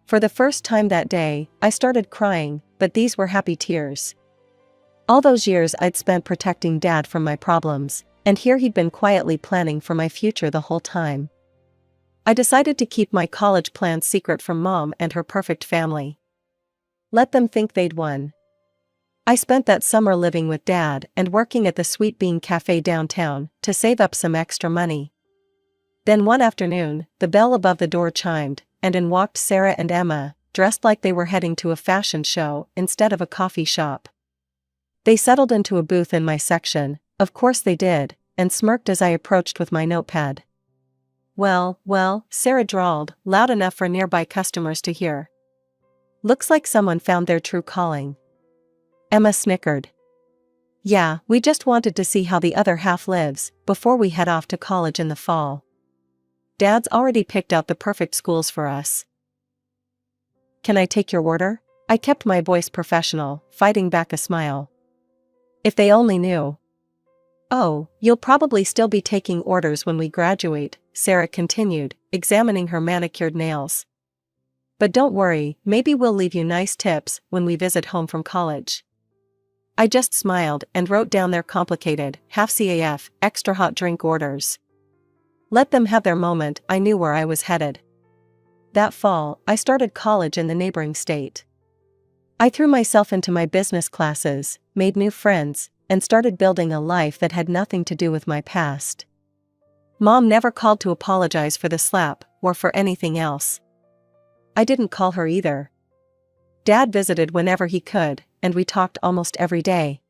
For the first time that day, I started crying, but these were happy tears. All those years I'd spent protecting Dad from my problems, and here he'd been quietly planning for my future the whole time. I decided to keep my college plans secret from Mom and her perfect family. Let them think they'd won. I spent that summer living with Dad and working at the Sweet Bean Cafe downtown to save up some extra money. Then one afternoon, the bell above the door chimed, and in walked Sarah and Emma, dressed like they were heading to a fashion show instead of a coffee shop. They settled into a booth in my section, of course they did, and smirked as I approached with my notepad. Well, Sarah drawled, loud enough for nearby customers to hear. Looks like someone found their true calling. Emma snickered. Yeah, we just wanted to see how the other half lives, before we head off to college in the fall. Dad's already picked out the perfect schools for us. Can I take your order? I kept my voice professional, fighting back a smile. If they only knew. Oh, you'll probably still be taking orders when we graduate, Sarah continued, examining her manicured nails. But don't worry, maybe we'll leave you nice tips when we visit home from college. I just smiled and wrote down their complicated, half-CAF, extra hot drink orders. Let them have their moment. I knew where I was headed. That fall, I started college in the neighboring state. I threw myself into my business classes, made new friends, and started building a life that had nothing to do with my past. Mom never called to apologize for the slap, or for anything else. I didn't call her either. Dad visited whenever he could, and we talked almost every day.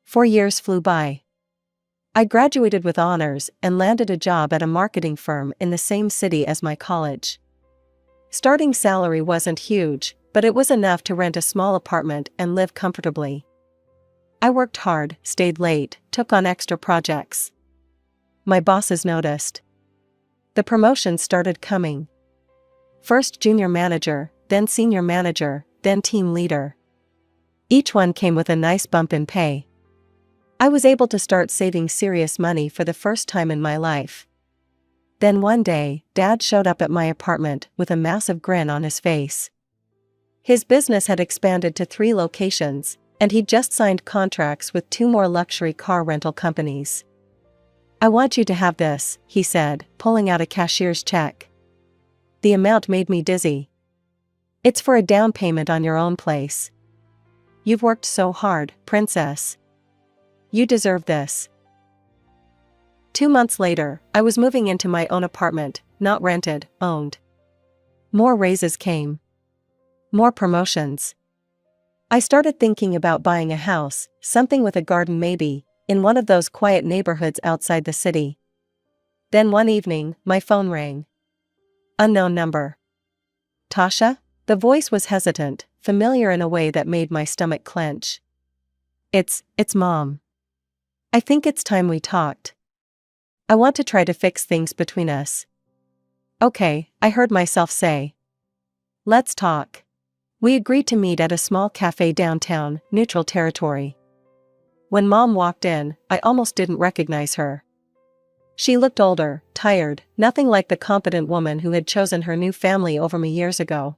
4 years flew by. I graduated with honors and landed a job at a marketing firm in the same city as my college. Starting salary wasn't huge, but it was enough to rent a small apartment and live comfortably. I worked hard, stayed late, took on extra projects. My bosses noticed. The promotions started coming. First junior manager, then senior manager, then team leader. Each one came with a nice bump in pay. I was able to start saving serious money for the first time in my life. Then one day, Dad showed up at my apartment with a massive grin on his face. His business had expanded to 3 locations, and he'd just signed contracts with 2 more luxury car rental companies. I want you to have this, he said, pulling out a cashier's check. The amount made me dizzy. It's for a down payment on your own place. You've worked so hard, princess. You deserve this. 2 months later, I was moving into my own apartment, not rented, owned. More raises came. More promotions. I started thinking about buying a house, something with a garden maybe, in one of those quiet neighborhoods outside the city. Then one evening, my phone rang. Unknown number. Tasha? The voice was hesitant, familiar in a way that made my stomach clench. It's Mom. I think it's time we talked. I want to try to fix things between us. Okay, I heard myself say. Let's talk. We agreed to meet at a small cafe downtown, neutral territory. When Mom walked in, I almost didn't recognize her. She looked older, tired, nothing like the competent woman who had chosen her new family over me years ago.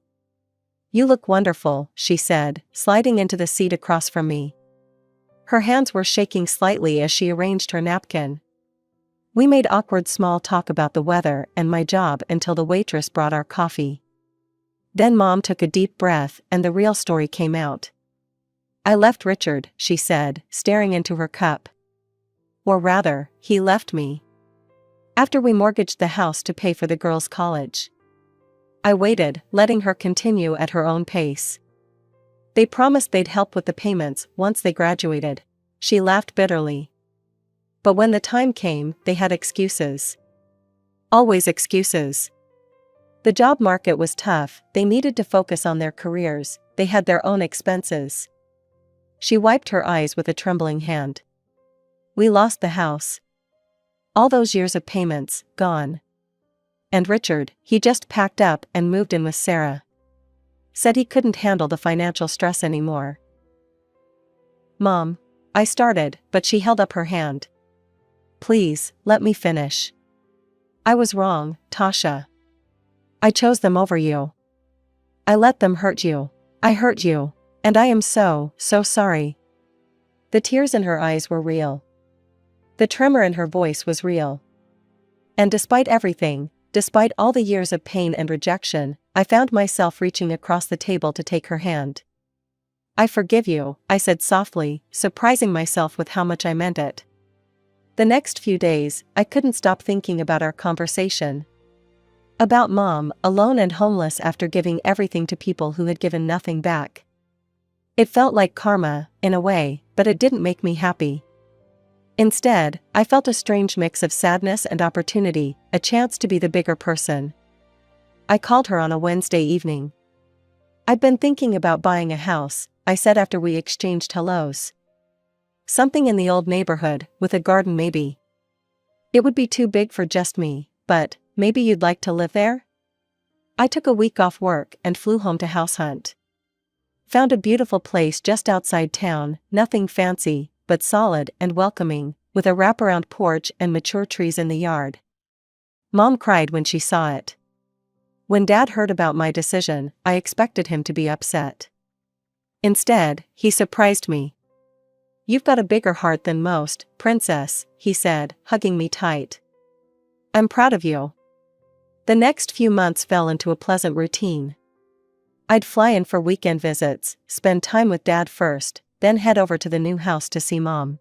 You look wonderful, she said, sliding into the seat across from me. Her hands were shaking slightly as she arranged her napkin. We made awkward small talk about the weather and my job until the waitress brought our coffee. Then Mom took a deep breath and the real story came out. I left Richard, she said, staring into her cup. Or rather, he left me. After we mortgaged the house to pay for the girls' college. I waited, letting her continue at her own pace. They promised they'd help with the payments once they graduated. She laughed bitterly. But when the time came, they had excuses. Always excuses. The job market was tough, they needed to focus on their careers, they had their own expenses. She wiped her eyes with a trembling hand. We lost the house. All those years of payments, gone. And Richard, he just packed up and moved in with Sarah. Said he couldn't handle the financial stress anymore. Mom, I started, but she held up her hand. Please, let me finish. I was wrong, Tasha. I chose them over you. I let them hurt you. I hurt you. And I am so sorry. The tears in her eyes were real. The tremor in her voice was real. And despite everything, despite all the years of pain and rejection, I found myself reaching across the table to take her hand. I forgive you, I said softly, surprising myself with how much I meant it. The next few days, I couldn't stop thinking about our conversation. About Mom, alone and homeless after giving everything to people who had given nothing back. It felt like karma, in a way, but it didn't make me happy. Instead, I felt a strange mix of sadness and opportunity, a chance to be the bigger person. I called her on a Wednesday evening. "I'd been thinking about buying a house," I said after we exchanged hellos. "Something in the old neighborhood, with a garden maybe. It would be too big for just me, but maybe you'd like to live there?" I took a week off work and flew home to house hunt. Found a beautiful place just outside town, nothing fancy, but solid and welcoming, with a wraparound porch and mature trees in the yard. Mom cried when she saw it. When Dad heard about my decision, I expected him to be upset. Instead, he surprised me. "You've got a bigger heart than most, princess," he said, hugging me tight. "I'm proud of you." The next few months fell into a pleasant routine. I'd fly in for weekend visits, spend time with Dad first, then head over to the new house to see Mom.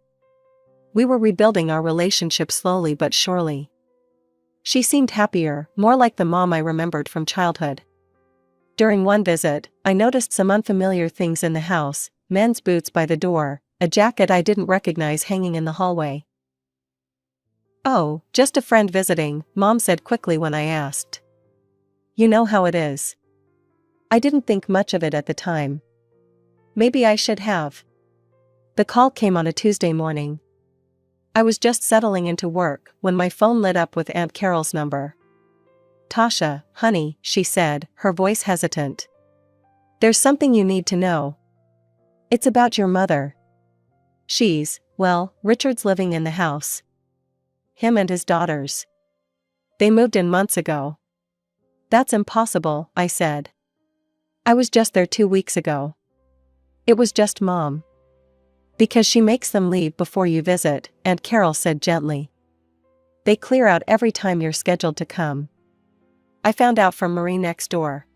We were rebuilding our relationship slowly but surely. She seemed happier, more like the Mom I remembered from childhood. During one visit, I noticed some unfamiliar things in the house: men's boots by the door, a jacket I didn't recognize hanging in the hallway. "Oh, just a friend visiting," Mom said quickly when I asked. "You know how it is." I didn't think much of it at the time. Maybe I should have. The call came on a Tuesday morning. I was just settling into work when my phone lit up with Aunt Carol's number. "Tasha, honey," she said, her voice hesitant. "There's something you need to know. It's about your mother. Well, Richard's living in the house. Him and his daughters. They moved in months ago." "That's impossible," I said. "I was just there 2 weeks ago." "It was just Mom." "Because she makes them leave before you visit," Aunt Carol said gently. "They clear out every time you're scheduled to come. I found out from Marie next door.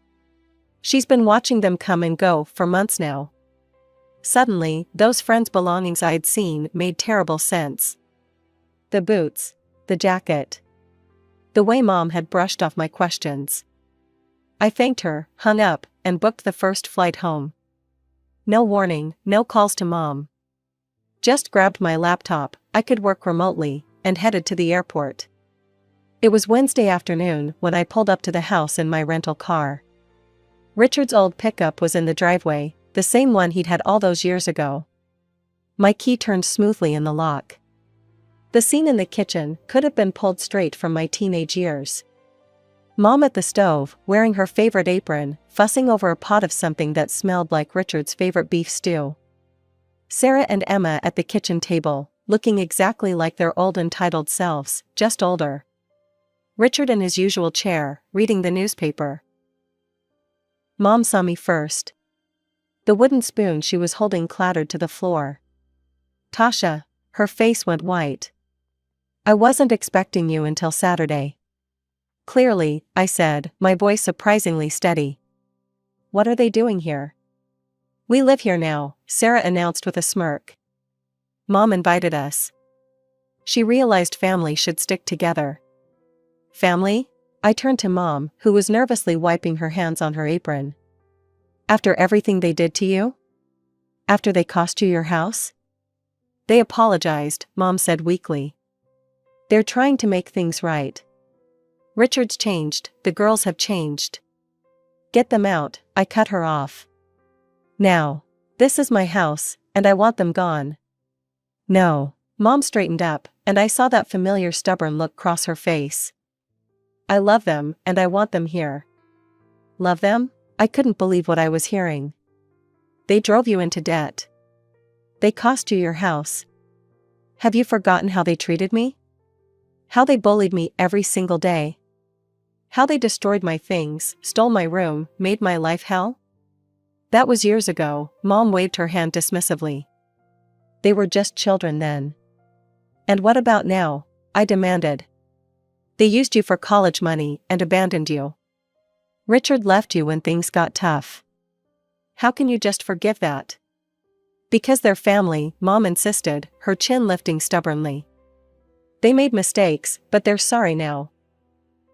She's been watching them come and go for months now." Suddenly, those friends' belongings I'd seen made terrible sense. The boots, the jacket. The way Mom had brushed off my questions. I thanked her, hung up, and booked the first flight home. No warning, no calls to Mom. Just grabbed my laptop, I could work remotely, and headed to the airport. It was Wednesday afternoon when I pulled up to the house in my rental car. Richard's old pickup was in the driveway, the same one he'd had all those years ago. My key turned smoothly in the lock. The scene in the kitchen could have been pulled straight from my teenage years. Mom at the stove, wearing her favorite apron, fussing over a pot of something that smelled like Richard's favorite beef stew. Sarah and Emma at the kitchen table, looking exactly like their old entitled selves, just older. Richard in his usual chair, reading the newspaper. Mom saw me first. The wooden spoon she was holding clattered to the floor. "Tasha," her face went white. "I wasn't expecting you until Saturday." "Clearly," I said, my voice surprisingly steady. "What are they doing here?" "We live here now," Sarah announced with a smirk. "Mom invited us." She realized family should stick together. "Family?" I turned to Mom, who was nervously wiping her hands on her apron. "After everything they did to you? After they cost you your house?" "They apologized," Mom said weakly. "They're trying to make things right. Richard's changed, the girls have changed." "Get them out," I cut her off. "Now. This is my house, and I want them gone." "No." Mom straightened up, and I saw that familiar stubborn look cross her face. "I love them, and I want them here." "Love them?" I couldn't believe what I was hearing. "They drove you into debt. They cost you your house. Have you forgotten how they treated me? How they bullied me every single day? How they destroyed my things, stole my room, made my life hell?" "That was years ago," Mom waved her hand dismissively. "They were just children then." "And what about now?" I demanded. "They used you for college money and abandoned you. Richard left you when things got tough. How can you just forgive that?" Because they're family, Mom insisted, her chin lifting stubbornly. They made mistakes, but they're sorry now.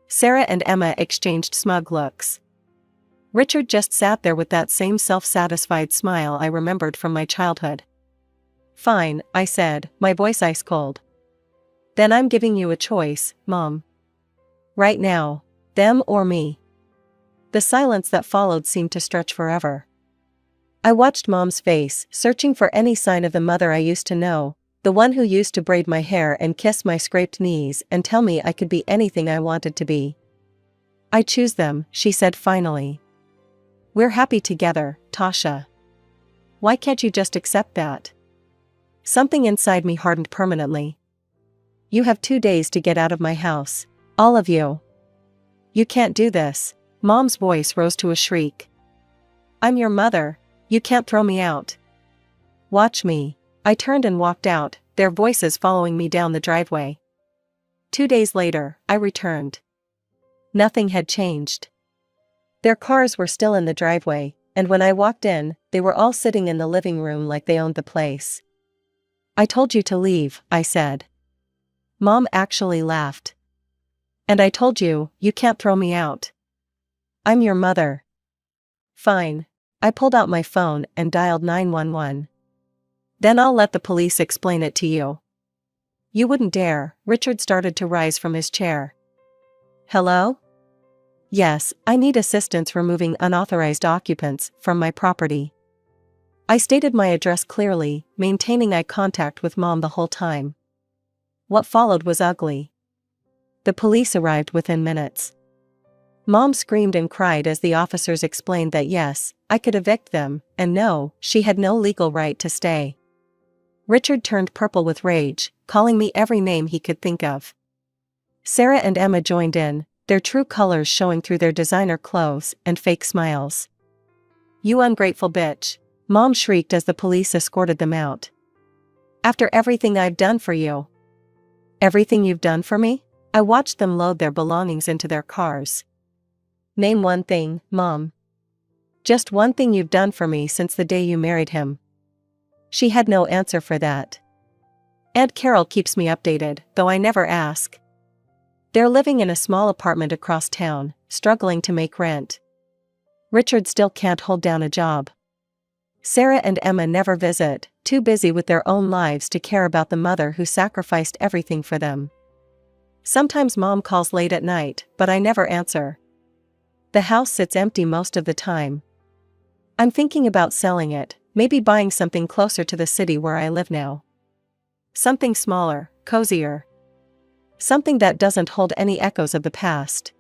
Sarah and Emma exchanged smug looks. Richard just sat there with that same self-satisfied smile I remembered from my childhood. Fine, I said, my voice ice cold. Then I'm giving you a choice, Mom. Right now. Them or me. The silence that followed seemed to stretch forever. I watched Mom's face, searching for any sign of the mother I used to know, the one who used to braid my hair and kiss my scraped knees and tell me I could be anything I wanted to be. I choose them, she said finally. We're happy together, Tasha. Why can't you just accept that? Something inside me hardened permanently. You have 2 days to get out of my house. All of you. You can't do this. Mom's voice rose to a shriek. I'm your mother. You can't throw me out. Watch me. I turned and walked out, their voices following me down the driveway. 2 days later, I returned. Nothing had changed. Their cars were still in the driveway, and when I walked in, they were all sitting in the living room like they owned the place. I told you to leave, I said. Mom actually laughed. And I told you, you can't throw me out. I'm your mother. Fine. I pulled out my phone and dialed 911. Then I'll let the police explain it to you. You wouldn't dare. Richard started to rise from his chair. Hello? Yes, I need assistance removing unauthorized occupants from my property. I stated my address clearly, maintaining eye contact with Mom the whole time. What followed was ugly. The police arrived within minutes. Mom screamed and cried as the officers explained that yes, I could evict them, and no, she had no legal right to stay. Richard turned purple with rage, calling me every name he could think of. Sarah and Emma joined in, their true colors showing through their designer clothes and fake smiles. You ungrateful bitch, Mom shrieked as the police escorted them out. After everything I've done for you. Everything you've done for me? I watched them load their belongings into their cars. Name one thing, Mom. Just one thing you've done for me since the day you married him. She had no answer for that. Aunt Carol keeps me updated, though I never ask. They're living in a small apartment across town, struggling to make rent. Richard still can't hold down a job. Sarah and Emma never visit, too busy with their own lives to care about the mother who sacrificed everything for them. Sometimes Mom calls late at night, but I never answer. The house sits empty most of the time. I'm thinking about selling it, maybe buying something closer to the city where I live now. Something smaller, cozier. Something that doesn't hold any echoes of the past.